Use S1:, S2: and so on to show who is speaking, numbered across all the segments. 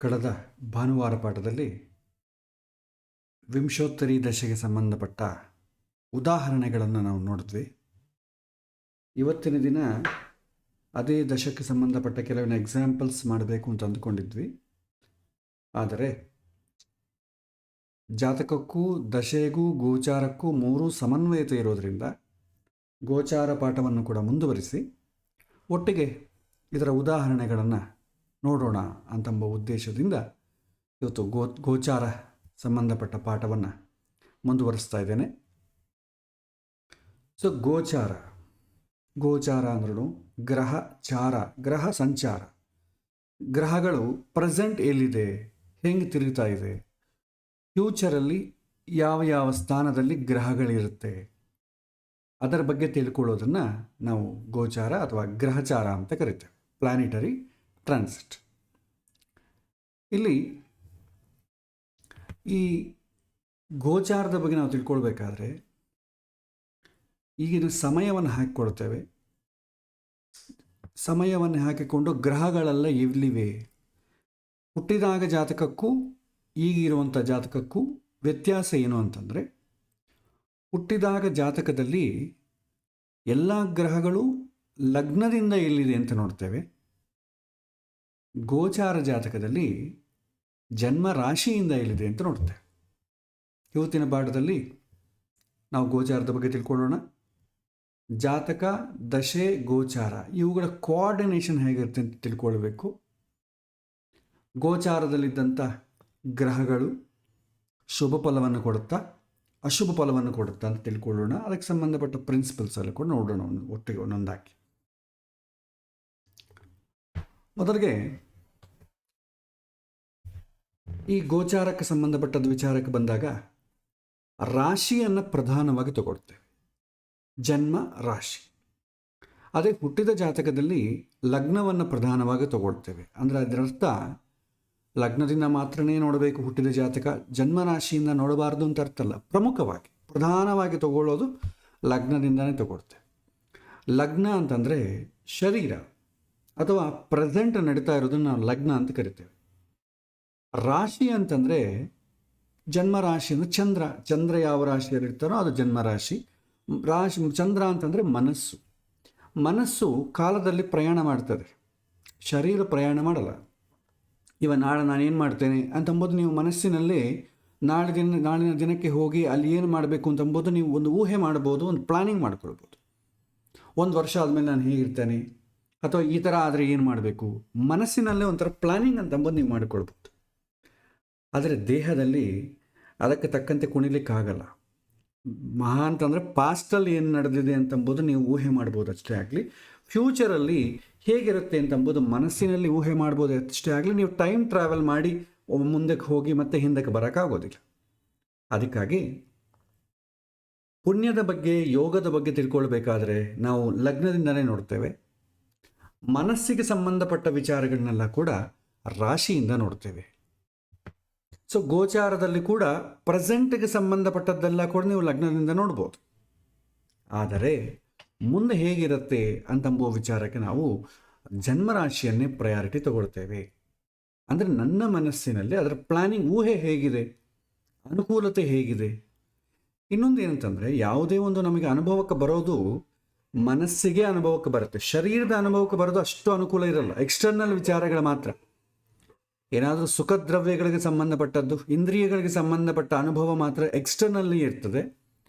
S1: ಕಳೆದ ಭಾನುವಾರ ಪಾಠದಲ್ಲಿ ವಿಂಶೋತ್ತರಿ ದಶೆಗೆ ಸಂಬಂಧಪಟ್ಟ ಉದಾಹರಣೆಗಳನ್ನು ನಾವು ನೋಡಿದ್ವಿ. ಇವತ್ತಿನ ದಿನ ಅದೇ ದಶಕ್ಕೆ ಸಂಬಂಧಪಟ್ಟ ಕೆಲವೊಂದು ಎಕ್ಸಾಂಪಲ್ಸ್ ಮಾಡಬೇಕು ಅಂತ ಅಂದ್ಕೊಂಡಿದ್ವಿ. ಆದರೆ ಜಾತಕಕ್ಕೂ ದಶೆಗೂ ಗೋಚಾರಕ್ಕೂ ಮೂರೂ ಸಮನ್ವಯತೆ ಇರೋದರಿಂದ ಗೋಚಾರ ಪಾಠವನ್ನು ಕೂಡ ಮುಂದುವರಿಸಿ ಒಟ್ಟಿಗೆ ಇದರ ಉದಾಹರಣೆಗಳನ್ನು ನೋಡೋಣ ಅಂತಂಬ ಉದ್ದೇಶದಿಂದ ಇವತ್ತು ಗೋಚಾರ ಸಂಬಂಧಪಟ್ಟ ಪಾಠವನ್ನು ಮುಂದುವರಿಸ್ತಾ ಇದ್ದೇನೆ. ಸೊ ಗೋಚಾರ ಅಂದ್ರೂ ಗ್ರಹ ಸಂಚಾರ, ಗ್ರಹಗಳು ಪ್ರೆಸೆಂಟ್ ಎಲ್ಲಿದೆ, ಹೆಂಗೆ ತಿರುಗ್ತಾ ಇದೆ, ಫ್ಯೂಚರಲ್ಲಿ ಯಾವ ಯಾವ ಸ್ಥಾನದಲ್ಲಿ ಗ್ರಹಗಳಿರುತ್ತೆ, ಅದರ ಬಗ್ಗೆ ತಿಳ್ಕೊಳ್ಳೋದನ್ನು ನಾವು ಗೋಚಾರ ಅಥವಾ ಗ್ರಹಚಾರ ಅಂತ ಕರಿತೇವೆ, ಪ್ಲಾನಿಟರಿ ಟ್ರಾನ್ಸಿಟ್. ಇಲ್ಲಿ ಈ ಗೋಚಾರದ ಬಗ್ಗೆ ನಾವು ತಿಳ್ಕೊಳ್ಬೇಕಾದ್ರೆ ಈಗಿನ ಸಮಯವನ್ನು ಹಾಕಿಕೊಳ್ತೇವೆ. ಸಮಯವನ್ನು ಹಾಕಿಕೊಂಡು ಗ್ರಹಗಳೆಲ್ಲ ಎಲ್ಲಿವೆ, ಹುಟ್ಟಿದಾಗ ಜಾತಕಕ್ಕೂ ಈಗಿರುವಂಥ ಜಾತಕಕ್ಕೂ ವ್ಯತ್ಯಾಸ ಏನು ಅಂತಂದರೆ, ಹುಟ್ಟಿದಾಗ ಜಾತಕದಲ್ಲಿ ಎಲ್ಲ ಗ್ರಹಗಳು ಲಗ್ನದಿಂದ ಎಲ್ಲಿದೆ ಅಂತ ನೋಡ್ತೇವೆ. ಗೋಚಾರ ಜಾತಕದಲ್ಲಿ ಜನ್ಮ ರಾಶಿಯಿಂದ ಎಲ್ಲಿದೆ ಅಂತ ನೋಡ್ತೇವೆ. ಇವತ್ತಿನ ಪಾಠದಲ್ಲಿ ನಾವು ಗೋಚಾರದ ಬಗ್ಗೆ ತಿಳ್ಕೊಳ್ಳೋಣ. ಜಾತಕ, ದಶೆ, ಗೋಚಾರ ಇವುಗಳ ಕೋಆರ್ಡಿನೇಷನ್ ಹೇಗಿರುತ್ತೆ ಅಂತ ತಿಳ್ಕೊಳ್ಬೇಕು. ಗೋಚಾರದಲ್ಲಿದ್ದಂಥ ಗ್ರಹಗಳು ಶುಭ ಫಲವನ್ನು ಕೊಡುತ್ತಾ ಅಶುಭ ಫಲವನ್ನು ಕೊಡುತ್ತಾ ಅಂತ ತಿಳ್ಕೊಳ್ಳೋಣ. ಅದಕ್ಕೆ ಸಂಬಂಧಪಟ್ಟ ಪ್ರಿನ್ಸಿಪಲ್ಸ್ ಎಲ್ಲ ಕೂಡ ನೋಡೋಣ ಒಟ್ಟಿಗೆ ಒಂದೊಂದಾಗಿ. ಮೊದಲಿಗೆ ಈ ಗೋಚಾರಕ್ಕೆ ಸಂಬಂಧಪಟ್ಟದ ವಿಚಾರಕ್ಕೆ ಬಂದಾಗ ರಾಶಿಯನ್ನು ಪ್ರಧಾನವಾಗಿ ತಗೊಳ್ತೇವೆ, ಜನ್ಮ ರಾಶಿ. ಅದೇ ಹುಟ್ಟಿದ ಜಾತಕದಲ್ಲಿ ಲಗ್ನವನ್ನು ಪ್ರಧಾನವಾಗಿ ತಗೊಳ್ತೇವೆ. ಅಂದರೆ ಅದರರ್ಥ ಲಗ್ನದಿಂದ ಮಾತ್ರನೇ ನೋಡಬೇಕು ಹುಟ್ಟಿದ ಜಾತಕ, ಜನ್ಮ ರಾಶಿಯಿಂದ ನೋಡಬಾರ್ದು ಅಂತ ಅರ್ಥ ಅಲ್ಲ. ಪ್ರಧಾನವಾಗಿ ತಗೊಳ್ಳೋದು ಲಗ್ನದಿಂದನೇ ತಗೊಳ್ತೇವೆ. ಲಗ್ನ ಅಂತಂದರೆ ಶರೀರ ಅಥವಾ ಪ್ರೆಸೆಂಟ್ ನಡೀತಾ ಇರೋದನ್ನು ನಾವು ಲಗ್ನ ಅಂತ ಕರಿತೇವೆ. ರಾಶಿ ಅಂತಂದರೆ ಜನ್ಮ ರಾಶಿ ಅಂದರೆ ಚಂದ್ರ ಯಾವ ರಾಶಿಯಲ್ಲಿರ್ತಾರೋ ಅದು ಜನ್ಮ ರಾಶಿ. ಚಂದ್ರ ಅಂತಂದರೆ ಮನಸ್ಸು ಕಾಲದಲ್ಲಿ ಪ್ರಯಾಣ ಮಾಡ್ತದೆ, ಶರೀರ ಪ್ರಯಾಣ ಮಾಡಲ್ಲ. ನಾಳೆ ನಾನೇನು ಮಾಡ್ತೇನೆ ಅಂತಂಬೋದು ನೀವು ಮನಸ್ಸಿನಲ್ಲಿ ನಾಳಿನ ದಿನಕ್ಕೆ ಹೋಗಿ ಅಲ್ಲಿ ಏನು ಮಾಡಬೇಕು ಅಂತಂಬೋದು ನೀವು ಒಂದು ಊಹೆ ಮಾಡ್ಬೋದು, ಒಂದು ಪ್ಲಾನಿಂಗ್ ಮಾಡ್ಕೊಳ್ಬೋದು. 1 ವರ್ಷ ಆದಮೇಲೆ ನಾನು ಹೇಗಿರ್ತೇನೆ ಅಥವಾ ಈ ಥರ ಆದರೆ ಏನು ಮಾಡಬೇಕು, ಮನಸ್ಸಿನಲ್ಲೇ ಒಂಥರ ಪ್ಲಾನಿಂಗ್ ಅಂತಂಬೋದು ನೀವು ಮಾಡಿಕೊಳ್ಬೋದು. ಆದರೆ ದೇಹದಲ್ಲಿ ಅದಕ್ಕೆ ತಕ್ಕಂತೆ ಕುಣಿಲಿಕ್ಕಾಗಲ್ಲ. ಅಂತಂದರೆ ಪಾಸ್ಟಲ್ಲಿ ಏನು ನಡೆದಿದೆ ಅಂತಂಬೋದು ನೀವು ಊಹೆ ಮಾಡ್ಬೋದು ಅಷ್ಟೇ ಆಗಲಿ. ಫ್ಯೂಚರಲ್ಲಿ ಹೇಗಿರುತ್ತೆ ಅಂತಂಬೋದು ಮನಸ್ಸಿನಲ್ಲಿ ಊಹೆ ಮಾಡ್ಬೋದು ಅಷ್ಟೇ ಆಗಲಿ. ನೀವು ಟೈಮ್ ಟ್ರಾವೆಲ್ ಮಾಡಿ ಮುಂದಕ್ಕೆ ಹೋಗಿ ಮತ್ತೆ ಹಿಂದಕ್ಕೆ ಬರೋಕ್ಕಾಗೋದಿಲ್ಲ. ಅದಕ್ಕಾಗಿ ಪುಣ್ಯದ ಬಗ್ಗೆ, ಯೋಗದ ಬಗ್ಗೆ ತಿಳ್ಕೊಳ್ಬೇಕಾದ್ರೆ ನಾವು ಲಗ್ನದಿಂದಲೇ ನೋಡ್ತೇವೆ. ಮನಸ್ಸಿಗೆ ಸಂಬಂಧಪಟ್ಟ ವಿಚಾರಗಳನ್ನೆಲ್ಲ ಕೂಡ ರಾಶಿಯಿಂದ ನೋಡ್ತೇವೆ. ಸೊ ಗೋಚಾರದಲ್ಲಿ ಕೂಡ ಪ್ರೆಸೆಂಟ್ಗೆ ಸಂಬಂಧಪಟ್ಟದ್ದೆಲ್ಲ ಕೂಡ ನೀವು ಲಗ್ನದಿಂದ ನೋಡ್ಬೋದು. ಆದರೆ ಮುಂದೆ ಹೇಗಿರುತ್ತೆ ಅಂತಂಬುವ ವಿಚಾರಕ್ಕೆ ನಾವು ಜನ್ಮರಾಶಿಯನ್ನೇ ಪ್ರಯಾರಿಟಿ ತಗೊಳ್ತೇವೆ. ಅಂದರೆ ನನ್ನ ಮನಸ್ಸಿನಲ್ಲಿ ಅದರ ಪ್ಲಾನಿಂಗ್, ಊಹೆ ಹೇಗಿದೆ, ಅನುಕೂಲತೆ ಹೇಗಿದೆ. ಇನ್ನೊಂದು ಏನಂತಂದರೆ, ಯಾವುದೇ ಒಂದು ನಮಗೆ ಅನುಭವಕ್ಕೆ ಬರೋದು ಮನಸ್ಸಿಗೆ ಅನುಭವಕ್ಕೆ ಬರುತ್ತೆ, ಶರೀರದ ಅನುಭವಕ್ಕೆ ಬರೋದು ಅಷ್ಟು ಅನುಕೂಲ ಇರಲ್ಲ. ಎಕ್ಸ್ಟರ್ನಲ್ ವಿಚಾರಗಳು ಮಾತ್ರ. ಏನಾದರೂ ಸುಖದ್ರವ್ಯಗಳಿಗೆ ಸಂಬಂಧಪಟ್ಟದ್ದು, ಇಂದ್ರಿಯಗಳಿಗೆ ಸಂಬಂಧಪಟ್ಟ ಅನುಭವ ಮಾತ್ರ ಎಕ್ಸ್ಟರ್ನಲ್ಲಿ ಇರ್ತದೆ.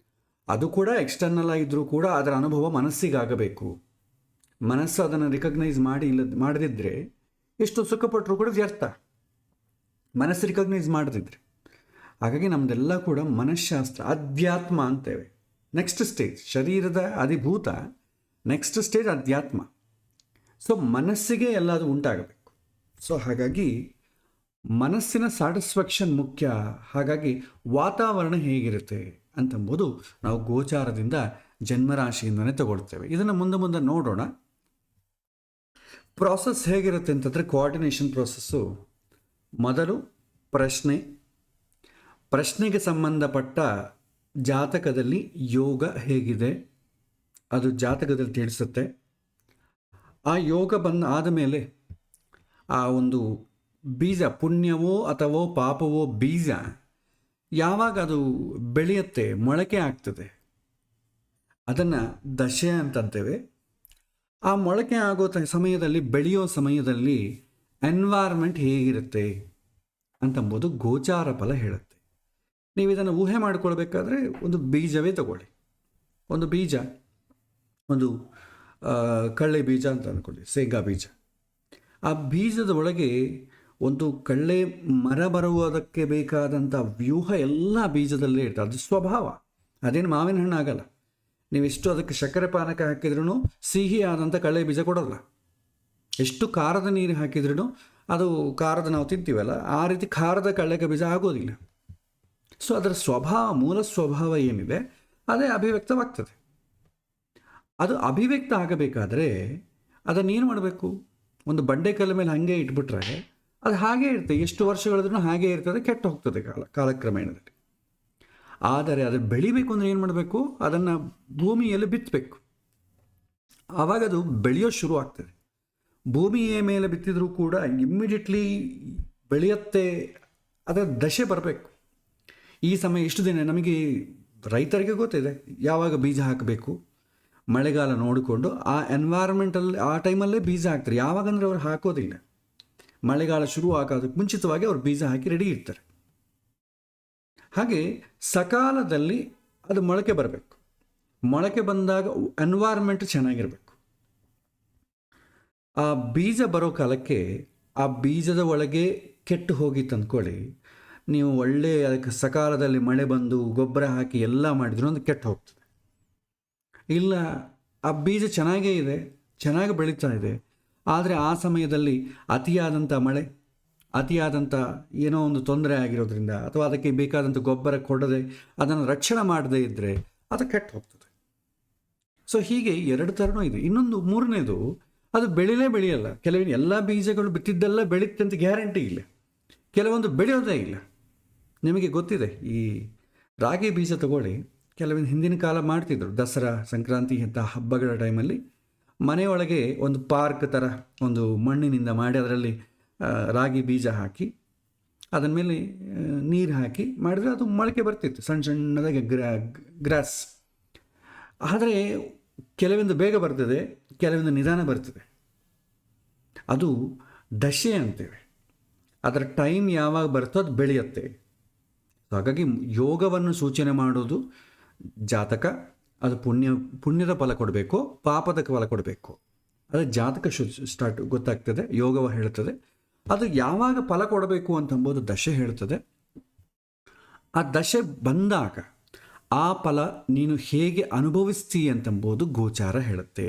S1: ಅದು ಕೂಡ ಎಕ್ಸ್ಟರ್ನಲ್ ಆಗಿದ್ದರೂ ಕೂಡ ಅದರ ಅನುಭವ ಮನಸ್ಸಿಗಾಗಬೇಕು. ಮನಸ್ಸು ಅದನ್ನು ರಿಕಗ್ನೈಸ್ ಮಾಡದಿದ್ದರೆ ಎಷ್ಟು ಸುಖಪಟ್ಟರೂ ಕೂಡ ವ್ಯರ್ಥ, ಮನಸ್ಸು ರಿಕಗ್ನೈಸ್ ಮಾಡದಿದ್ದರೆ. ಹಾಗಾಗಿ ನಮ್ಮದೆಲ್ಲ ಕೂಡ ಮನಃಶಾಸ್ತ್ರ, ಅಧ್ಯಾತ್ಮ ಅಂತೇವೆ. ನೆಕ್ಸ್ಟ್ ಸ್ಟೇಜ್, ಶರೀರದ ಅಧಿಭೂತ ನೆಕ್ಸ್ಟ್ ಸ್ಟೇಜ್ ಅಧ್ಯಾತ್ಮ. ಸೊ ಮನಸ್ಸಿಗೆ ಎಲ್ಲದು ಉಂಟಾಗಬೇಕು. ಸೊ ಹಾಗಾಗಿ ಮನಸ್ಸಿನ ಸ್ಯಾಟಿಸ್ಫ್ಯಾಕ್ಷನ್ ಮುಖ್ಯ. ಹಾಗಾಗಿ ವಾತಾವರಣ ಹೇಗಿರುತ್ತೆ ಅಂತಂಬುದು ನಾವು ಗೋಚಾರದಿಂದ ಜನ್ಮರಾಶಿಯಿಂದನೇ ತಗೊಳ್ತೇವೆ. ಇದನ್ನು ಮುಂದೆ ನೋಡೋಣ. ಪ್ರಾಸೆಸ್ ಹೇಗಿರುತ್ತೆ ಅಂತಂದರೆ, ಕೋಆರ್ಡಿನೇಷನ್ ಪ್ರಾಸೆಸ್ಸು ಮೊದಲು ಪ್ರಶ್ನೆಗೆ ಸಂಬಂಧಪಟ್ಟ ಜಾತಕದಲ್ಲಿ ಯೋಗ ಹೇಗಿದೆ ಅದು ಜಾತಕದಲ್ಲಿ ತಿಳಿಸುತ್ತೆ. ಆ ಯೋಗ ಆದ ಮೇಲೆ ಆ ಒಂದು ಬೀಜ ಪುಣ್ಯವೋ ಅಥವಾ ಪಾಪವೋ ಬೀಜ ಯಾವಾಗ ಅದು ಬೆಳೆಯುತ್ತೆ, ಮೊಳಕೆ ಆಗ್ತದೆ, ಅದನ್ನು ದಶೆ ಅಂತಂತೇವೆ. ಆ ಮೊಳಕೆ ಆಗೋ ಸಮಯದಲ್ಲಿ, ಬೆಳೆಯೋ ಸಮಯದಲ್ಲಿ ಎನ್ವೈರ್ಮೆಂಟ್ ಹೇಗಿರುತ್ತೆ ಅಂತಂಬುದು ಗೋಚಾರ ಫಲ ಹೇಳುತ್ತೆ. ನೀವು ಇದನ್ನು ಊಹೆ ಮಾಡಿಕೊಳ್ಬೇಕಾದ್ರೆ ಒಂದು ಬೀಜವೇ ತಗೊಳ್ಳಿ. ಒಂದು ಬೀಜ, ಒಂದು ಕಳ್ಳೆ ಬೀಜ ಅಂತ ಅಂದ್ಕೊಳ್ಳಿ, ಶೇಂಗಾ ಬೀಜ. ಆ ಬೀಜದ ಒಳಗೆ ಒಂದು ಕಳ್ಳೆ ಮರ ಬರುವುದಕ್ಕೆ ಬೇಕಾದಂಥ ವ್ಯೂಹ ಎಲ್ಲ ಬೀಜದಲ್ಲೇ ಇರ್ತದೆ. ಅದು ಸ್ವಭಾವ. ಅದೇನು ಮಾವಿನ ಹಣ್ಣು ಆಗಲ್ಲ. ನೀವೆಷ್ಟು ಅದಕ್ಕೆ ಸಕ್ಕರೆ ಪಾನಕ ಹಾಕಿದ್ರೂ ಸಿಹಿ ಆದಂಥ ಕಳ್ಳೆ ಬೀಜ ಕೊಡೋಲ್ಲ. ಎಷ್ಟು ಖಾರದ ನೀರು ಹಾಕಿದ್ರೂ ಅದು ಖಾರದ ನಾವು ತಿಂತೀವಲ್ಲ, ಆ ರೀತಿ ಖಾರದ ಕಳ್ಳೆಕ ಬೀಜ ಆಗೋದಿಲ್ಲ. ಸೊ ಅದರ ಸ್ವಭಾವ, ಮೂಲ ಸ್ವಭಾವ ಏನಿದೆ ಅದೇ ಅಭಿವ್ಯಕ್ತವಾಗ್ತದೆ. ಅದು ಅಭಿವ್ಯಕ್ತ ಆಗಬೇಕಾದ್ರೆ ಅದನ್ನೇನು ಮಾಡಬೇಕು? ಒಂದು ಬಂಡೆಕಲ್ಲ ಮೇಲೆ ಹಾಗೆ ಇಟ್ಬಿಟ್ರೆ ಅದು ಹಾಗೇ ಇರ್ತದೆ. ಎಷ್ಟು ವರ್ಷಗಳಿದ್ರೂ ಹಾಗೇ ಇರ್ತದೆ, ಕೆಟ್ಟು ಹೋಗ್ತದೆ ಕಾಲಕ್ರಮೇಣದಲ್ಲಿ. ಆದರೆ ಅದು ಬೆಳಿಬೇಕು ಅಂದರೆ ಏನು ಮಾಡಬೇಕು? ಅದನ್ನು ಭೂಮಿಯಲ್ಲಿ ಬಿತ್ತಬೇಕು. ಆವಾಗ ಅದು ಬೆಳೆಯೋ ಶುರು ಆಗ್ತದೆ. ಭೂಮಿಯ ಮೇಲೆ ಬಿತ್ತಿದ್ರೂ ಕೂಡ ಇಮ್ಮಿಡಿಯೇಟ್ಲಿ ಬೆಳೆಯುತ್ತೆ. ಅದರ ದಶೆ ಬರಬೇಕು. ಈ ಸಮಯ ಇಷ್ಟು ದಿನ ನಮಗೆ ರೈತರಿಗೆ ಗೊತ್ತಿದೆ ಯಾವಾಗ ಬೀಜ ಹಾಕಬೇಕು. ಮಳೆಗಾಲ ನೋಡಿಕೊಂಡು ಆ ಎನ್ವೈರ್ಮೆಂಟಲ್ಲಿ ಆ ಟೈಮಲ್ಲೇ ಬೀಜ ಹಾಕ್ತಾರೆ. ಯಾವಾಗಂದರೆ ಅವ್ರು ಹಾಕೋದಿಲ್ಲ. ಮಳೆಗಾಲ ಶುರು ಆಗೋದಕ್ಕೆ ಮುಂಚಿತವಾಗಿ ಅವ್ರು ಬೀಜ ಹಾಕಿ ರೆಡಿ ಇರ್ತಾರೆ. ಹಾಗೆ ಸಕಾಲದಲ್ಲಿ ಅದು ಮೊಳಕೆ ಬರಬೇಕು. ಮೊಳಕೆ ಬಂದಾಗ ಎನ್ವೈರ್ಮೆಂಟ್ ಚೆನ್ನಾಗಿರಬೇಕು. ಆ ಬೀಜ ಬರೋ ಕಾಲಕ್ಕೆ ಆ ಬೀಜದ ಒಳಗೆ ಕೆಟ್ಟು ಹೋಗಿತ್ತು ಅಂದ್ಕೊಳ್ಳಿ, ನೀವು ಒಳ್ಳೆಯ ಅದಕ್ಕೆ ಸಕಾಲದಲ್ಲಿ ಮಳೆ ಬಂದು ಗೊಬ್ಬರ ಹಾಕಿ ಎಲ್ಲ ಮಾಡಿದ್ರು ಒಂದು ಕೆಟ್ಟು ಹೋಗ್ತದೆ. ಇಲ್ಲ, ಆ ಬೀಜ ಚೆನ್ನಾಗೇ ಇದೆ, ಚೆನ್ನಾಗಿ ಬೆಳೀತಾ ಇದೆ, ಆದರೆ ಆ ಸಮಯದಲ್ಲಿ ಅತಿಯಾದಂಥ ಮಳೆ, ಅತಿಯಾದಂಥ ಏನೋ ಒಂದು ತೊಂದರೆ ಆಗಿರೋದ್ರಿಂದ ಅಥವಾ ಅದಕ್ಕೆ ಬೇಕಾದಂಥ ಗೊಬ್ಬರ ಕೊಡದೆ ಅದನ್ನು ರಕ್ಷಣೆ ಮಾಡದೇ ಇದ್ದರೆ ಅದು ಕೆಟ್ಟು ಹೋಗ್ತದೆ. ಸೊ ಹೀಗೆ ಎರಡು ಥರನೂ ಇದೆ. ಇನ್ನೊಂದು ಮೂರನೇದು, ಅದು ಬೆಳೆಯಲ್ಲ. ಕೆಲವಿನ ಎಲ್ಲ ಬೀಜಗಳು ಬಿತ್ತಿದ್ದೆಲ್ಲ ಬೆಳೀತೆ ಅಂತ ಗ್ಯಾರಂಟಿ ಇಲ್ಲ. ಕೆಲವೊಂದು ಬೆಳೆಯೋದೇ ಇಲ್ಲ. ನಿಮಗೆ ಗೊತ್ತಿದೆ, ಈ ರಾಗಿ ಬೀಜ ತಗೊಳ್ಳಿ. ಕೆಲವೊಂದು ಹಿಂದಿನ ಕಾಲ ಮಾಡ್ತಿದ್ರು, ದಸರಾ, ಸಂಕ್ರಾಂತಿ ಇಂಥ ಹಬ್ಬಗಳ ಟೈಮಲ್ಲಿ ಮನೆಯೊಳಗೆ ಒಂದು ಪಾರ್ಕ್ ಥರ ಒಂದು ಮಣ್ಣಿನಿಂದ ಮಾಡಿ ಅದರಲ್ಲಿ ರಾಗಿ ಬೀಜ ಹಾಕಿ ಅದರ ಮೇಲೆ ನೀರು ಹಾಕಿ ಮಾಡಿದ್ರೆ ಅದು ಮೊಳಕೆ ಬರ್ತಿತ್ತು, ಸಣ್ಣ ಸಣ್ಣದಾಗಿ ಗ್ರಾಸ್. ಆದರೆ ಕೆಲವೊಂದು ಬೇಗ ಬರ್ತದೆ, ಕೆಲವೊಂದು ನಿಧಾನ ಬರ್ತದೆ. ಅದು ದಶೆ ಅಂತೇವೆ. ಅದರ ಟೈಮ್ ಯಾವಾಗ ಬರುತ್ತೋ ಅದು ಬೆಳೆಯುತ್ತೆ. ಹಾಗಾಗಿ ಯೋಗವನ್ನು ಸೂಚನೆ ಮಾಡೋದು ಜಾತಕ. ಅದು ಪುಣ್ಯದ ಫಲ ಕೊಡಬೇಕು, ಪಾಪದ ಫಲ ಕೊಡಬೇಕು. ಅದು ಜಾತಕ ಸ್ಟಾರ್ಟ್ ಗೊತ್ತಾಗ್ತದೆ, ಯೋಗವ ಹೇಳ್ತದೆ. ಅದು ಯಾವಾಗ ಫಲ ಕೊಡಬೇಕು ಅಂತಂಬೋದು ದಶೆ ಹೇಳ್ತದೆ. ಆ ದಶೆ ಬಂದಾಗ ಆ ಫಲ ನೀನು ಹೇಗೆ ಅನುಭವಿಸ್ತೀ ಅಂತಂಬೋದು ಗೋಚಾರ ಹೇಳುತ್ತೆ.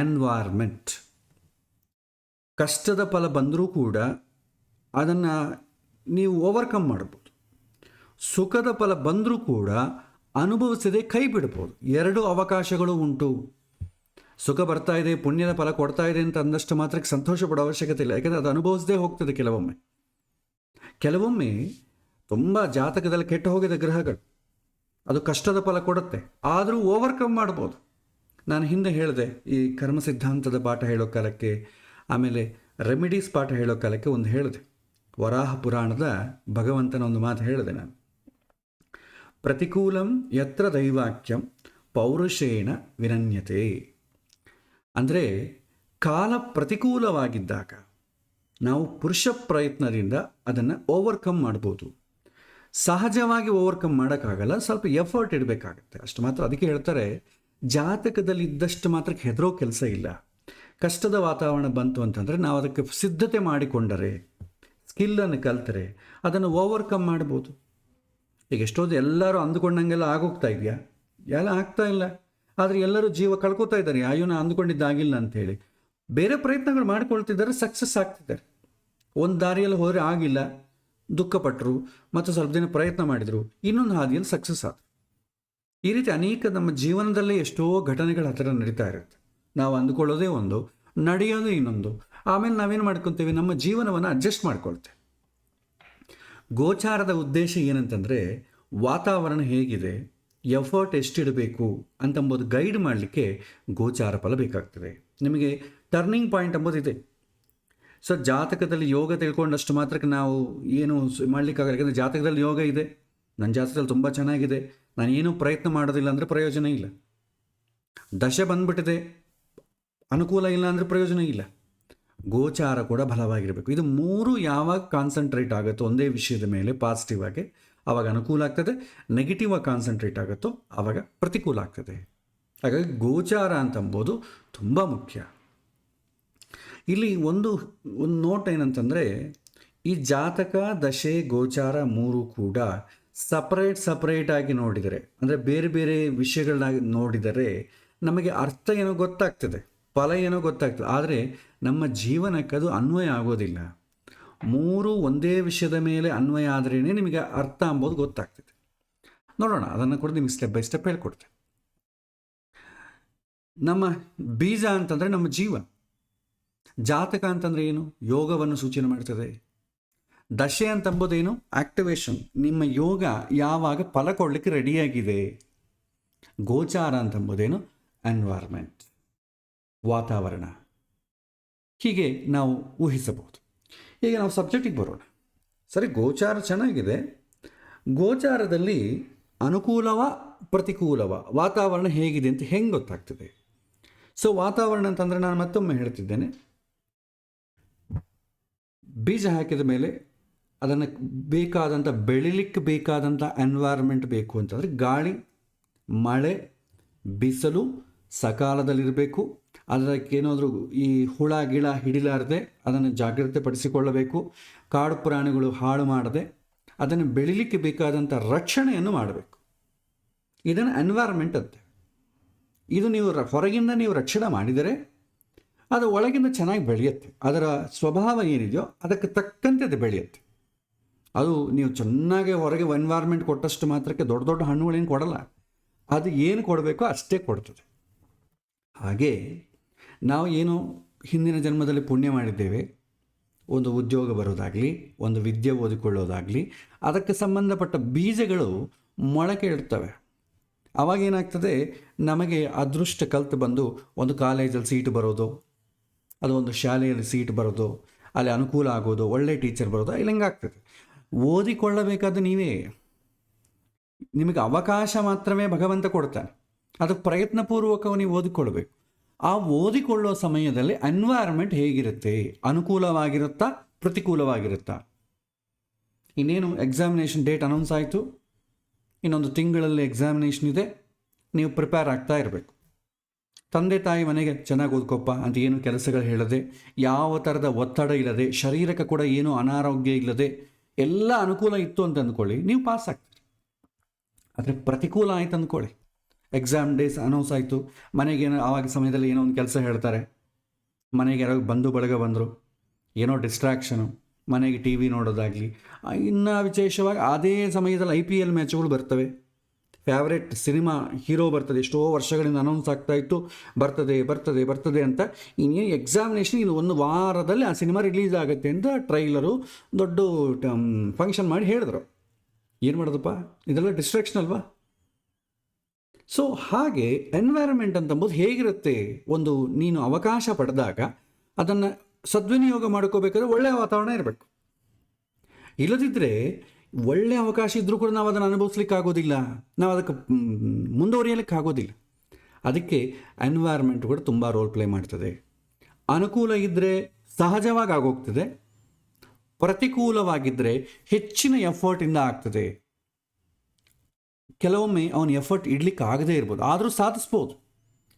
S1: ಎನ್ವೈರ್ಮೆಂಟ್. ಕಷ್ಟದ ಫಲ ಬಂದರೂ ಕೂಡ ಅದನ್ನು ನೀವು ಓವರ್ಕಮ್ ಮಾಡ್ಬೋದು. ಸುಖದ ಫಲ ಬಂದರೂ ಕೂಡ ಅನುಭವಿಸದೆ ಕೈ ಬಿಡ್ಬೋದು. ಎರಡು ಅವಕಾಶಗಳು ಉಂಟು. ಸುಖ ಬರ್ತಾ ಇದೆ, ಪುಣ್ಯದ ಫಲ ಕೊಡ್ತಾ ಇದೆ ಅಂತ ಅಂದಷ್ಟು ಮಾತ್ರಕ್ಕೆ ಸಂತೋಷ ಪಡೋ ಅವಶ್ಯಕತೆ ಇಲ್ಲ. ಯಾಕಂದರೆ ಅದು ಅನುಭವಿಸದೇ ಹೋಗ್ತದೆ. ಕೆಲವೊಮ್ಮೆ ತುಂಬ ಜಾತಕದಲ್ಲಿ ಕೆಟ್ಟು ಹೋಗಿದ ಗ್ರಹಗಳು ಅದು ಕಷ್ಟದ ಫಲ ಕೊಡುತ್ತೆ, ಆದರೂ ಓವರ್ಕಮ್ ಮಾಡ್ಬೋದು. ನಾನು ಹಿಂದೆ ಹೇಳಿದೆ, ಈ ಕರ್ಮ ಸಿದ್ಧಾಂತದ ಪಾಠ ಹೇಳೋ ಕಾಲಕ್ಕೆ, ಆಮೇಲೆ ರೆಮಿಡೀಸ್ ಪಾಠ ಹೇಳೋ ಕಾಲಕ್ಕೆ ಒಂದು ಹೇಳಿದೆ. ವರಾಹ ಪುರಾಣದ ಭಗವಂತನ ಒಂದು ಮಾತು ಹೇಳಿದೆ ನಾನು. ಪ್ರತಿಕೂಲಂ ಯತ್ರ ದೈವಾಕ್ಯಂ ಪೌರುಷೇಣ ವಿನನ್ಯತೆ. ಅಂದರೆ ಕಾಲ ಪ್ರತಿಕೂಲವಾಗಿದ್ದಾಗ ನಾವು ಪುರುಷ ಪ್ರಯತ್ನದಿಂದ ಅದನ್ನು ಓವರ್ಕಮ್ ಮಾಡ್ಬೋದು. ಸಹಜವಾಗಿ ಓವರ್ಕಮ್ ಮಾಡೋಕ್ಕಾಗಲ್ಲ, ಸ್ವಲ್ಪ ಎಫರ್ಟ್ ಇಡಬೇಕಾಗತ್ತೆ ಅಷ್ಟು ಮಾತ್ರ. ಅದಕ್ಕೆ ಹೇಳ್ತಾರೆ, ಜಾತಕದಲ್ಲಿ ಇದ್ದಷ್ಟು ಮಾತ್ರಕ್ಕೆ ಹೆದರೋ ಕೆಲಸ ಇಲ್ಲ. ಕಷ್ಟದ ವಾತಾವರಣ ಬಂತು ಅಂತಂದರೆ ನಾವು ಅದಕ್ಕೆ ಸಿದ್ಧತೆ ಮಾಡಿಕೊಂಡರೆ, ಸ್ಕಿಲ್ಲನ್ನು ಕಲ್ತರೆ ಅದನ್ನು ಓವರ್ಕಮ್ ಮಾಡ್ಬೋದು. ಈಗ ಎಷ್ಟೊಂದು ಎಲ್ಲರೂ ಅಂದುಕೊಂಡಂಗೆಲ್ಲ ಆಗೋಗ್ತಾ ಇದೆಯಾ? ಎಲ್ಲ ಆಗ್ತಾ ಇಲ್ಲ. ಆದರೆ ಎಲ್ಲರೂ ಜೀವ ಕಳ್ಕೊತಾ ಇದ್ದಾರೆ, ಅಯ್ಯೋ ನಾನು ಅಂದುಕೊಂಡಿದ್ದಾಗಿಲ್ಲ ಅಂಥೇಳಿ. ಬೇರೆ ಪ್ರಯತ್ನಗಳು ಮಾಡಿಕೊಳ್ತಿದ್ದಾರೆ, ಸಕ್ಸಸ್ ಆಗ್ತಿದ್ದಾರೆ. ಒಂದು ದಾರಿಯಲ್ಲಿ ಹೋದರೆ ಆಗಿಲ್ಲ, ದುಃಖಪಟ್ಟರು, ಮತ್ತು ಸ್ವಲ್ಪ ದಿನ ಪ್ರಯತ್ನ ಮಾಡಿದರು, ಇನ್ನೊಂದು ಹಾದಿಯಲ್ಲಿ ಸಕ್ಸಸ್ ಆದರು. ಈ ರೀತಿ ಅನೇಕ ನಮ್ಮ ಜೀವನದಲ್ಲೇ ಎಷ್ಟೋ ಘಟನೆಗಳು ಆ ಥರ ನಡೀತಾ ಇರುತ್ತೆ. ನಾವು ಅಂದುಕೊಳ್ಳೋದೇ ಒಂದು, ನಡೆಯೋದೇ ಇನ್ನೊಂದು. ಆಮೇಲೆ ನಾವೇನು ಮಾಡ್ಕೊತೀವಿ, ನಮ್ಮ ಜೀವನವನ್ನು ಅಡ್ಜಸ್ಟ್ ಮಾಡ್ಕೊಳ್ತೇವೆ. ಗೋಚಾರದ ಉದ್ದೇಶ ಏನಂತಂದರೆ, ವಾತಾವರಣ ಹೇಗಿದೆ, ಎಫರ್ಟ್ ಎಷ್ಟಿಡಬೇಕು ಅಂತಂಬೋದು ಗೈಡ್ ಮಾಡಲಿಕ್ಕೆ ಗೋಚಾರ ಫಲ ಬೇಕಾಗ್ತದೆ. ನಿಮಗೆ ಟರ್ನಿಂಗ್ ಪಾಯಿಂಟ್ ಅಂಬೋದಿದೆ. ಸೊ ಜಾತಕದಲ್ಲಿ ಯೋಗ ತಿಳ್ಕೊಂಡಷ್ಟು ಮಾತ್ರಕ್ಕೆ ನಾವು ಏನು ಮಾಡಲಿಕ್ಕಾಗಲ್ಲ. ಯಾಕಂದರೆ ಜಾತಕದಲ್ಲಿ ಯೋಗ ಇದೆ, ನನ್ನ ಜಾತಕದಲ್ಲಿ ತುಂಬ ಚೆನ್ನಾಗಿದೆ, ನಾನು ಏನೂ ಪ್ರಯತ್ನ ಮಾಡೋದಿಲ್ಲ ಅಂದರೆ ಪ್ರಯೋಜನ ಇಲ್ಲ. ದಶೆ ಬಂದ್ಬಿಟ್ಟಿದೆ, ಅನುಕೂಲ ಇಲ್ಲ ಅಂದರೆ ಪ್ರಯೋಜನ ಇಲ್ಲ. ಗೋಚಾರ ಕೂಡ ಬಲವಾಗಿರಬೇಕು. ಇದು ಮೂರು ಯಾವಾಗ ಕಾನ್ಸಂಟ್ರೇಟ್ ಆಗುತ್ತೋ ಒಂದೇ ವಿಷಯದ ಮೇಲೆ ಪಾಸಿಟಿವ್ ಆಗಿ, ಆವಾಗ ಅನುಕೂಲ ಆಗ್ತದೆ. ನೆಗೆಟಿವ್ ಆಗಿ ಕಾನ್ಸಂಟ್ರೇಟ್ ಆಗುತ್ತೋ ಆವಾಗ ಪ್ರತಿಕೂಲ ಆಗ್ತದೆ. ಹಾಗಾಗಿ ಗೋಚಾರ ಅಂತಂಬೋದು ತುಂಬ ಮುಖ್ಯ. ಇಲ್ಲಿ ಒಂದು ನೋಟ್ ಏನಂತಂದರೆ, ಈ ಜಾತಕ, ದಶೆ, ಗೋಚಾರ ಮೂರು ಕೂಡ ಸಪ್ರೇಟಾಗಿ ನೋಡಿದರೆ, ಅಂದರೆ ಬೇರೆ ಬೇರೆ ವಿಷಯಗಳನ್ನ ನೋಡಿದರೆ ನಮಗೆ ಅರ್ಥ ಏನೋ ಗೊತ್ತಾಗ್ತದೆ, ಫಲ ಏನೋ ಗೊತ್ತಾಗ್ತದೆ. ಆದರೆ ನಮ್ಮ ಜೀವನಕ್ಕೆ ಅದು ಅನ್ವಯ ಆಗೋದಿಲ್ಲ. ಮೂರು ಒಂದೇ ವಿಷಯದ ಮೇಲೆ ಅನ್ವಯ ಆದ್ರೇ ನಿಮಗೆ ಅರ್ಥ ಅಂಬೋದು ಗೊತ್ತಾಗ್ತದೆ. ನೋಡೋಣ, ಅದನ್ನು ಕೂಡ ನಿಮಗೆ ಸ್ಟೆಪ್ ಬೈ ಸ್ಟೆಪ್ ಹೇಳ್ಕೊಡ್ತೇನೆ. ನಮ್ಮ ಬೀಜ ಅಂತಂದರೆ ನಮ್ಮ ಜೀವ. ಜಾತಕ ಅಂತಂದರೆ ಏನು? ಯೋಗವನ್ನು ಸೂಚನೆ ಮಾಡ್ತದೆ. ದಶೆ ಅಂತಂಬೋದೇನು? ಆಕ್ಟಿವೇಶನ್, ನಿಮ್ಮ ಯೋಗ ಯಾವಾಗ ಫಲ ಕೊಡಲಿಕ್ಕೆ ರೆಡಿಯಾಗಿದೆ. ಗೋಚಾರ ಅಂತಂಬೋದೇನು? ಎನ್ವೈರ್ಮೆಂಟ್, ವಾತಾವರಣ. ಹೀಗೆ ನಾವು ಊಹಿಸಬಹುದು. ಈಗ ನಾವು ಸಬ್ಜೆಕ್ಟಿಗೆ ಬರೋಣ. ಸರಿ, ಗೋಚಾರ ಚೆನ್ನಾಗಿದೆ. ಗೋಚಾರದಲ್ಲಿ ಅನುಕೂಲವ ಪ್ರತಿಕೂಲವ, ವಾತಾವರಣ ಹೇಗಿದೆ ಅಂತ ಹೆಂಗೆ ಗೊತ್ತಾಗ್ತದೆ? ಸೊ ವಾತಾವರಣ ಅಂತಂದರೆ ನಾನು ಮತ್ತೊಮ್ಮೆ ಹೇಳ್ತಿದ್ದೇನೆ, ಬೀಜ ಹಾಕಿದ ಮೇಲೆ ಅದನ್ನು ಬೇಕಾದಂಥ ಬೆಳಿಲಿಕ್ಕೆ ಬೇಕಾದಂಥ ಎನ್ವೈರ್ಮೆಂಟ್ ಬೇಕು ಅಂತಂದರೆ ಗಾಳಿ, ಮಳೆ, ಬಿಸಿಲು ಸಕಾಲದಲ್ಲಿರಬೇಕು. ಅದಕ್ಕೇನಾದರೂ ಈ ಹುಳ ಗಿಳ ಹಿಡಿಲಾರದೆ ಅದನ್ನು ಜಾಗ್ರತೆ ಪಡಿಸಿಕೊಳ್ಳಬೇಕು. ಕಾಡು ಪ್ರಾಣಿಗಳು ಹಾಳು ಮಾಡದೆ ಅದನ್ನು ಬೆಳಿಲಿಕ್ಕೆ ಬೇಕಾದಂಥ ರಕ್ಷಣೆಯನ್ನು ಮಾಡಬೇಕು. ಇದನ್ನು ಎನ್ವೈರ್ಮೆಂಟ್ ಅಂತೆ. ಇದು ನೀವು ಹೊರಗಿಂದ ನೀವು ರಕ್ಷಣೆ ಮಾಡಿದರೆ ಅದು ಒಳಗಿಂದ ಚೆನ್ನಾಗಿ ಬೆಳೆಯುತ್ತೆ. ಅದರ ಸ್ವಭಾವ ಏನಿದೆಯೋ ಅದಕ್ಕೆ ತಕ್ಕಂತೆ ಅದು ಬೆಳೆಯುತ್ತೆ. ಅದು ನೀವು ಚೆನ್ನಾಗಿ ಹೊರಗೆ ಎನ್ವೈರ್ಮೆಂಟ್ ಕೊಟ್ಟಷ್ಟು ಮಾತ್ರಕ್ಕೆ ದೊಡ್ಡ ದೊಡ್ಡ ಹಣ್ಣುಗಳೇನು ಕೊಡಲ್ಲ. ಅದು ಏನು ಕೊಡಬೇಕೋ ಅಷ್ಟೇ ಕೊಡ್ತದೆ. ಹಾಗೆ ನಾವು ಏನು ಹಿಂದಿನ ಜನ್ಮದಲ್ಲಿ ಪುಣ್ಯ ಮಾಡಿದ್ದೇವೆ, ಒಂದು ಉದ್ಯೋಗ ಬರೋದಾಗಲಿ, ಒಂದು ವಿದ್ಯೆ ಓದಿಕೊಳ್ಳೋದಾಗಲಿ, ಅದಕ್ಕೆ ಸಂಬಂಧಪಟ್ಟ ಬೀಜಗಳು ಮೊಳಕೆ ಇಡ್ತವೆ. ಅವಾಗೇನಾಗ್ತದೆ, ನಮಗೆ ಅದೃಷ್ಟ ಕಲ್ತು ಬಂದು ಒಂದು ಕಾಲೇಜಲ್ಲಿ ಸೀಟ್ ಬರೋದು, ಅದು ಒಂದು ಶಾಲೆಯಲ್ಲಿ ಸೀಟ್ ಬರೋದು, ಅಲ್ಲಿ ಅನುಕೂಲ ಆಗೋದು, ಒಳ್ಳೆ ಟೀಚರ್ ಬರೋದು, ಇಲ್ಲಿ ಹೆಂಗಾಗ್ತದೆ. ಓದಿಕೊಳ್ಳಬೇಕಾದ ನೀವೇ, ನಿಮಗೆ ಅವಕಾಶ ಮಾತ್ರವೇ ಭಗವಂತ ಕೊಡ್ತಾನೆ. ಅದಕ್ಕೆ ಪ್ರಯತ್ನಪೂರ್ವಕ ನೀವು ಓದಿಕೊಳ್ಬೇಕು. ಆ ಓದಿಕೊಳ್ಳೋ ಸಮಯದಲ್ಲಿ ಎನ್ವೈರ್ಮೆಂಟ್ ಹೇಗಿರುತ್ತೆ? ಅನುಕೂಲವಾಗಿರುತ್ತಾ ಪ್ರತಿಕೂಲವಾಗಿರುತ್ತಾ? ಇನ್ನೇನು ಎಕ್ಸಾಮಿನೇಷನ್ ಡೇಟ್ ಅನೌನ್ಸ್ ಆಯಿತು, ಇನ್ನೊಂದು ತಿಂಗಳಲ್ಲಿ ಎಕ್ಸಾಮಿನೇಷನ್ ಇದೆ, ನೀವು ಪ್ರಿಪೇರ್ ಆಗ್ತಾ ಇರಬೇಕು. ತಂದೆ ತಾಯಿ ಮನೆಗೆ ಚೆನ್ನಾಗಿ ಓದ್ಕೊಪ್ಪ ಅಂತ ಏನು ಕೆಲಸಗಳು ಹೇಳದೆ, ಯಾವ ಥರದ ಒತ್ತಡ ಇಲ್ಲದೆ, ಶರೀರಕ್ಕೆ ಕೂಡ ಏನೂ ಅನಾರೋಗ್ಯ ಇಲ್ಲದೆ ಎಲ್ಲ ಅನುಕೂಲ ಇತ್ತು ಅಂತ ಅಂದ್ಕೊಳ್ಳಿ, ನೀವು ಪಾಸ್ ಆಗ್ತೀರಿ. ಆದರೆ ಪ್ರತಿಕೂಲ ಆಯ್ತು ಅಂದ್ಕೊಳ್ಳಿ, ಎಕ್ಸಾಮ್ ಡೇಸ್ ಅನೌನ್ಸ್ ಆಯಿತು, ಮನೆಗೇನೋ ಆವಾಗ ಸಮಯದಲ್ಲಿ ಏನೋ ಒಂದು ಕೆಲಸ ಹೇಳ್ತಾರೆ, ಮನೆಗೆ ಯಾರೋ ಬಂಧು ಬಳಗ ಬಂದರು, ಏನೋ ಡಿಸ್ಟ್ರಾಕ್ಷನು, ಮನೆಗೆ ಟಿ ವಿ ನೋಡೋದಾಗಲಿ, ಇನ್ನು ವಿಶೇಷವಾಗಿ ಅದೇ ಸಮಯದಲ್ಲಿ IPL ಮ್ಯಾಚ್ಗಳು ಬರ್ತವೆ, ಫೇವ್ರೆಟ್ ಸಿನಿಮಾ ಹೀರೋ ಬರ್ತದೆ, ಎಷ್ಟೋ ವರ್ಷಗಳಿಂದ ಅನೌನ್ಸ್ ಆಗ್ತಾಯಿತ್ತು, ಬರ್ತದೆ ಅಂತ. ಇನ್ನೇನು ಎಕ್ಸಾಮಿನೇಷನ್ ಇನ್ನು ಒಂದು ವಾರದಲ್ಲಿ ಆ ಸಿನಿಮಾ ರಿಲೀಸ್ ಆಗುತ್ತೆ ಅಂತ ಟ್ರೈಲರು ದೊಡ್ಡ ಫಂಕ್ಷನ್ ಮಾಡಿ ಹೇಳಿದ್ರು. ಏನು ಮಾಡೋದಪ್ಪ, ಇದೆಲ್ಲ ಡಿಸ್ಟ್ರಾಕ್ಷನ್ ಅಲ್ವಾ? ಸೊ ಹಾಗೆ ಎನ್ವೈರನ್ಮೆಂಟ್ ಅಂತಂಬೋದು ಹೇಗಿರುತ್ತೆ? ಒಂದು ನೀನು ಅವಕಾಶ ಪಡೆದಾಗ ಅದನ್ನು ಸದ್ವಿನಿಯೋಗ ಮಾಡ್ಕೋಬೇಕಾದ್ರೆ ಒಳ್ಳೆಯ ವಾತಾವರಣ ಇರಬೇಕು. ಇಲ್ಲದಿದ್ದರೆ ಒಳ್ಳೆಯ ಅವಕಾಶ ಇದ್ದರೂ ಕೂಡ ನಾವು ಅದನ್ನು ಅನುಭವಿಸ್ಲಿಕ್ಕೆ ಆಗೋದಿಲ್ಲ, ನಾವು ಅದಕ್ಕೆ ಮುಂದುವರಿಯಲಿಕ್ಕೆ ಆಗೋದಿಲ್ಲ. ಅದಕ್ಕೆ ಎನ್ವೈರ್ಮೆಂಟ್ ಕೂಡ ತುಂಬ ರೋಲ್ ಪ್ಲೇ ಮಾಡ್ತದೆ. ಅನುಕೂಲ ಇದ್ದರೆ ಸಹಜವಾಗಿ ಆಗೋಗ್ತದೆ, ಪ್ರತಿಕೂಲವಾಗಿದ್ದರೆ ಹೆಚ್ಚಿನ ಎಫರ್ಟಿಂದ ಆಗ್ತದೆ. ಕೆಲವೊಮ್ಮೆ ಅವನು ಎಫರ್ಟ್ ಇಡ್ಲಿಕ್ಕೆ ಆಗದೇ ಇರ್ಬೋದು, ಆದರೂ ಸಾಧಿಸ್ಬೋದು.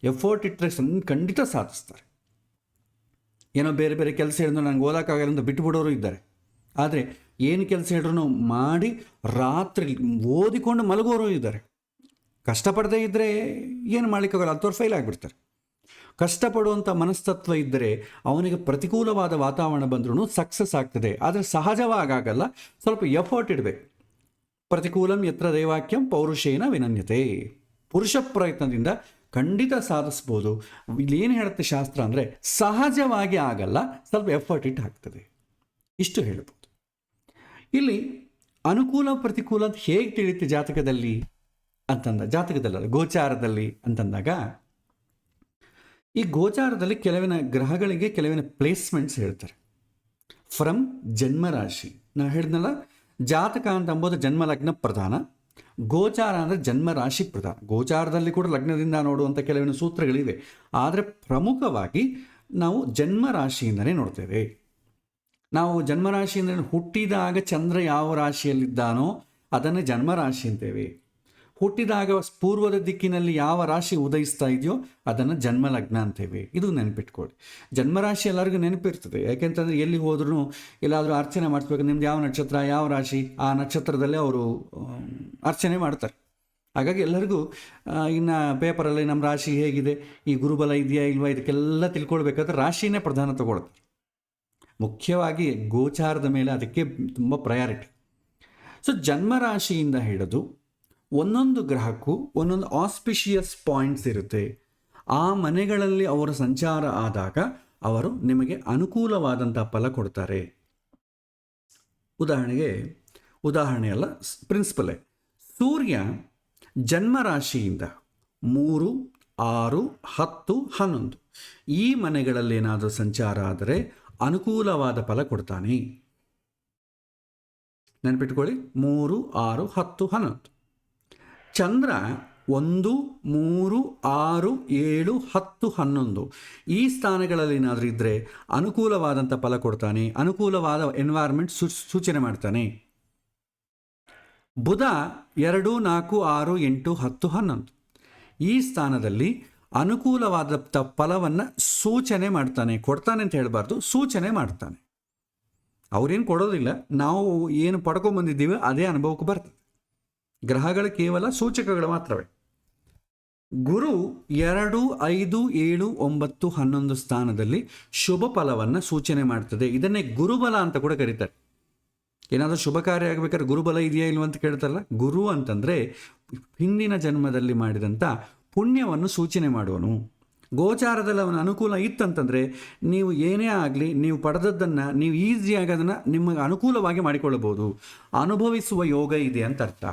S1: ಎಫರ್ಟ್ ಇಟ್ಟರೆ ಖಂಡಿತ ಸಾಧಿಸ್ತಾರೆ. ಏನೋ ಬೇರೆ ಬೇರೆ ಕೆಲಸ ಹೇಳಿದ್ರು ನನಗೆ ಓದೋಕ್ಕಾಗಲ್ಲ ಅಂತ ಬಿಟ್ಟುಬಿಡೋರು ಇದ್ದಾರೆ. ಆದರೆ ಏನು ಕೆಲಸ ಹೇಳಿದ್ರು ಮಾಡಿ ರಾತ್ರಿ ಓದಿಕೊಂಡು ಮಲಗೋರು ಇದ್ದಾರೆ. ಕಷ್ಟಪಡದೇ ಇದ್ದರೆ ಏನು ಮಾಡಲಿಕ್ಕಾಗಲ್ಲ, ಅಂಥವ್ರು ಫೇಲ್ ಆಗಿಬಿಡ್ತಾರೆ. ಕಷ್ಟಪಡುವಂಥ ಮನಸ್ತತ್ವ ಇದ್ದರೆ ಅವನಿಗೆ ಪ್ರತಿಕೂಲವಾದ ವಾತಾವರಣ ಬಂದ್ರೂ ಸಕ್ಸಸ್ ಆಗ್ತದೆ. ಆದರೆ ಸಹಜವಾಗಲ್ಲ, ಸ್ವಲ್ಪ ಎಫರ್ಟ್ ಇಡಬೇಕು. ಪ್ರತಿಕೂಲಂ ಯತ್ರ ದೈವಾಕ್ಯಂ ಪೌರುಷೇನ ವಿನನ್ಯತೆ. ಪುರುಷ ಪ್ರಯತ್ನದಿಂದ ಖಂಡಿತ ಸಾಧಿಸ್ಬೋದು. ಇಲ್ಲಿ ಏನು ಹೇಳುತ್ತೆ ಶಾಸ್ತ್ರ ಅಂದರೆ ಸಹಜವಾಗಿ ಆಗಲ್ಲ, ಸ್ವಲ್ಪ ಎಫರ್ಟ್ ಇಟ್ಟು ಆಗ್ತದೆ. ಇಷ್ಟು ಹೇಳ್ಬೋದು. ಇಲ್ಲಿ ಅನುಕೂಲ ಪ್ರತಿಕೂಲ ಅಂತ ಹೇಗೆ ತಿಳಿಯುತ್ತೆ ಜಾತಕದಲ್ಲಿ ಜಾತಕದಲ್ಲ, ಗೋಚಾರದಲ್ಲಿ ಅಂತಂದಾಗ, ಈ ಗೋಚಾರದಲ್ಲಿ ಕೆಲವಿನ ಗ್ರಹಗಳಿಗೆ ಕೆಲವಿನ ಪ್ಲೇಸ್ಮೆಂಟ್ಸ್ ಹೇಳ್ತಾರೆ. ಫ್ರಮ್ ಜನ್ಮರಾಶಿ. ನಾ ಹೇಳಿದ್ನಲ್ಲ, ಜಾತಕ ಅಂತ ಅಂಬೋದು ಜನ್ಮ ಲಗ್ನ ಪ್ರಧಾನ, ಗೋಚಾರ ಅಂದರೆ ಜನ್ಮರಾಶಿ ಪ್ರಧಾನ. ಗೋಚಾರದಲ್ಲಿ ಕೂಡ ಲಗ್ನದಿಂದ ನೋಡುವಂಥ ಕೆಲವೊಂದು ಸೂತ್ರಗಳಿವೆ, ಆದರೆ ಪ್ರಮುಖವಾಗಿ ನಾವು ಜನ್ಮರಾಶಿಯಿಂದಲೇ ನೋಡ್ತೇವೆ. ನಾವು ಜನ್ಮರಾಶಿ ಅಂದರೆ ಹುಟ್ಟಿದಾಗ ಚಂದ್ರ ಯಾವ ರಾಶಿಯಲ್ಲಿದ್ದಾನೋ ಅದನ್ನು ಜನ್ಮರಾಶಿ ಅಂತೇವೆ. ಹುಟ್ಟಿದಾಗ ಪೂರ್ವದ ದಿಕ್ಕಿನಲ್ಲಿ ಯಾವ ರಾಶಿ ಉದಯಿಸ್ತಾ ಇದೆಯೋ ಅದನ್ನು ಜನ್ಮಲಗ್ನ ಅಂತೇವೆ. ಇದು ನೆನಪಿಟ್ಕೊಳ್ಳಿ. ಜನ್ಮರಾಶಿ ಎಲ್ಲರಿಗೂ ನೆನಪಿರ್ತದೆ, ಯಾಕೆಂತಂದರೆ ಎಲ್ಲಿ ಹೋದ್ರೂ ಎಲ್ಲಾದರೂ ಅರ್ಚನೆ ಮಾಡಿಸ್ಬೇಕು, ನಿಮ್ದು ಯಾವ ನಕ್ಷತ್ರ ಯಾವ ರಾಶಿ ಆ ನಕ್ಷತ್ರದಲ್ಲೇ ಅವರು ಅರ್ಚನೆ ಮಾಡ್ತಾರೆ. ಹಾಗಾಗಿ ಎಲ್ಲರಿಗೂ ಇನ್ನು ಪೇಪರಲ್ಲಿ ನಮ್ಮ ರಾಶಿ ಹೇಗಿದೆ, ಈ ಗುರುಬಲ ಇದೆಯಾ ಇಲ್ವಾ, ಇದಕ್ಕೆಲ್ಲ ತಿಳ್ಕೊಳ್ಬೇಕಾದ್ರೆ ರಾಶಿನೇ ಪ್ರಧಾನ ತಗೊಳ್ತಾರೆ. ಮುಖ್ಯವಾಗಿ ಗೋಚಾರದ ಮೇಲೆ ಅದಕ್ಕೆ ತುಂಬ ಪ್ರಯಾರಿಟಿ. ಸೊ ಜನ್ಮರಾಶಿಯಿಂದ ಹಿಡಿದು ಒಂದೊಂದು ಗ್ರಹಕ್ಕೂ ಒಂದೊಂದು ಆಸ್ಪಿಷಿಯಸ್ ಪಾಯಿಂಟ್ಸ್ ಇರುತ್ತೆ. ಆ ಮನೆಗಳಲ್ಲಿ ಅವರ ಸಂಚಾರ ಆದಾಗ ಅವರು ನಿಮಗೆ ಅನುಕೂಲವಾದಂಥ ಫಲ ಕೊಡ್ತಾರೆ. ಉದಾಹರಣೆ ಅಲ್ಲ, ಪ್ರಿನ್ಸಿಪಲೇ. ಸೂರ್ಯ ಜನ್ಮರಾಶಿಯಿಂದ 3, 6, 10, 11 ಈ ಮನೆಗಳಲ್ಲಿ ಏನಾದರೂ ಸಂಚಾರ ಆದರೆ ಅನುಕೂಲವಾದ ಫಲ ಕೊಡ್ತಾನೆ. ನೆನಪಿಟ್ಕೊಳ್ಳಿ, 3, 6, 10, 11. ಚಂದ್ರ 1, 3, 6, 7, 10, 11 ಈ ಸ್ಥಾನಗಳಲ್ಲಿ ಏನಾದರೂ ಇದ್ದರೆ ಅನುಕೂಲವಾದಂಥ ಫಲ ಕೊಡ್ತಾನೆ, ಅನುಕೂಲವಾದ ಎನ್ವೈರ್ಮೆಂಟ್ ಸೂಚನೆ ಮಾಡ್ತಾನೆ. ಬುಧ 2, 4, 6, 8, 10, 11 ಈ ಸ್ಥಾನದಲ್ಲಿ ಅನುಕೂಲವಾದ ಫಲವನ್ನು ಸೂಚನೆ ಮಾಡ್ತಾನೆ. ಕೊಡ್ತಾನೆ ಅಂತ ಹೇಳಬಾರ್ದು, ಸೂಚನೆ ಮಾಡ್ತಾನೆ. ಅವ್ರೇನು ಕೊಡೋದಿಲ್ಲ, ನಾವು ಏನು ಪಡ್ಕೊಂಬಂದಿದ್ದೀವಿ ಅದೇ ಅನುಭವಕ್ಕೆ ಬರ್ತದೆ. ಗ್ರಹಗಳು ಕೇವಲ ಸೂಚಕಗಳು ಮಾತ್ರವೇ. ಗುರು 2, 5, 7, 9, 11 ಸ್ಥಾನದಲ್ಲಿ ಶುಭ ಫಲವನ್ನು ಸೂಚನೆ ಮಾಡ್ತದೆ. ಇದನ್ನೇ ಗುರುಬಲ ಅಂತ ಕೂಡ ಕರೀತಾರೆ. ಏನಾದರೂ ಶುಭ ಕಾರ್ಯ ಆಗಬೇಕಾದ್ರೆ ಗುರುಬಲ ಇದೆಯಾ ಇಲ್ವ ಅಂತ ಕೇಳ್ತಾರಲ್ಲ, ಗುರು ಅಂತಂದರೆ ಹಿಂದಿನ ಜನ್ಮದಲ್ಲಿ ಮಾಡಿದಂಥ ಪುಣ್ಯವನ್ನು ಸೂಚನೆ ಮಾಡುವನು. ಗೋಚಾರದಲ್ಲಿ ಅವನ ಅನುಕೂಲ ಇತ್ತಂತಂದರೆ ನೀವು ಏನೇ ಆಗಲಿ ನೀವು ಪಡೆದದ್ದನ್ನು ನೀವು ಈಸಿಯಾಗಿ ಅದನ್ನು ನಿಮಗೆ ಅನುಕೂಲವಾಗಿ ಮಾಡಿಕೊಳ್ಳಬಹುದು. ಅನುಭವಿಸುವ ಯೋಗ ಇದೆ ಅಂತ ಅರ್ಥ.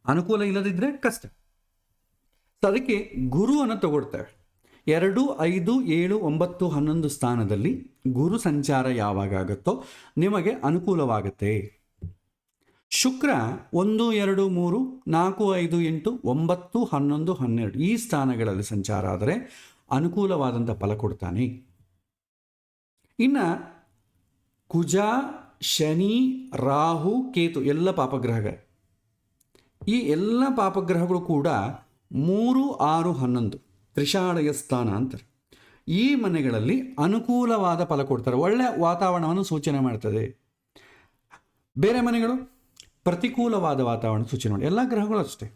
S1: ಅನುಕೂಲ ಇಲ್ಲದಿದ್ದರೆ ಕಷ್ಟ. ಅದಕ್ಕೆ ಗುರುವನ್ನು ತಗೊಳ್ತೇವೆ. 2, 5, 7, 9, 11 ಸ್ಥಾನದಲ್ಲಿ ಗುರು ಸಂಚಾರ ಯಾವಾಗ ಆಗುತ್ತೋ ನಿಮಗೆ ಅನುಕೂಲವಾಗುತ್ತೆ. ಶುಕ್ರ 1, 2, 3, 4, 5, 8, 9, 11, 12 ಈ ಸ್ಥಾನಗಳಲ್ಲಿ ಸಂಚಾರ ಆದರೆ ಅನುಕೂಲವಾದಂಥ ಫಲ ಕೊಡ್ತಾನೆ. ಇನ್ನು ಕುಜ, ಶನಿ, ರಾಹು, ಕೇತು ಎಲ್ಲ ಪಾಪಗ್ರಹಗಳು. ಈ ಎಲ್ಲ ಪಾಪಗ್ರಹಗಳು ಕೂಡ 3, 6, 11 ತ್ರಿಷಾಳಯ ಸ್ಥಾನ ಅಂತಾರೆ. ಈ ಮನೆಗಳಲ್ಲಿ ಅನುಕೂಲವಾದ ಫಲ ಕೊಡ್ತಾರೆ, ಒಳ್ಳೆಯ ವಾತಾವರಣವನ್ನು ಸೂಚನೆ ಮಾಡ್ತದೆ. ಬೇರೆ ಮನೆಗಳು ಪ್ರತಿಕೂಲವಾದ ವಾತಾವರಣ ಸೂಚನೆ ಮಾಡಿ. ಎಲ್ಲ ಗ್ರಹಗಳು ಅಷ್ಟೇ,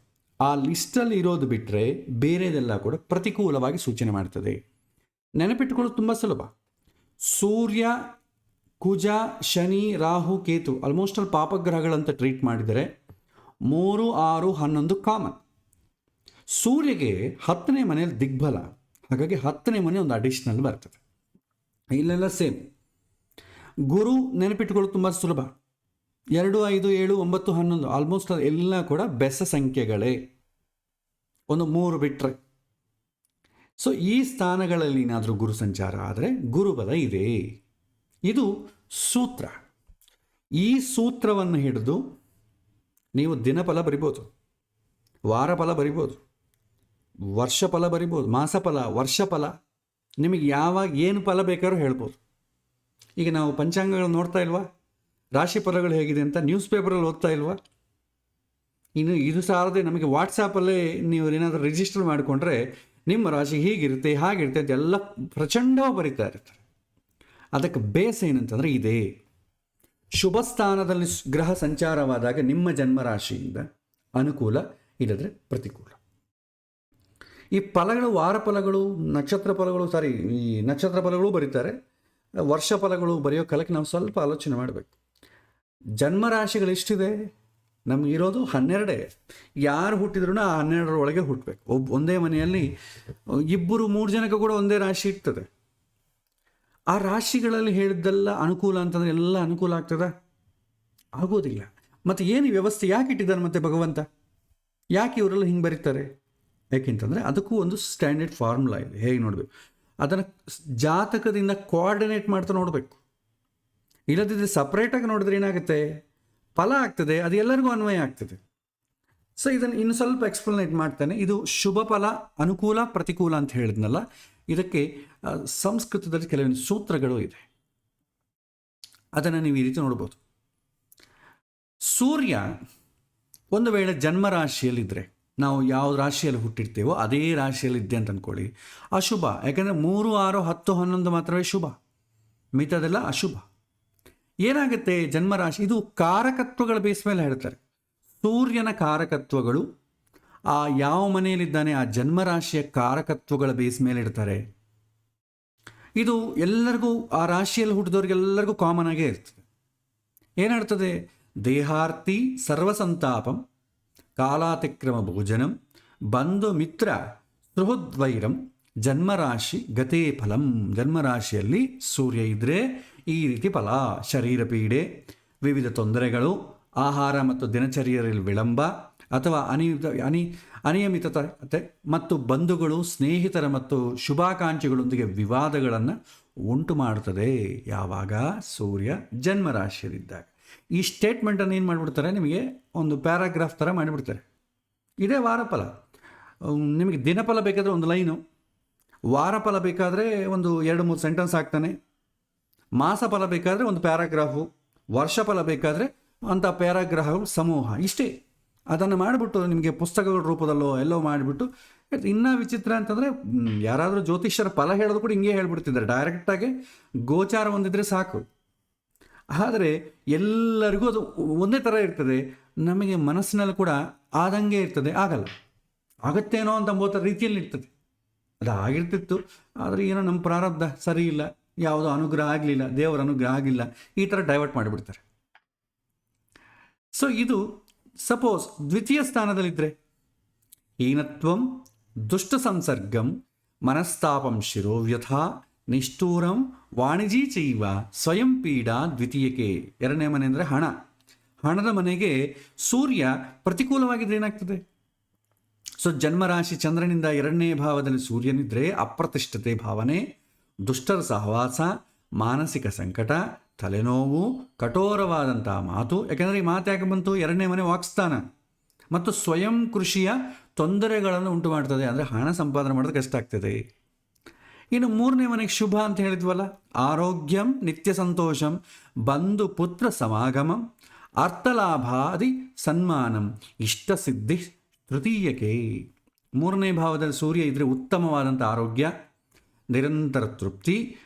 S1: ಆ ಲಿಸ್ಟಲ್ಲಿ ಇರೋದು ಬಿಟ್ಟರೆ ಬೇರೆದೆಲ್ಲ ಕೂಡ ಪ್ರತಿಕೂಲವಾಗಿ ಸೂಚನೆ ಮಾಡ್ತದೆ. ನೆನಪಿಟ್ಟುಕೊಳ್ಳೋದು ತುಂಬ ಸುಲಭ. ಸೂರ್ಯ, ಕುಜ, ಶನಿ, ರಾಹು, ಕೇತು ಆಲ್ಮೋಸ್ಟ್ ಅಲ್ಲಿ ಪಾಪಗ್ರಹಗಳಂತ ಟ್ರೀಟ್ ಮಾಡಿದರೆ 3, 6, 11 ಕಾಮನ್. ಸೂರ್ಯಗೆ 10ನೇ ಮನೆಯಲ್ಲಿ ದಿಗ್ಬಲ, ಹಾಗಾಗಿ 10ನೇ ಮನೆ ಒಂದು ಅಡಿಷ್ನಲ್ ಬರ್ತದೆ. ಇಲ್ಲೆಲ್ಲ ಸೇಮ್. ಗುರು ನೆನಪಿಟ್ಟುಕೊಳ್ಳೋದು ತುಂಬ ಸುಲಭ. 2, 5, 7, 9, 11 ಆಲ್ಮೋಸ್ಟ್ ಎಲ್ಲ ಕೂಡ ಬೆಸ ಸಂಖ್ಯೆಗಳೇ, ಒಂದು 3 ಬಿಟ್ಟರೆ. ಸೊ ಈ ಸ್ಥಾನಗಳಲ್ಲಿ ಏನಾದರೂ ಗುರು ಸಂಚಾರ ಆದರೆ ಗುರುಬಲ ಇದೆ. ಇದು ಸೂತ್ರ. ಈ ಸೂತ್ರವನ್ನು ಹಿಡಿದು ನೀವು ದಿನಫಲ ಬರಿಬೋದು, ವಾರ ಫಲ ಬರಿಬೋದು, ವರ್ಷ ಫಲ ಬರಿಬೋದು, ಮಾಸ ಫಲ, ವರ್ಷ ಫಲ, ನಿಮಗೆ ಯಾವಾಗ ಏನು ಫಲ ಬೇಕಾದ್ರೂ ಹೇಳ್ಬೋದು. ಈಗ ನಾವು ಪಂಚಾಂಗಗಳು ನೋಡ್ತಾ ಇಲ್ವಾ, ರಾಶಿ ಫಲಗಳು ಹೇಗಿದೆ ಅಂತ ನ್ಯೂಸ್ ಪೇಪರಲ್ಲಿ ಓದ್ತಾ ಇಲ್ವಾ? ಇನ್ನು ಇದು ಸಾರದೆ ನಮಗೆ ವಾಟ್ಸಾಪಲ್ಲೇ ನೀವು ಏನಾದರೂ ರಿಜಿಸ್ಟರ್ ಮಾಡಿಕೊಂಡ್ರೆ ನಿಮ್ಮ ರಾಶಿ ಹೀಗಿರುತ್ತೆ ಹಾಗಿರುತ್ತೆ ಅಂತ ಎಲ್ಲ ಪ್ರಚಂಡವಾಗಿ ಬರಿತಾ ಇರ್ತಾರೆ. ಅದಕ್ಕೆ ಬೇಸ್ ಏನಂತಂದರೆ ಇದೆ. ಶುಭ ಸ್ಥಾನದಲ್ಲಿ ಗ್ರಹ ಸಂಚಾರವಾದಾಗ ನಿಮ್ಮ ಜನ್ಮರಾಶಿಯಿಂದ ಅನುಕೂಲ, ಇಲ್ಲದ್ರೆ ಪ್ರತಿಕೂಲ. ಈ ಫಲಗಳು, ವಾರ ಫಲಗಳು, ನಕ್ಷತ್ರ ಫಲಗಳು, ಈ ನಕ್ಷತ್ರ ಫಲಗಳು ಬರೀತಾರೆ, ವರ್ಷ ಫಲಗಳು ಬರೆಯೋ ಕಾಲಕ್ಕೆ ನಾವು ಸ್ವಲ್ಪ ಆಲೋಚನೆ ಮಾಡಬೇಕು. ಜನ್ಮರಾಶಿಗಳು ಎಷ್ಟಿದೆ? ನಮಗಿರೋದು 12. ಯಾರು ಹುಟ್ಟಿದ್ರೂ ಆ 12ರ ಒಳಗೆ ಹುಟ್ಟಬೇಕು. ಒಂದೇ ಮನೆಯಲ್ಲಿ 2, 3 ಜನಕ್ಕೆ ಕೂಡ ಒಂದೇ ರಾಶಿ ಇರ್ತದೆ. ಆ ರಾಶಿಗಳಲ್ಲಿ ಹೇಳಿದ್ದೆಲ್ಲ ಅನುಕೂಲ ಅಂತಂದರೆ ಎಲ್ಲ ಅನುಕೂಲ ಆಗ್ತದ? ಆಗೋದಿಲ್ಲ. ಮತ್ತು ಏನು ವ್ಯವಸ್ಥೆ ಯಾಕೆ ಇಟ್ಟಿದ್ದಾರೆ ಮತ್ತೆ ಭಗವಂತ? ಯಾಕೆ ಇವರೆಲ್ಲ ಹಿಂಗೆ ಬರೀತಾರೆ? ಯಾಕೆಂತಂದರೆ ಅದಕ್ಕೂ ಒಂದು ಸ್ಟ್ಯಾಂಡರ್ಡ್ ಫಾರ್ಮುಲಾ ಇದೆ. ಹೇಗೆ ನೋಡಬೇಕು ಅದನ್ನು ಜಾತಕದಿಂದ ಕೋಆರ್ಡಿನೇಟ್ ಮಾಡ್ತಾ ನೋಡಬೇಕು. ಇಲ್ಲದಿದ್ದರೆ ಸಪ್ರೇಟಾಗಿ ನೋಡಿದ್ರೆ ಏನಾಗುತ್ತೆ, ಫಲ ಆಗ್ತದೆ, ಅದು ಎಲ್ಲರಿಗೂ ಅನ್ವಯ ಆಗ್ತದೆ. ಸೊ ಇದನ್ನು ಇನ್ನು ಸ್ವಲ್ಪ ಎಕ್ಸ್ಪ್ಲನೇಟ್ ಮಾಡ್ತೇನೆ. ಇದು ಶುಭ ಫಲ, ಅನುಕೂಲ, ಪ್ರತಿಕೂಲ ಅಂತ ಹೇಳಿದ್ನಲ್ಲ, ಇದಕ್ಕೆ ಸಂಸ್ಕೃತದಲ್ಲಿ ಕೆಲವೊಂದು ಸೂತ್ರಗಳು ಇದೆ. ಅದನ್ನು ನೀವು ಈ ರೀತಿ ನೋಡ್ಬೋದು. ಸೂರ್ಯ ಒಂದು ವೇಳೆ ಜನ್ಮರಾಶಿಯಲ್ಲಿದ್ದರೆ, ನಾವು ಯಾವ ರಾಶಿಯಲ್ಲಿ ಹುಟ್ಟಿರ್ತೇವೋ ಅದೇ ರಾಶಿಯಲ್ಲಿದ್ದೆ ಅಂತ ಅಂದ್ಕೊಳ್ಳಿ, ಅಶುಭ. ಯಾಕೆಂದರೆ 3, 6, 10, 11 ಮಾತ್ರವೇ ಶುಭ, ಮಿತದೆಲ್ಲ ಅಶುಭ. ಏನಾಗುತ್ತೆ ಜನ್ಮರಾಶಿ, ಇದು ಕಾರಕತ್ವಗಳ ಬೇಸ್ ಮೇಲೆ ಹೇಳ್ತಾರೆ. ಸೂರ್ಯನ ಕಾರಕತ್ವಗಳು ಆ ಯಾವ ಮನೆಯಲ್ಲಿದ್ದಾನೆ ಆ ಜನ್ಮರಾಶಿಯ ಕಾರಕತ್ವಗಳ ಬೇಸ್ ಮೇಲೆ ಇಡ್ತಾರೆ. ಇದು ಎಲ್ಲರಿಗೂ, ಆ ರಾಶಿಯಲ್ಲಿ ಹುಟ್ಟಿದವ್ರಿಗೆಲ್ಲರಿಗೂ ಕಾಮನ್ ಆಗೇ ಇರ್ತದೆ. ಏನಾಡ್ತದೆ, ದೇಹಾರ್ತಿ ಸರ್ವಸಂತಾಪಂ, ಕಾಲಾತಿಕ್ರಮ ಭೋಜನಂ, ಬಂಧು ಮಿತ್ರ ಸೃಹುದ್ವೈರಂ, ಜನ್ಮರಾಶಿ ಗತೇ ಫಲಂ. ಜನ್ಮರಾಶಿಯಲ್ಲಿ ಸೂರ್ಯ ಇದ್ದರೆ ಈ ರೀತಿ ಫಲ: ಶರೀರ ಪೀಡೆ, ವಿವಿಧ ತೊಂದರೆಗಳು, ಆಹಾರ ಮತ್ತು ದಿನಚರ್ಯರಲ್ಲಿ ವಿಳಂಬ ಅಥವಾ ಅನಿಯಮಿತತೆ ಮತ್ತು ಬಂಧುಗಳು, ಸ್ನೇಹಿತರ ಮತ್ತು ಶುಭಾಕಾಂಕ್ಷಿಗಳೊಂದಿಗೆ ವಿವಾದಗಳನ್ನು ಉಂಟು ಮಾಡುತ್ತದೆ. ಯಾವಾಗ ಸೂರ್ಯ ಜನ್ಮರಾಶಿಯಲ್ಲಿದ್ದಾಗ. ಈ ಸ್ಟೇಟ್ಮೆಂಟನ್ನು ಏನು ಮಾಡಿಬಿಡ್ತಾರೆ, ನಿಮಗೆ ಒಂದು ಪ್ಯಾರಾಗ್ರಾಫ್ ಥರ ಮಾಡಿಬಿಡ್ತಾರೆ. ಇದೇ ವಾರಫಲ. ನಿಮಗೆ ದಿನಫಲ ಬೇಕಾದರೆ ಒಂದು ಲೈನು, ವಾರಫಲ ಬೇಕಾದರೆ ಒಂದು 2-3 ಸೆಂಟೆನ್ಸ್ ಹಾಕ್ತಾನೆ, ಮಾಸ ಫಲ ಬೇಕಾದರೆ ಒಂದು ಪ್ಯಾರಾಗ್ರಾಫು, ವರ್ಷ ಫಲ ಬೇಕಾದರೆ ಅಂಥ ಪ್ಯಾರಾಗ್ರಾಫ್ ಸಮೂಹ. ಇಷ್ಟೇ. ಅದನ್ನು ಮಾಡಿಬಿಟ್ಟು ನಿಮಗೆ ಪುಸ್ತಕಗಳ ರೂಪದಲ್ಲೋ ಎಲ್ಲೋ ಮಾಡಿಬಿಟ್ಟು, ಇನ್ನೂ ವಿಚಿತ್ರ ಅಂತಂದರೆ ಯಾರಾದರೂ ಜ್ಯೋತಿಷ್ಯರ ಫಲ ಹೇಳೋದು ಕೂಡ ಹಿಂಗೆ ಹೇಳ್ಬಿಡ್ತಿದ್ದಾರೆ, ಡೈರೆಕ್ಟಾಗಿ ಗೋಚಾರ ಹೊಂದಿದ್ರೆ ಸಾಕು. ಆದರೆ ಎಲ್ಲರಿಗೂ ಅದು ಒಂದೇ ಥರ ಇರ್ತದೆ. ನಮಗೆ ಮನಸ್ಸಿನಲ್ಲಿ ಕೂಡ ಆದಂಗೆ ಇರ್ತದೆ, ಆಗಲ್ಲ, ಆಗುತ್ತೇನೋ ಅಂತ ಅಂಬೋತ ರೀತಿಯಲ್ಲಿ ಇರ್ತದೆ. ಅದು ಆಗಿರ್ತಿತ್ತು, ಆದರೆ ಏನೋ ನಮ್ಮ ಪ್ರಾರಬ್ಧ ಸರಿ ಇಲ್ಲ, ಯಾವುದೋ ಅನುಗ್ರಹ ಆಗಲಿಲ್ಲ, ದೇವರ ಅನುಗ್ರಹ ಆಗಿಲ್ಲ, ಈ ಥರ ಡೈವರ್ಟ್ ಮಾಡಿಬಿಡ್ತಾರೆ. ಸೊ ಇದು ಸಪೋಸ್ ದ್ವಿತೀಯ ಸ್ಥಾನದಲ್ಲಿದ್ದರೆ, ಹೀನತ್ವಂ ದುಷ್ಟ ಸಂಸರ್ಗಂ ಮನಸ್ತಾಪಂ ಶಿರೋವ್ಯಥಾ ನಿಷ್ಠೂರಂ ವಾಣಿಜೀ ಚೈವ ಸ್ವಯಂ ಪೀಡಾ ದ್ವಿತೀಯಕ್ಕೆ. ಎರಡನೇ ಮನೆ ಅಂದರೆ ಹಣ. ಹಣದ ಮನೆಗೆ ಸೂರ್ಯ ಪ್ರತಿಕೂಲವಾಗಿದ್ದರೆ ಏನಾಗ್ತದೆ? ಸೊ ಜನ್ಮರಾಶಿ ಚಂದ್ರನಿಂದ 2ನೇ ಭಾವದಲ್ಲಿ ಸೂರ್ಯನಿದ್ದರೆ ಅಪ್ರತಿಷ್ಠತೆ ಭಾವನೆ, ದುಷ್ಟರ ಸಹವಾಸ, ಮಾನಸಿಕ ಸಂಕಟ, ತಲೆನೋವು, ಕಠೋರವಾದಂಥ ಮಾತು. ಯಾಕೆಂದರೆ ಈ ಮಾತು ಯಾಕೆ ಬಂತು? 2ನೇ ಮನೆ ವಾಕ್ಸ್ಥಾನ ಮತ್ತು ಸ್ವಯಂ ಕೃಷಿಯ ತೊಂದರೆಗಳನ್ನು ಉಂಟು ಮಾಡ್ತದೆ. ಅಂದರೆ ಹಣ ಸಂಪಾದನೆ ಮಾಡೋದು ಕಷ್ಟ ಆಗ್ತದೆ. ಇನ್ನು 3ನೇ ಮನೆಗೆ ಶುಭ ಅಂತ ಹೇಳಿದ್ವಲ್ಲ, ಆರೋಗ್ಯಂ ನಿತ್ಯ ಸಂತೋಷಂ, ಬಂಧು ಪುತ್ರ ಸಮಾಗಮಂ, ಅರ್ಥಲಾಭಾದಿ ಸನ್ಮಾನಂ, ಇಷ್ಟಸಿದ್ಧಿ ತೃತೀಯಕ್ಕೆ. 3ನೇ ಭಾವದಲ್ಲಿ ಸೂರ್ಯ ಇದ್ದರೆ ಉತ್ತಮವಾದಂಥ ಆರೋಗ್ಯ, ನಿರಂತರ ತೃಪ್ತಿ,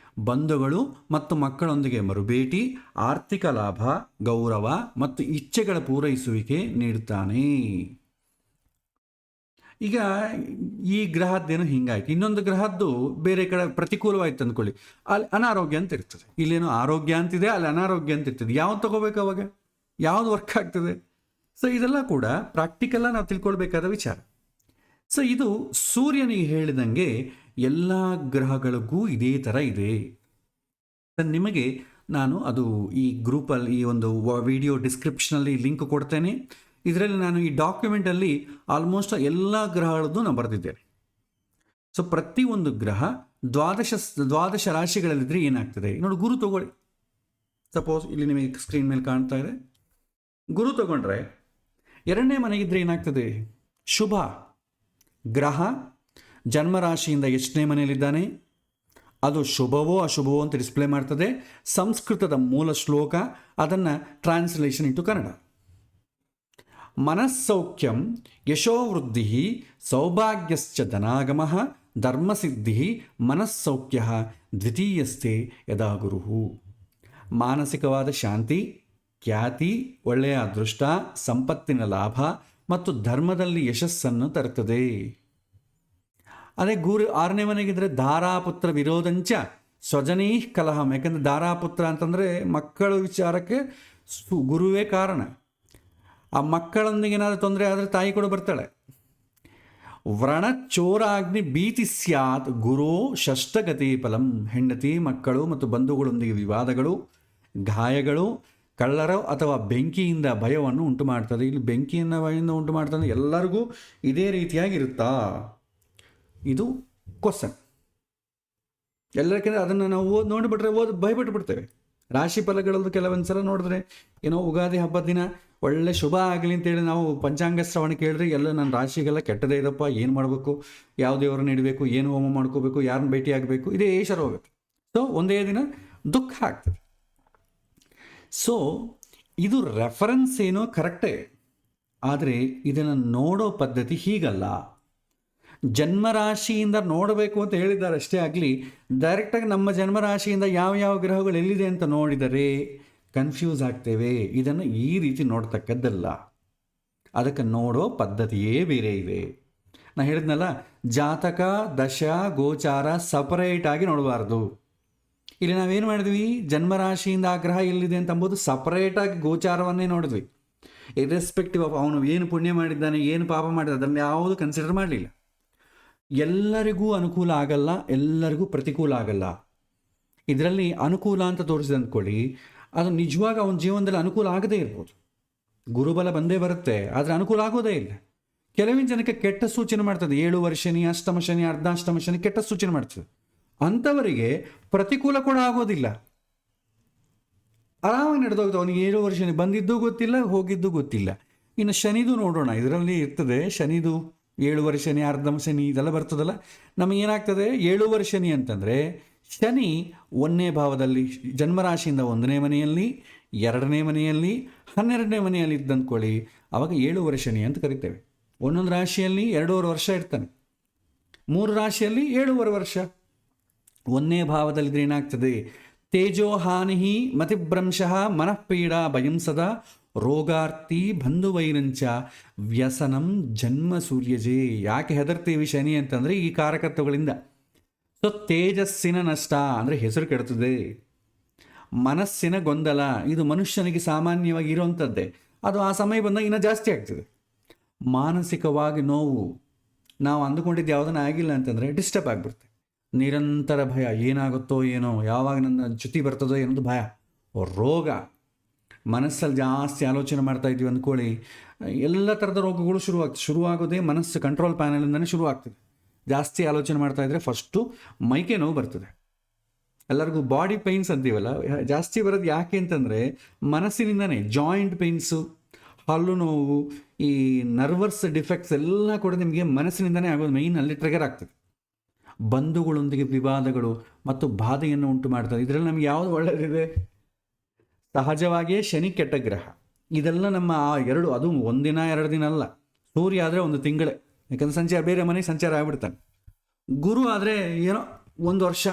S1: ಬಂಧುಗಳು ಮತ್ತು ಮಕ್ಕಳೊಂದಿಗೆ ಮರುಭೇಟಿ, ಆರ್ಥಿಕ ಲಾಭ, ಗೌರವ ಮತ್ತು ಇಚ್ಛೆಗಳ ಪೂರೈಸುವಿಕೆ ನೀಡುತ್ತಾನೆ. ಈಗ ಈ ಗ್ರಹದ್ದೇನು ಹಿಂಗಾಯ್ತು. ಇನ್ನೊಂದು ಗ್ರಹದ್ದು ಬೇರೆ ಕಡೆ ಪ್ರತಿಕೂಲವಾಯ್ತು ಅಂದ್ಕೊಳ್ಳಿ, ಅಲ್ಲಿ ಅನಾರೋಗ್ಯ ಅಂತ ಇರ್ತದೆ. ಇಲ್ಲೇನೋ ಆರೋಗ್ಯ ಅಂತಿದೆ, ಅಲ್ಲಿ ಅನಾರೋಗ್ಯ ಅಂತ ಇರ್ತದೆ. ಯಾವ್ದು ತಗೋಬೇಕು ಅವಾಗ? ಯಾವುದು ವರ್ಕ್ ಆಗ್ತದೆ? ಸೊ ಇದೆಲ್ಲ ಕೂಡ ಪ್ರಾಕ್ಟಿಕಲ್ಲ ನಾವು ತಿಳ್ಕೊಳ್ಬೇಕಾದ ವಿಚಾರ. ಸೊ ಇದು ಸೂರ್ಯನಿಗೆ ಹೇಳಿದಂಗೆ ಎಲ್ಲ ಗ್ರಹಗಳಿಗೂ ಇದೇ ಥರ ಇದೆ. ನಿಮಗೆ ನಾನು ಅದು ಈ ಗ್ರೂಪಲ್ಲಿ ಈ ಒಂದು ವಿಡಿಯೋ ಡಿಸ್ಕ್ರಿಪ್ಷನಲ್ಲಿ ಲಿಂಕ್ ಕೊಡ್ತೇನೆ. ಇದರಲ್ಲಿ ನಾನು ಈ ಡಾಕ್ಯುಮೆಂಟಲ್ಲಿ ಆಲ್ಮೋಸ್ಟ್ ಎಲ್ಲ ಗ್ರಹಗಳದ್ದು ನಾನು ಬರೆದಿದ್ದೇನೆ. ಸೊ ಪ್ರತಿಯೊಂದು ಗ್ರಹ ದ್ವಾದಶ ರಾಶಿಗಳಲ್ಲಿದ್ದರೆ ಏನಾಗ್ತದೆ ನೋಡಿ. ಗುರು ತಗೊಳ್ಳಿ. ಸಪೋಸ್ ಇಲ್ಲಿ ನಿಮಗೆ ಸ್ಕ್ರೀನ್ ಮೇಲೆ ಕಾಣ್ತಾ ಇದೆ. ಗುರು ತಗೊಂಡ್ರೆ 2ನೇ ಮನೆಗಿದ್ದರೆ ಏನಾಗ್ತದೆ? ಶುಭ ಗ್ರಹ ಜನ್ಮರಾಶಿಯಿಂದ ಎಷ್ಟನೇ ಮನೆಯಲ್ಲಿದ್ದಾನೆ, ಅದು ಶುಭವೋ ಅಶುಭವೋ ಅಂತ ಡಿಸ್ಪ್ಲೇ ಮಾಡ್ತದೆ. ಸಂಸ್ಕೃತದ ಮೂಲ ಶ್ಲೋಕ, ಅದನ್ನು ಟ್ರಾನ್ಸ್ಲೇಷನ್ ಇಂಟು ಕನ್ನಡ. ಮನಸ್ಸೌಖ್ಯಂ ಯಶೋವೃದ್ಧಿ ಸೌಭಾಗ್ಯಶ್ಚ ಧನಾಗಮಃ ಧರ್ಮಸಿದ್ಧಿ ಮನಸ್ಸೌಖ್ಯ ದ್ವಿತೀಯಸ್ಥೆ ಯದಾ ಗುರು. ಮಾನಸಿಕವಾದ ಶಾಂತಿ, ಖ್ಯಾತಿ, ಒಳ್ಳೆಯ ಅದೃಷ್ಟ, ಸಂಪತ್ತಿನ ಲಾಭ ಮತ್ತು ಧರ್ಮದಲ್ಲಿ ಯಶಸ್ಸನ್ನು ತರುತ್ತದೆ. ಅದೇ ಗುರು 6ನೇ ಮನೆಗಿದ್ರೆ ಧಾರಾಪುತ್ರ ವಿರೋಧಂಚ ಸ್ವಜನೀ ಕಲಹಂ. ಯಾಕಂದರೆ ಧಾರಾಪುತ್ರ ಅಂತಂದರೆ ಮಕ್ಕಳ ವಿಚಾರಕ್ಕೆ ಗುರುವೇ ಕಾರಣ. ಆ ಮಕ್ಕಳೊಂದಿಗೆ ಏನಾದರೂ ತೊಂದರೆ ಆದರೆ ತಾಯಿ ಕೂಡ ಬರ್ತಾಳೆ. ವ್ರಣ ಚೋರಾಗ್ನಿ ಭೀತಿ ಸ್ಯಾತ್ ಗುರೋ ಷಷ್ಠಗತಿ ಫಲಂ. ಹೆಂಡತಿ, ಮಕ್ಕಳು ಮತ್ತು ಬಂಧುಗಳೊಂದಿಗೆ ವಿವಾದಗಳು, ಗಾಯಗಳು, ಕಳ್ಳರ ಅಥವಾ ಬೆಂಕಿಯಿಂದ ಭಯವನ್ನು ಉಂಟು ಮಾಡ್ತದೆ. ಇಲ್ಲಿ ಬೆಂಕಿಯಿಂದ ಭಯದಿಂದ ಉಂಟು ಮಾಡ್ತದೆ, ಎಲ್ಲರಿಗೂ ಇದೇ ರೀತಿಯಾಗಿರುತ್ತಾ? ಇದು ಕ್ವಶನ್. ಎಲ್ಲರಿಗಿಂತ ಅದನ್ನು ನಾವು ನೋಡಿಬಿಟ್ರೆ ಭಯಪಟ್ಟು ಬಿಡ್ತೇವೆ. ರಾಶಿ ಫಲಗಳಲ್ಲೂ ಕೆಲವೊಂದು ಸಲ ನೋಡಿದ್ರೆ ಏನೋ ಯುಗಾದಿ ಹಬ್ಬದ ದಿನ ಒಳ್ಳೆ ಶುಭ ಆಗಲಿ ಅಂತೇಳಿ ನಾವು ಪಂಚಾಂಗ ಶ್ರವಣ ಕೇಳಿದ್ರೆ ಎಲ್ಲ ನನ್ನ ರಾಶಿಗೆಲ್ಲ ಕೆಟ್ಟದೇ ಇದಪ್ಪ, ಏನು ಮಾಡಬೇಕು, ಯಾವ ದೇವರನ್ನ ಇಡಬೇಕು, ಏನು ಹೋಮ ಮಾಡ್ಕೋಬೇಕು, ಯಾರನ್ನ ಭೇಟಿ ಆಗಬೇಕು, ಇದೇ ಶರ ಹೋಗುತ್ತೆ. ಸೊ ಒಂದೇ ದಿನ ದುಃಖ ಆಗ್ತದೆ. ಸೊ ಇದು ರೆಫರೆನ್ಸ್ ಏನೋ ಕರೆಕ್ಟೇ, ಆದರೆ ಇದನ್ನು ನೋಡೋ ಪದ್ಧತಿ ಹೀಗಲ್ಲ. ಜನ್ಮರಾಶಿಯಿಂದ ನೋಡಬೇಕು ಅಂತ ಹೇಳಿದ್ದಾರೆ ಅಷ್ಟೇ ಆಗಲಿ, ಡೈರೆಕ್ಟಾಗಿ ನಮ್ಮ ಜನ್ಮರಾಶಿಯಿಂದ ಯಾವ ಯಾವ ಗ್ರಹಗಳು ಎಲ್ಲಿದೆ ಅಂತ ನೋಡಿದರೆ ಕನ್ಫ್ಯೂಸ್ ಆಗ್ತೇವೆ. ಇದನ್ನು ಈ ರೀತಿ ನೋಡ್ತಕ್ಕದ್ದಲ್ಲ, ಅದಕ್ಕೆ ನೋಡೋ ಪದ್ಧತಿಯೇ ಬೇರೆ ಇದೆ. ನಾನು ಹೇಳಿದ್ನಲ್ಲ, ಜಾತಕ ದಶ ಗೋಚಾರ ಸಪರೇಟಾಗಿ ನೋಡಬಾರ್ದು. ಇಲ್ಲಿ ನಾವೇನು ಮಾಡಿದ್ವಿ, ಜನ್ಮರಾಶಿಯಿಂದ ಆ ಗ್ರಹ ಎಲ್ಲಿದೆ ಅಂತ ಅಂಬೋದು ಸಪರೇಟಾಗಿ ಗೋಚಾರವನ್ನೇ ನೋಡಿದ್ವಿ. ಇರ್ರೆಸ್ಪೆಕ್ಟಿವ್ ಆಫ್ ಅವನು ಏನು ಪುಣ್ಯ ಮಾಡಿದ್ದಾನೆ, ಏನು ಪಾಪ ಮಾಡಿದ್ದಾನೆ, ಅದನ್ನು ಯಾವುದು ಕನ್ಸಿಡರ್ ಮಾಡಲಿಲ್ಲ. ಎಲ್ಲರಿಗೂ ಅನುಕೂಲ ಆಗಲ್ಲ, ಎಲ್ಲರಿಗೂ ಪ್ರತಿಕೂಲ ಆಗಲ್ಲ. ಇದರಲ್ಲಿ ಅನುಕೂಲ ಅಂತ ತೋರಿಸಿದೆ ಅಂದ್ಕೊಳ್ಳಿ, ಅದು ನಿಜವಾಗ ಅವನ ಜೀವನದಲ್ಲಿ ಅನುಕೂಲ ಆಗದೇ ಇರ್ಬೋದು. ಗುರುಬಲ ಬಂದೇ ಬರುತ್ತೆ, ಆದರೆ ಅನುಕೂಲ ಆಗೋದೇ ಇಲ್ಲ. ಕೆಲವಿನ ಜನಕ್ಕೆ ಕೆಟ್ಟ ಸೂಚನೆ ಮಾಡ್ತದೆ, 7 ಶನಿ, ಅಷ್ಟಮ ಶನಿ, ಅರ್ಧಾಷ್ಟಮ ಶನಿ ಕೆಟ್ಟ ಸೂಚನೆ ಮಾಡ್ತದೆ. ಅಂಥವರಿಗೆ ಪ್ರತಿಕೂಲ ಕೂಡ ಆಗೋದಿಲ್ಲ, ಆರಾಮಾಗಿ ನಡೆದೋಗ್ತದೆ. ಅವನಿಗೆ 7 ಶನಿ ಬಂದಿದ್ದೂ ಗೊತ್ತಿಲ್ಲ, ಹೋಗಿದ್ದೂ ಗೊತ್ತಿಲ್ಲ. ಇನ್ನು ಶನಿದು ನೋಡೋಣ, ಇದರಲ್ಲಿ ಇರ್ತದೆ ಶನಿದು 7 ಶನಿ, ಅರ್ಧಮ ಶನಿ ಇದೆಲ್ಲ ಬರ್ತದಲ್ಲ. ನಮಗೇನಾಗ್ತದೆ, 7 ಶನಿ ಅಂತಂದರೆ ಶನಿ 1ನೇ ಭಾವದಲ್ಲಿ ಜನ್ಮರಾಶಿಯಿಂದ 1ನೇ ಮನೆಯಲ್ಲಿ, 2ನೇ ಮನೆಯಲ್ಲಿ, 12ನೇ ಮನೆಯಲ್ಲಿ ಇದ್ದಂದ್ಕೊಳ್ಳಿ, ಆವಾಗ 7 ಶನಿ ಅಂತ ಕರಿತೇವೆ. ಒಂದೊಂದು ರಾಶಿಯಲ್ಲಿ 2.5 ವರ್ಷ ಇರ್ತಾನೆ, 3 ರಾಶಿಯಲ್ಲಿ 7.5 ವರ್ಷ. 1ನೇ ಭಾವದಲ್ಲಿದ್ದರೆ ಏನಾಗ್ತದೆ, ತೇಜೋ ಹಾನಿ ಮತಿಭ್ರಂಶಃ ಮನಃಪೀಡಾ ಭಯಂ ಸದಾ ರೋಗಾರ್ತಿ ಬಂಧುವೈರಂಚ ವ್ಯಸನಂ ಜನ್ಮ ಸೂರ್ಯಜೇ. ಯಾಕೆ ಹೆದರ್ತೀವಿ ಶನಿ ಅಂತಂದರೆ ಈ ಕಾರಕತ್ವಗಳಿಂದ. ಸೊ ತೇಜಸ್ಸಿನ ನಷ್ಟ ಅಂದರೆ ಹೆಸರು ಕೆಡ್ತದೆ, ಮನಸ್ಸಿನ ಗೊಂದಲ ಇದು ಮನುಷ್ಯನಿಗೆ ಸಾಮಾನ್ಯವಾಗಿ ಇರುವಂಥದ್ದೇ. ಅದು ಆ ಸಮಯ ಬಂದಾಗ ಇನ್ನೂ ಜಾಸ್ತಿ ಆಗ್ತದೆ. ಮಾನಸಿಕವಾಗಿ ನೋವು, ನಾವು ಅಂದುಕೊಂಡಿದ್ದು ಯಾವುದನ್ನು ಆಗಿಲ್ಲ ಅಂತಂದರೆ ಡಿಸ್ಟರ್ಬ್ ಆಗಿಬಿಡುತ್ತೆ. ನಿರಂತರ ಭಯ, ಏನಾಗುತ್ತೋ ಏನೋ, ಯಾವಾಗ ನನ್ನ ಚ್ಯುತಿ ಬರ್ತದೋ ಏನೊಂದು ಭಯ. ರೋಗ, ಮನಸ್ಸಲ್ಲಿ ಜಾಸ್ತಿ ಆಲೋಚನೆ ಮಾಡ್ತಾ ಇದ್ದೀವಿ ಅಂದ್ಕೊಳ್ಳಿ, ಎಲ್ಲ ಥರದ ರೋಗಗಳು ಶುರುವಾಗೋದೇ ಮನಸ್ಸು ಕಂಟ್ರೋಲ್ ಪ್ಯಾನಲಿಂದನೇ ಶುರುವಾಗ್ತದೆ. ಜಾಸ್ತಿ ಆಲೋಚನೆ ಮಾಡ್ತಾ ಇದ್ದರೆ ಫಸ್ಟು ಮೈಕೆ ನೋವು ಬರ್ತದೆ. ಎಲ್ಲರಿಗೂ ಬಾಡಿ ಪೈನ್ಸ್ ಅಂತೀವಲ್ಲ, ಜಾಸ್ತಿ ಬರೋದು ಯಾಕೆ ಅಂತಂದರೆ ಮನಸ್ಸಿನಿಂದನೇ. ಜಾಯಿಂಟ್ ಪೈನ್ಸು, ಹಲ್ಲು ನೋವು, ಈ ನರ್ವಸ್ ಡಿಫೆಕ್ಟ್ಸ್ ಎಲ್ಲ ಕೂಡ ನಿಮಗೆ ಮನಸ್ಸಿನಿಂದನೇ ಆಗೋದು, ಮೈನಲ್ಲಿ ಟ್ರಿಗರ್ ಆಗ್ತದೆ. ಬಂಧುಗಳೊಂದಿಗೆ ವಿವಾದಗಳು ಮತ್ತು ಬಾಧೆಯನ್ನು ಉಂಟು ಮಾಡ್ತದೆ. ಇದರಲ್ಲಿ ನಮಗೆ ಯಾವುದು ಒಳ್ಳೆಯದಿದೆ, ಸಹಜವಾಗಿಯೇ ಶನಿ ಕೆಟ್ಟ ಗ್ರಹ. ಇದೆಲ್ಲ ನಮ್ಮ ಅದು 1 ದಿನ 2 ದಿನ ಅಲ್ಲ. ಸೂರ್ಯ ಆದರೆ 1 ತಿಂಗಳೇ, ಯಾಕಂದರೆ ಸಂಚಾರ ಬೇರೆ ಮನೆಗೆ ಸಂಚಾರ ಆಗಿಬಿಡ್ತಾನೆ. ಗುರು ಆದರೆ ಏನೋ 1 ವರ್ಷ.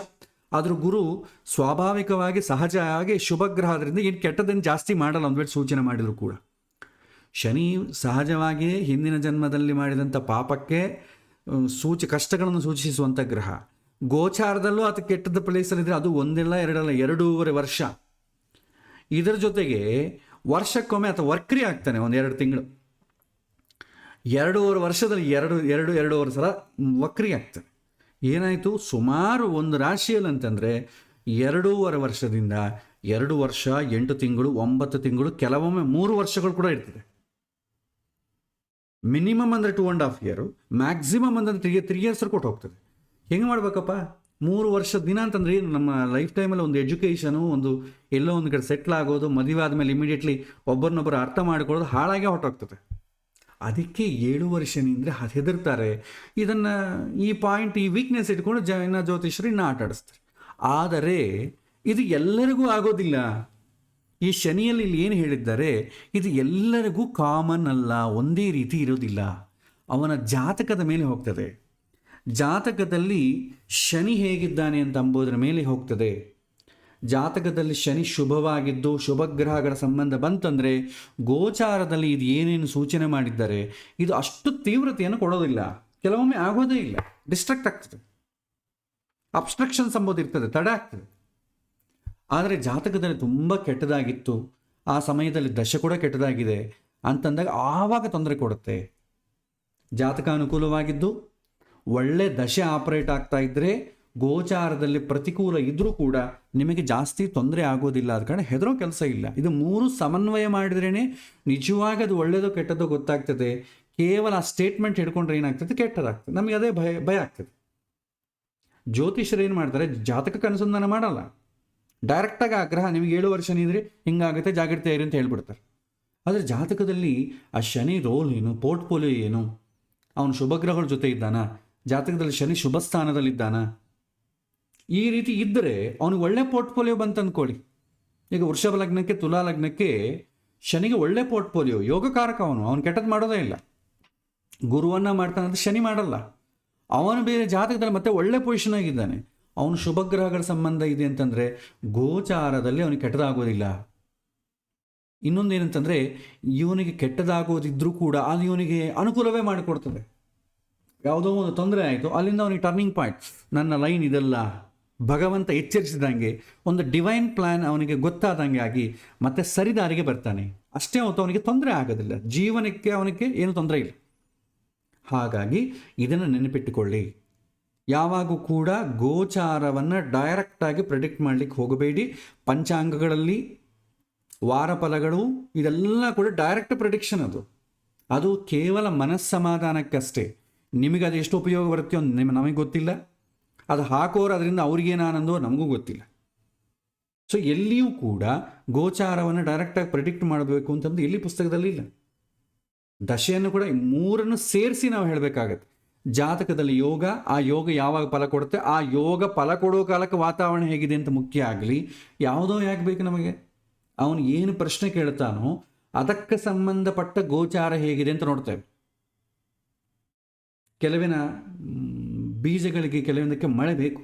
S1: ಆದರೂ ಗುರು ಸ್ವಾಭಾವಿಕವಾಗಿ ಸಹಜವಾಗಿ ಶುಭ ಗ್ರಹ ಆದ್ದರಿಂದ ಏನು ಕೆಟ್ಟದನ್ನು ಜಾಸ್ತಿ ಮಾಡಲ್ಲ, ಒಂದು ವೇಳೆ ಸೂಚನೆ ಮಾಡಿದರೂ ಕೂಡ. ಶನಿ ಸಹಜವಾಗಿಯೇ ಹಿಂದಿನ ಜನ್ಮದಲ್ಲಿ ಮಾಡಿದಂಥ ಪಾಪಕ್ಕೆ ಕಷ್ಟಗಳನ್ನು ಸೂಚಿಸುವಂಥ ಗ್ರಹ. ಗೋಚಾರದಲ್ಲೂ ಅದು ಕೆಟ್ಟದ ಪ್ಲೇಸಲ್ಲಿದ್ದರೆ ಅದು 1 ಇಲ್ಲ 2 ಅಲ್ಲ 2.5 ವರ್ಷ. ಇದರ ಜೊತೆಗೆ ವರ್ಷಕ್ಕೊಮ್ಮೆ ಅಥವಾ ವಕ್ರಿ ಆಗ್ತಾನೆ 1-2 ತಿಂಗಳು. 2.5 ವರ್ಷದಲ್ಲಿ 2.5 ಸಲ ವಕ್ರಿ ಆಗ್ತಾನೆ. ಏನಾಯಿತು, ಸುಮಾರು ಒಂದು ರಾಶಿಯಲ್ಲಿ ಅಂತಂದರೆ 2.5 ವರ್ಷದಿಂದ 2 ವರ್ಷ 8 ತಿಂಗಳು 9 ತಿಂಗಳು, ಕೆಲವೊಮ್ಮೆ 3 ವರ್ಷಗಳು ಕೂಡ ಇರ್ತದೆ. ಮಿನಿಮಮ್ ಅಂದರೆ 2.5 ಇಯರು, ಮ್ಯಾಕ್ಸಿಮಮ್ ಅಂದರೆ 3 ಇಯರ್ಸ್ ಕೊಟ್ಟು ಹೋಗ್ತದೆ. ಹೆಂಗೆ ಮಾಡ್ಬೇಕಪ್ಪ, 3 ವರ್ಷದ ದಿನ ಅಂತಂದರೆ ಏನು, ನಮ್ಮ ಲೈಫ್ ಟೈಮಲ್ಲಿ ಒಂದು ಎಜುಕೇಷನು, ಒಂದು ಎಲ್ಲೋ ಒಂದು ಕಡೆ ಸೆಟ್ಲ್ ಆಗೋದು, ಮದುವೆ ಆದಮೇಲೆ ಇಮಿಡಿಯೇಟ್ಲಿ ಒಬ್ಬರನ್ನೊಬ್ಬರು ಅರ್ಥ ಮಾಡ್ಕೊಳ್ಳೋದು ಹಾಳಾಗೆ ಹೊರಟೋಗ್ತದೆ. ಅದಕ್ಕೆ 7 ಶನಿ ಅಂದರೆ ಹೆದರ್ತಾರೆ. ಇದನ್ನು ಈ ಪಾಯಿಂಟ್, ಈ ವೀಕ್ನೆಸ್ ಇಟ್ಕೊಂಡು ಜ್ಯೋತಿಷರು ಇನ್ನೂ ಆಟ ಆಡಿಸ್ತಾರೆ. ಆದರೆ ಇದು ಎಲ್ಲರಿಗೂ ಆಗೋದಿಲ್ಲ. ಈ ಶನಿಯಲ್ಲಿ ಇಲ್ಲಿ ಏನು ಹೇಳಿದ್ದಾರೆ, ಇದು ಎಲ್ಲರಿಗೂ ಕಾಮನ್ ಅಲ್ಲ, ಒಂದೇ ರೀತಿ ಇರೋದಿಲ್ಲ. ಅವನ ಜಾತಕದ ಮೇಲೆ ಹೋಗ್ತದೆ. ಜಾತಕದಲ್ಲಿ ಶನಿ ಹೇಗಿದ್ದಾನೆ ಅಂತ ಅಂಬೋದರ ಮೇಲೆ ಹೋಗ್ತದೆ. ಜಾತಕದಲ್ಲಿ ಶನಿ ಶುಭವಾಗಿದ್ದು ಶುಭಗ್ರಹಗಳ ಸಂಬಂಧ ಬಂತಂದರೆ ಗೋಚಾರದಲ್ಲಿ ಇದು ಏನೇನು ಸೂಚನೆ ಮಾಡಿದ್ದಾರೆ ಇದು ಅಷ್ಟು ತೀವ್ರತೆಯನ್ನು ಕೊಡೋದಿಲ್ಲ. ಕೆಲವೊಮ್ಮೆ ಆಗೋದೇ ಇಲ್ಲ, ಡಿಸ್ಟ್ರಾಕ್ಟ್ ಆಗ್ತದೆ, ಅಬ್ಸ್ಟ್ರಕ್ಷನ್ಸ್ ಅಂಬೋದು ಇರ್ತದೆ, ತಡೆ ಆಗ್ತದೆ. ಆದರೆ ಜಾತಕದಲ್ಲಿ ತುಂಬ ಕೆಟ್ಟದಾಗಿತ್ತು, ಆ ಸಮಯದಲ್ಲಿ ದಶೆ ಕೂಡ ಕೆಟ್ಟದಾಗಿದೆ ಅಂತಂದಾಗ ಆವಾಗ ತೊಂದರೆ ಕೊಡುತ್ತೆ. ಜಾತಕ ಅನುಕೂಲವಾಗಿದ್ದು ಒಳ್ಳೆ ದಶೆ ಆಪರೇಟ್ ಆಗ್ತಾ ಇದ್ದರೆ ಗೋಚಾರದಲ್ಲಿ ಪ್ರತಿಕೂಲ ಇದ್ದರೂ ಕೂಡ ನಿಮಗೆ ಜಾಸ್ತಿ ತೊಂದರೆ ಆಗೋದಿಲ್ಲ. ಆದ ಕಾರಣ ಹೆದರೋ ಕೆಲಸ ಇಲ್ಲ. ಇದು 3 ಸಮನ್ವಯ ಮಾಡಿದ್ರೇ ನಿಜವಾಗಿ ಅದು ಒಳ್ಳೆಯದೋ ಕೆಟ್ಟದೋ ಗೊತ್ತಾಗ್ತದೆ. ಕೇವಲ ಆ ಸ್ಟೇಟ್ಮೆಂಟ್ ಹಿಡ್ಕೊಂಡ್ರೆ ಏನಾಗ್ತದೆ, ಕೆಟ್ಟದಾಗ್ತದೆ. ನಮಗೆ ಅದೇ ಭಯ ಆಗ್ತದೆ. ಜ್ಯೋತಿಷರು ಏನು ಮಾಡ್ತಾರೆ, ಜಾತಕಕ್ಕೆ ಅನುಸಂಧಾನ ಮಾಡಲ್ಲ, ಡೈರೆಕ್ಟಾಗಿ ಆ ಗ್ರಹ ನಿಮಗೆ 7 ವರ್ಷ ನಿಂದ್ರೆ ಹಿಂಗಾಗುತ್ತೆ, ಜಾಗ್ರತೆ ಇರಿ ಅಂತ ಹೇಳ್ಬಿಡ್ತಾರೆ. ಆದರೆ ಜಾತಕದಲ್ಲಿ ಆ ಶನಿ ರೋಲ್ ಏನು, ಪೋರ್ಟ್ಫೋಲಿಯೋ ಏನು, ಅವನು ಶುಭಗ್ರಹಗಳ ಜೊತೆ ಇದ್ದಾನ, ಜಾತಕದಲ್ಲಿ ಶನಿ ಶುಭ ಸ್ಥಾನದಲ್ಲಿದ್ದಾನ, ಈ ರೀತಿ ಇದ್ದರೆ ಅವನಿಗೆ ಒಳ್ಳೆ ಪೋರ್ಟ್ಫೋಲಿಯೋ ಬಂತು ಅಂದ್ಕೊಳ್ಳಿ. ಈಗ ವೃಷಭ ಲಗ್ನಕ್ಕೆ, ತುಲಾ ಲಗ್ನಕ್ಕೆ ಶನಿಗೆ ಒಳ್ಳೆ ಪೋರ್ಟ್ಫೋಲಿಯೋ, ಯೋಗಕಾರಕ. ಅವನು ಕೆಟ್ಟದ್ದು ಮಾಡೋದೇ ಇಲ್ಲ. ಗುರುವನ್ನು ಮಾಡ್ತಾನಂತ ಶನಿ ಮಾಡಲ್ಲ. ಅವನು ಬೇರೆ ಜಾತಕದಲ್ಲಿ ಮತ್ತೆ ಒಳ್ಳೆ ಪೊಸಿಷನ್ ಆಗಿದ್ದಾನೆ. ಅವನು ಶುಭಗ್ರಹಗಳ ಸಂಬಂಧ ಇದೆ ಅಂತಂದರೆ ಗೋಚಾರದಲ್ಲಿ ಅವನಿಗೆ ಕೆಟ್ಟದಾಗೋದಿಲ್ಲ. ಇನ್ನೊಂದೇನಂತಂದರೆ ಇವನಿಗೆ ಕೆಟ್ಟದಾಗೋದಿದ್ರೂ ಕೂಡ ಅದು ಇವನಿಗೆ ಅನುಕೂಲವೇ ಮಾಡಿಕೊಡ್ತದೆ. ಯಾವುದೋ ಒಂದು ತೊಂದರೆ ಆಯಿತು, ಅಲ್ಲಿಂದ ಅವನಿಗೆ ಟರ್ನಿಂಗ್ ಪಾಯಿಂಟ್, ನನ್ನ ಲೈನ್ ಇದೆಲ್ಲ ಭಗವಂತ ಎಚ್ಚರಿಸಿದಂಗೆ, ಒಂದು ಡಿವೈನ್ ಪ್ಲ್ಯಾನ್ ಅವನಿಗೆ ಗೊತ್ತಾದಂಗೆ ಆಗಿ ಮತ್ತೆ ಸರಿದಾರಿಗೆ ಬರ್ತಾನೆ. ಅಷ್ಟೇ ಹೊತ್ತು ಅವನಿಗೆ ತೊಂದರೆ ಆಗೋದಿಲ್ಲ, ಜೀವನಕ್ಕೆ ಅವನಿಗೆ ಏನು ತೊಂದರೆ ಇಲ್ಲ. ಹಾಗಾಗಿ ಇದನ್ನು ನೆನಪಿಟ್ಟುಕೊಳ್ಳಿ. ಯಾವಾಗೂ ಕೂಡ ಗೋಚಾರವನ್ನು ಡೈರೆಕ್ಟಾಗಿ ಪ್ರೆಡಿಕ್ಟ್ ಮಾಡಲಿಕ್ಕೆ ಹೋಗಬೇಡಿ. ಪಂಚಾಂಗಗಳಲ್ಲಿ ವಾರ ಫಲಗಳು ಇದೆಲ್ಲ ಕೂಡ ಡೈರೆಕ್ಟ್ ಪ್ರೆಡಿಕ್ಷನ್. ಅದು ಕೇವಲ ಮನಸ್ಸಮಾಧಾನಕ್ಕಷ್ಟೇ. ನಿಮಗೆ ಅದು ಎಷ್ಟು ಉಪಯೋಗ ಬರುತ್ತೆ ಅಂತ ನಮಗೆ ಗೊತ್ತಿಲ್ಲ, ಅದು ಹಾಕೋರು ಅದರಿಂದ ಅವ್ರಿಗೇನು ಆನಂದೋ ನಮಗೂ ಗೊತ್ತಿಲ್ಲ. ಸೊ ಎಲ್ಲಿಯೂ ಕೂಡ ಗೋಚಾರವನ್ನು ಡೈರೆಕ್ಟಾಗಿ ಪ್ರೆಡಿಕ್ಟ್ ಮಾಡಬೇಕು ಅಂತಂದು ಎಲ್ಲಿ ಪುಸ್ತಕದಲ್ಲಿ ಇಲ್ಲ. ದಶೆಯನ್ನು ಕೂಡ ಮೂರನ್ನು ಸೇರಿಸಿ ನಾವು ಹೇಳಬೇಕಾಗತ್ತೆ. ಜಾತಕದಲ್ಲಿ ಯೋಗ, ಆ ಯೋಗ ಯಾವಾಗ ಫಲ ಕೊಡುತ್ತೆ, ಆ ಯೋಗ ಫಲ ಕೊಡೋ ಕಾಲಕ್ಕೆ ವಾತಾವರಣ ಹೇಗಿದೆ ಅಂತ ಮುಖ್ಯ ಆಗಲಿ. ಯಾವುದೋ ಯಾಕೆ ಬೇಕು ನಮಗೆ, ಅವನು ಏನು ಪ್ರಶ್ನೆ ಕೇಳ್ತಾನೋ ಅದಕ್ಕೆ ಸಂಬಂಧಪಟ್ಟ ಗೋಚಾರ ಹೇಗಿದೆ ಅಂತ ನೋಡ್ತೇವೆ. ಕೆಲವಿನ ಬೀಜಗಳಿಗೆ ಕೆಲವಿಂದಕ್ಕೆ ಮಳೆ ಬೇಕು,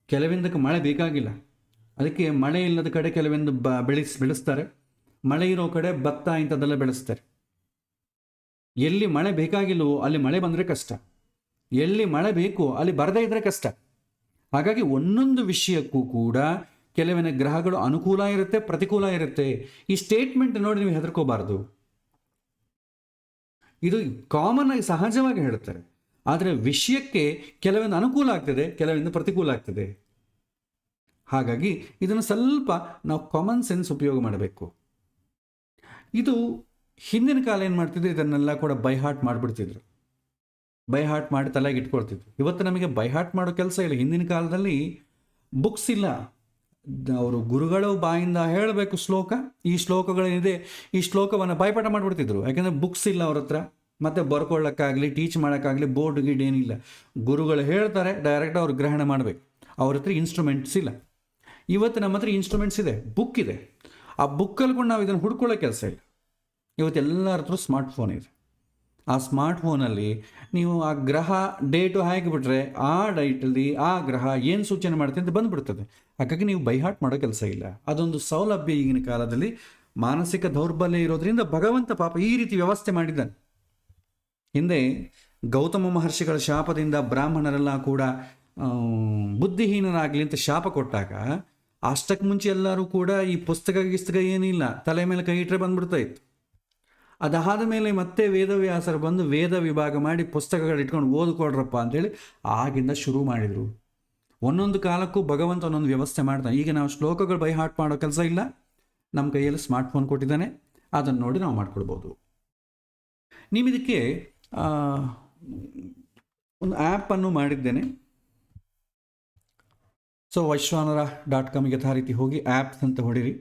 S1: ಕೆಲವಿಂದಕ್ಕೆ ಮಳೆ ಬೇಕಾಗಿಲ್ಲ. ಅದಕ್ಕೆ ಮಳೆ ಇಲ್ಲದ ಕಡೆ ಕೆಲವೊಂದು ಬೆಳೆಸ್ತಾರೆ, ಮಳೆ ಇರೋ ಕಡೆ ಭತ್ತ ಇಂಥದ್ದೆಲ್ಲ ಬೆಳೆಸ್ತಾರೆ. ಎಲ್ಲಿ ಮಳೆ ಬೇಕಾಗಿಲ್ಲವೋ ಅಲ್ಲಿ ಮಳೆ ಬಂದರೆ ಕಷ್ಟ, ಎಲ್ಲಿ ಮಳೆ ಬೇಕು ಅಲ್ಲಿ ಬರದೇ ಇದ್ದರೆ ಕಷ್ಟ. ಹಾಗಾಗಿ ಒಂದೊಂದು ವಿಷಯಕ್ಕೂ ಕೂಡ ಕೆಲವಿನ ಗ್ರಹಗಳು ಅನುಕೂಲ ಇರುತ್ತೆ, ಪ್ರತಿಕೂಲ ಇರುತ್ತೆ. ಈ ಸ್ಟೇಟ್ಮೆಂಟ್ ನೋಡಿ ನೀವು ಹೆದರ್ಕೋಬಾರ್ದು. ಇದು ಕಾಮನ್ ಆಗಿ ಸಹಜವಾಗಿ ಹೇಳ್ತಾರೆ. ಆದರೆ ವಿಷಯಕ್ಕೆ ಕೆಲವೊಂದು ಅನುಕೂಲ ಆಗ್ತದೆ, ಕೆಲವೊಂದು ಪ್ರತಿಕೂಲ ಆಗ್ತದೆ. ಹಾಗಾಗಿ ಇದನ್ನು ಸ್ವಲ್ಪ ನಾವು ಕಾಮನ್ ಸೆನ್ಸ್ ಉಪಯೋಗ ಮಾಡಬೇಕು. ಇದು ಹಿಂದಿನ ಕಾಲ ಏನು ಮಾಡ್ತಿದ್ರು, ಇದನ್ನೆಲ್ಲ ಕೂಡ ಬೈಹಾರ್ಟ್ ಮಾಡಿಬಿಡ್ತಿದ್ರು, ಬೈಹಾರ್ಟ್ ಮಾಡಿ ತಲೆಗೆ ಇಟ್ಕೊಳ್ತಿದ್ರು. ಇವತ್ತು ನಮಗೆ ಬೈಹಾರ್ಟ್ ಮಾಡೋ ಕೆಲಸ ಇಲ್ಲ. ಹಿಂದಿನ ಕಾಲದಲ್ಲಿ ಬುಕ್ಸ್ ಇಲ್ಲ, ಅವರು ಗುರುಗಳು ಬಾಯಿಂದ ಹೇಳಬೇಕು ಶ್ಲೋಕ, ಈ ಶ್ಲೋಕಗಳೇನಿದೆ ಈ ಶ್ಲೋಕವನ್ನು ಬಾಯ್ಪಾಠ ಮಾಡಿಬಿಡ್ತಿದ್ರು. ಯಾಕೆಂದರೆ ಬುಕ್ಸ್ ಇಲ್ಲ ಅವ್ರ ಹತ್ರ, ಮತ್ತು ಬರ್ಕೊಳ್ಳೋಕ್ಕಾಗಲಿ ಟೀಚ್ ಮಾಡೋಕ್ಕಾಗಲಿ ಬೋರ್ಡ್ ಗೀಡ್ ಏನಿಲ್ಲ. ಗುರುಗಳು ಹೇಳ್ತಾರೆ, ಡೈರೆಕ್ಟ್ ಅವ್ರು ಗ್ರಹಣ ಮಾಡಬೇಕು. ಅವ್ರ ಹತ್ರ ಇನ್ಸ್ಟ್ರೂಮೆಂಟ್ಸ್ ಇಲ್ಲ. ಇವತ್ತು ನಮ್ಮ ಹತ್ರ ಇನ್ಸ್ಟ್ರೂಮೆಂಟ್ಸ್ ಇದೆ, ಬುಕ್ ಇದೆ. ಆ ಬುಕ್ಕಲ್ಲಿ ಕೂಡ ನಾವು ಇದನ್ನು ಹುಡ್ಕೊಳ್ಳೋ ಕೆಲಸ ಇಲ್ಲ. ಇವತ್ತು ಎಲ್ಲರ ಹತ್ರ ಸ್ಮಾರ್ಟ್ಫೋನ್ ಇದೆ. ಆ ಸ್ಮಾರ್ಟ್ಫೋನಲ್ಲಿ ನೀವು ಆ ಗ್ರಹ ಡೇಟು ಹಾಕಿಬಿಟ್ರೆ ಆ ಡೇಟಲ್ಲಿ ಆ ಗ್ರಹ ಏನು ಸೂಚನೆ ಮಾಡುತ್ತೆ ಅಂತ ಬಂದುಬಿಡ್ತದೆ. ಹಾಗಾಗಿ ನೀವು ಬೈಹಾರ್ಟ್ ಮಾಡೋ ಕೆಲಸ ಇಲ್ಲ. ಅದೊಂದು ಸೌಲಭ್ಯ ಈಗಿನ ಕಾಲದಲ್ಲಿ. ಮಾನಸಿಕ ದೌರ್ಬಲ್ಯ ಇರೋದ್ರಿಂದ ಭಗವಂತ ಪಾಪ ಈ ರೀತಿ ವ್ಯವಸ್ಥೆ ಮಾಡಿದ್ದಾನೆ. ಹಿಂದೆ ಗೌತಮ ಮಹರ್ಷಿಗಳ ಶಾಪದಿಂದ ಬ್ರಾಹ್ಮಣರೆಲ್ಲ ಕೂಡ ಬುದ್ಧಿಹೀನರಾಗಲಿ ಅಂತ ಶಾಪ ಕೊಟ್ಟಾಗ ಅಷ್ಟಕ್ಕೆ ಮುಂಚೆ ಎಲ್ಲರೂ ಕೂಡ ಈ ಪುಸ್ತಕ ಏನಿಲ್ಲ, ತಲೆ ಮೇಲೆ ಕೈ ಇಟ್ಟರೆ ಬಂದ್ಬಿಡ್ತಾ ಇತ್ತು. ಅದಾದ ಮೇಲೆ ಮತ್ತೆ ವೇದವ್ಯಾಸರು ಬಂದು ವೇದ ವಿಭಾಗ ಮಾಡಿ ಪುಸ್ತಕಗಳು ಇಟ್ಕೊಂಡು ಓದ್ಕೊಳ್ರಪ್ಪ ಅಂತೇಳಿ ಆಗಿಂದ ಶುರು ಮಾಡಿದರು. ಒಂದೊಂದು ಕಾಲಕ್ಕೂ ಭಗವಂತ ಒಂದೊಂದು ವ್ಯವಸ್ಥೆ ಮಾಡ್ತಾನೆ. ಈಗ ನಾವು ಶ್ಲೋಕಗಳು ಬೈ ಹಾರ್ಟ್ ಮಾಡೋ ಕೆಲಸ ಇಲ್ಲ, ನಮ್ಮ ಕೈಯಲ್ಲಿ ಸ್ಮಾರ್ಟ್ಫೋನ್ ಕೊಟ್ಟಿದ್ದಾನೆ, ಅದನ್ನು ನೋಡಿ ನಾವು ಮಾಡ್ಕೊಳ್ಬೋದು. ನಿಮ್ಮಿದಕ್ಕೆ ಒಂದು ಆ್ಯಪನ್ನು ಮಾಡಿದ್ದೇನೆ. ಸೊ ವೈಶ್ವಾನರ.com ಯಥಾರೀತಿ ಹೋಗಿ ಆ್ಯಪ್ಸ್ ಅಂತ ಹೊಡಿರಿ.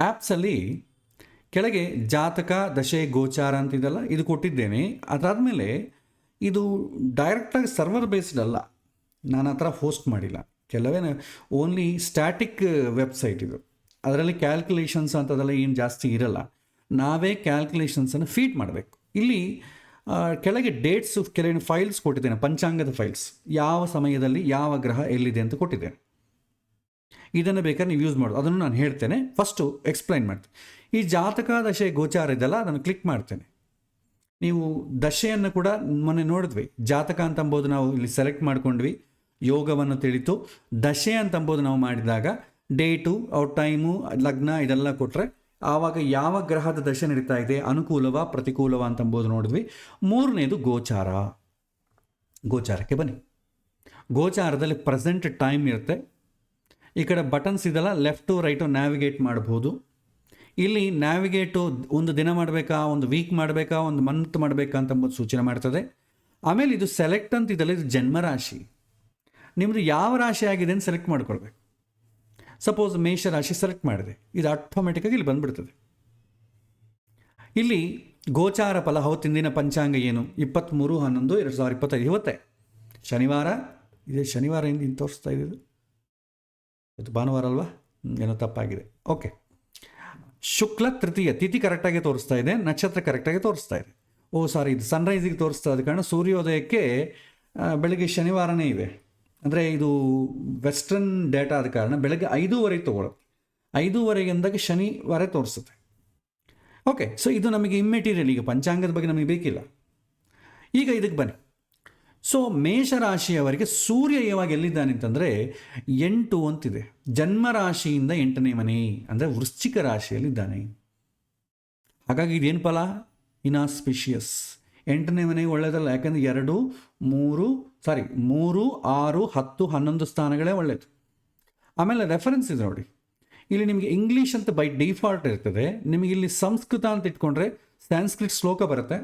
S1: ಆ್ಯಪ್ಸಲ್ಲಿ ಕೆಳಗೆ ಜಾತಕ, ದಶೆ, ಗೋಚಾರ ಅಂತಿದೆಲ್ಲ ಇದು ಕೊಟ್ಟಿದ್ದೇನೆ. ಅದಾದಮೇಲೆ ಇದು ಡೈರೆಕ್ಟಾಗಿ ಸರ್ವರ್ ಬೇಸ್ಡ್ ಅಲ್ಲ, ನಾನು ಆ ಥರ ಹೋಸ್ಟ್ ಮಾಡಿಲ್ಲ. ಕೆಲವೇ ಓನ್ಲಿ ಸ್ಟ್ಯಾಟಿಕ್ ವೆಬ್ಸೈಟ್ ಇದು. ಅದರಲ್ಲಿ ಕ್ಯಾಲ್ಕುಲೇಷನ್ಸ್ ಅಂಥದ್ದೆಲ್ಲ ಏನು ಜಾಸ್ತಿ ಇರಲ್ಲ. ನಾವೇ ಕ್ಯಾಲ್ಕುಲೇಷನ್ಸನ್ನು ಫೀಡ್ ಮಾಡಬೇಕು. ಇಲ್ಲಿ ಕೆಳಗೆ ಡೇಟ್ಸು ಕೆಲವೊಂದು ಫೈಲ್ಸ್ ಕೊಟ್ಟಿದ್ದೇನೆ, ಪಂಚಾಂಗದ ಫೈಲ್ಸ್, ಯಾವ ಸಮಯದಲ್ಲಿ ಯಾವ ಗ್ರಹ ಎಲ್ಲಿದೆ ಅಂತ ಕೊಟ್ಟಿದ್ದೇನೆ. ಇದನ್ನು ಬೇಕಾದ್ರೆ ನೀವು ಯೂಸ್ ಮಾಡೋದು, ಅದನ್ನು ನಾನು ಹೇಳ್ತೇನೆ. ಫಸ್ಟು ಎಕ್ಸ್ಪ್ಲೈನ್ ಮಾಡ್ತೀನಿ. ಈ ಜಾತಕ, ದಶೆ, ಗೋಚಾರ ಇದೆಲ್ಲ ಅದನ್ನು ಕ್ಲಿಕ್ ಮಾಡ್ತೇನೆ. ನೀವು ದಶೆಯನ್ನು ಕೂಡ ಮೊನ್ನೆ ನೋಡಿದ್ವಿ. ಜಾತಕ ಅಂತಂಬೋದು ನಾವು ಇಲ್ಲಿ ಸೆಲೆಕ್ಟ್ ಮಾಡ್ಕೊಂಡ್ವಿ, ಯೋಗವನ್ನು ತಿಳಿತು. ದಶೆ ಅಂತಂಬೋದು ನಾವು ಮಾಡಿದಾಗ ಡೇಟು, ಅವ್ರ ಟೈಮು, ಲಗ್ನ ಇದೆಲ್ಲ ಕೊಟ್ಟರೆ ಆವಾಗ ಯಾವ ಗ್ರಹದ ದಶೆ ನಡೀತಾ ಇದೆ, ಅನುಕೂಲವ ಪ್ರತಿಕೂಲವ ಅಂತಂಬೋದು ನೋಡಿದ್ವಿ. ಮೂರನೇದು ಗೋಚಾರ. ಗೋಚಾರಕ್ಕೆ ಬನ್ನಿ. ಗೋಚಾರದಲ್ಲಿ ಪ್ರೆಸೆಂಟ್ ಟೈಮ್ ಇರುತ್ತೆ. ಈ ಕಡೆ ಬಟನ್ಸ್ ಇದೆಲ್ಲ, ಲೆಫ್ಟು ರೈಟು ನ್ಯಾವಿಗೇಟ್ ಮಾಡ್ಬೋದು. ಇಲ್ಲಿ ನ್ಯಾವಿಗೇಟು ಒಂದು ದಿನ ಮಾಡಬೇಕಾ, ಒಂದು ವೀಕ್ ಮಾಡಬೇಕಾ, ಒಂದು ಮಂತ್ ಮಾಡಬೇಕಾ ಅಂತಂಬೋದು ಸೂಚನೆ ಮಾಡ್ತದೆ. ಆಮೇಲೆ ಇದು ಸೆಲೆಕ್ಟ್ ಅಂತ ಇದೆಲ್ಲ, ಇದು ಜನ್ಮರಾಶಿ. ನಿಮ್ಮದು ಯಾವ ರಾಶಿ ಆಗಿದೆ ಅಂತ ಸೆಲೆಕ್ಟ್ ಮಾಡ್ಕೊಳ್ಬೇಕು. ಸಪೋಸ್ ಮೇಷರಾಶಿ ಸೆಲೆಕ್ಟ್ ಮಾಡಿದೆ, ಇದು ಆಟೋಮೆಟಿಕ್ಕಾಗಿ ಇಲ್ಲಿ ಬಂದ್ಬಿಡ್ತದೆ. ಇಲ್ಲಿ ಗೋಚಾರ ಫಲ ಅವತ್ತಿನ ದಿನ ಪಂಚಾಂಗ ಏನು 23/11/2025 ಇವತ್ತೇ ಶನಿವಾರ ಇದೆ. ಶನಿವಾರ ಹಿಂದೆ ತೋರಿಸ್ತಾ ಇದ್ದು ಇವತ್ತು ಭಾನುವಾರ ಅಲ್ವಾ, ಏನೋ ತಪ್ಪಾಗಿದೆ. ಓಕೆ, ಶುಕ್ಲ ತೃತೀಯ ತಿಥಿ ಕರೆಕ್ಟಾಗಿ ತೋರಿಸ್ತಾ ಇದೆ, ನಕ್ಷತ್ರ ಕರೆಕ್ಟಾಗಿ ತೋರಿಸ್ತಾ ಇದೆ. ಸಾರಿ, ಇದು ಸನ್ರೈಸಿಗೆ ತೋರಿಸ್ತಾ ಇದ್ದ ಕಾರಣ ಸೂರ್ಯೋದಯಕ್ಕೆ ಬೆಳಗ್ಗೆ ಶನಿವಾರನೇ ಇದೆ. ಅಂದರೆ ಇದು ವೆಸ್ಟರ್ನ್ ಡೇಟಾ ಆದ ಕಾರಣ ಬೆಳಗ್ಗೆ 5:15 ತೊಗೊಳ್ಳೋದು, 5:15 ಅಂದಾಗ ಶನಿವಾರ ತೋರಿಸುತ್ತೆ. ಓಕೆ, ಸೊ ಇದು ನಮಗೆ ಇಮ್ಮೆಟೀರಿಯಲ್, ಈಗ ಪಂಚಾಂಗದ ಬಗ್ಗೆ ನಮಗೆ ಬೇಕಿಲ್ಲ. ಈಗ ಇದಕ್ಕೆ ಬನ್ನಿ. ಸೊ ಮೇಷರಾಶಿಯವರಿಗೆ ಸೂರ್ಯ ಯಾವಾಗ ಎಲ್ಲಿದ್ದಾನೆ ಅಂತಂದರೆ 8 ಅಂತಿದೆ. ಜನ್ಮರಾಶಿಯಿಂದ 8ನೇ ಮನೆ ಅಂದರೆ ವೃಶ್ಚಿಕ ರಾಶಿಯಲ್ಲಿದ್ದಾನೆ. ಹಾಗಾಗಿ ಇದೇನು ಫಲ? ಇನಾಸ್ಪಿಷಿಯಸ್. 8ನೇ ಮನೆಗೆ ಒಳ್ಳೆಯದಲ್ಲ, ಯಾಕಂದರೆ 2, 3, 6, 10, 11 ಸ್ಥಾನಗಳೇ ಒಳ್ಳೆಯದು. ಆಮೇಲೆ ರೆಫರೆನ್ಸ್ ಇದೆ ನೋಡಿ, ಇಲ್ಲಿ ನಿಮಗೆ ಇಂಗ್ಲೀಷ್ ಅಂತ ಬೈ ಡಿಫಾಲ್ಟ್ ಇರ್ತದೆ. ನಿಮಗೆ ಇಲ್ಲಿ ಸಂಸ್ಕೃತ ಅಂತ ಇಟ್ಕೊಂಡ್ರೆ ಸ್ಯಾನ್ಸ್ಕ್ರಿಟ್ ಶ್ಲೋಕ ಬರುತ್ತೆ,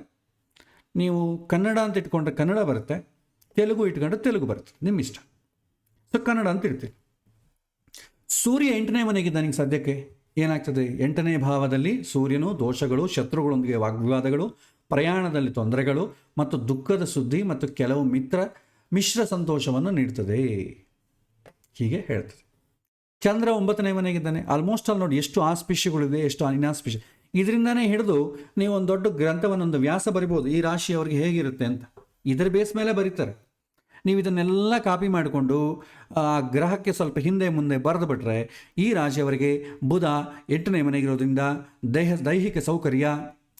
S1: ನೀವು ಕನ್ನಡ ಅಂತ ಇಟ್ಕೊಂಡ್ರೆ ಕನ್ನಡ ಬರುತ್ತೆ, ತೆಲುಗು ಇಟ್ಕೊಂಡ್ರೆ ತೆಲುಗು ಬರುತ್ತೆ, ನಿಮ್ಮ ಇಷ್ಟ. ಸೊ ಕನ್ನಡ ಅಂತ ಇರ್ತೀವಿ. ಸೂರ್ಯ 8ನೇ ಮನೆಗಿದ್ದಾನೆ. ಈಗ ಸದ್ಯಕ್ಕೆ ಏನಾಗ್ತದೆ? 8ನೇ ಭಾವದಲ್ಲಿ ಸೂರ್ಯನು ದೋಷಗಳು, ಶತ್ರುಗಳೊಂದಿಗೆ ವಾಗ್ವಿವಾದಗಳು, ಪ್ರಯಾಣದಲ್ಲಿ ತೊಂದರೆಗಳು ಮತ್ತು ದುಃಖದ ಸುದ್ದಿ ಮತ್ತು ಕೆಲವು ಮಿಶ್ರ ಸಂತೋಷವನ್ನು ನೀಡ್ತದೆ, ಹೀಗೆ ಹೇಳ್ತದೆ. ಚಂದ್ರ 9ನೇ ಮನೆಗಿದ್ದಾನೆ. ಆಲ್ಮೋಸ್ಟ್ ಅಲ್ಲಿ ನೋಡಿ ಎಷ್ಟು ಆಸ್ಪಿಷ್ಯಗಳಿದೆ, ಎಷ್ಟು ಇನಾಸ್ಪಿಷ್ಯ. ಇದರಿಂದನೇ ಹಿಡಿದು ನೀವು ಒಂದು ದೊಡ್ಡ ಗ್ರಂಥವನ್ನು, ಒಂದು ವ್ಯಾಸ ಬರಿಬೋದು, ಈ ರಾಶಿಯವರಿಗೆ ಹೇಗಿರುತ್ತೆ ಅಂತ. ಇದರ ಬೇಸ್ ಮೇಲೆ ಬರೀತಾರೆ. ನೀವು ಇದನ್ನೆಲ್ಲ ಕಾಪಿ ಮಾಡಿಕೊಂಡು ಆ ಗ್ರಹಕ್ಕೆ ಸ್ವಲ್ಪ ಹಿಂದೆ ಮುಂದೆ ಬರೆದು ಬಿಟ್ರೆ, ಈ ರಾಶಿಯವರಿಗೆ ಬುಧ 8ನೇ ಮನೆಗಿರೋದ್ರಿಂದ ದೈಹಿಕ ಸೌಕರ್ಯ,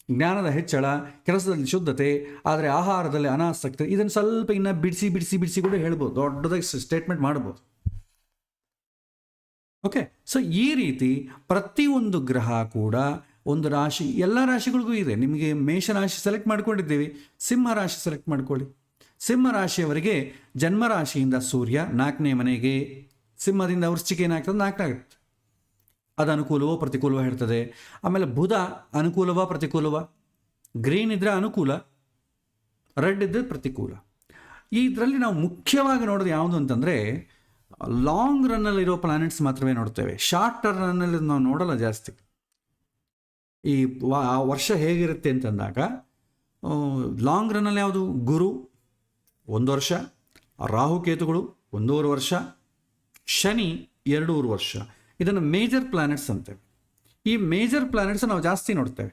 S1: ಜ್ಞಾನದ ಹೆಚ್ಚಳ, ಕೆಲಸದಲ್ಲಿ ಶುದ್ಧತೆ, ಆದರೆ ಆಹಾರದಲ್ಲಿ ಅನಾಸಕ್ತಿ, ಇದನ್ನು ಸ್ವಲ್ಪ ಇನ್ನು ಬಿಡಿಸಿ ಕೂಡ ಹೇಳ್ಬೋದು, ದೊಡ್ಡದಾಗಿ ಸ್ಟೇಟ್ಮೆಂಟ್ ಮಾಡ್ಬೋದು. ಓಕೆ, ಸೊ ಈ ರೀತಿ ಪ್ರತಿಯೊಂದು ಗ್ರಹ ಕೂಡ ಒಂದು ರಾಶಿ, ಎಲ್ಲ ರಾಶಿಗಳಿಗೂ ಇದೆ. ನಿಮಗೆ ಮೇಷರಾಶಿ ಸೆಲೆಕ್ಟ್ ಮಾಡ್ಕೊಂಡಿದ್ದೀವಿ, ಸಿಂಹ ರಾಶಿ ಸೆಲೆಕ್ಟ್ ಮಾಡ್ಕೊಳ್ಳಿ. ಸಿಂಹ ರಾಶಿಯವರಿಗೆ ಜನ್ಮರಾಶಿಯಿಂದ ಸೂರ್ಯ 4ನೇ ಮನೆಗೆ, ಸಿಂಹದಿಂದ ವೃಶ್ಚಿಕ ಏನಾಗ್ತದೆ? 4 ಆಗುತ್ತೆ. ಅದು ಅನುಕೂಲವೋ ಪ್ರತಿಕೂಲವೋ ಹೇಳ್ತದೆ. ಆಮೇಲೆ ಬುಧ ಅನುಕೂಲವಾ ಪ್ರತಿಕೂಲವಾ? ಗ್ರೀನ್ ಇದ್ದರೆ ಅನುಕೂಲ, ರೆಡ್ ಇದ್ದರೆ ಪ್ರತಿಕೂಲ. ಇದರಲ್ಲಿ ನಾವು ಮುಖ್ಯವಾಗಿ ನೋಡೋದು ಯಾವುದು ಅಂತಂದರೆ, ಲಾಂಗ್ ರನ್ನಲ್ಲಿರೋ ಪ್ಲಾನೆಟ್ಸ್ ಮಾತ್ರವೇ ನೋಡ್ತೇವೆ, ಶಾರ್ಟ್ ರನ್ನಲ್ಲಿ ನಾವು ನೋಡಲ್ಲ ಜಾಸ್ತಿ. ಈ ವರ್ಷ ಹೇಗಿರುತ್ತೆ ಅಂತಂದಾಗ ಲಾಂಗ್ ರನ್ನಲ್ಲಿ ಯಾವುದು? ಗುರು 1 ವರ್ಷ, ರಾಹುಕೇತುಗಳು 1.5 ವರ್ಷ, ಶನಿ 2.5 ವರ್ಷ. ಇದನ್ನು ಮೇಜರ್ ಪ್ಲಾನೆಟ್ಸ್ ಅಂತೇವೆ. ಈ ಮೇಜರ್ ಪ್ಲಾನೆಟ್ಸ್ ನಾವು ಜಾಸ್ತಿ ನೋಡ್ತೇವೆ.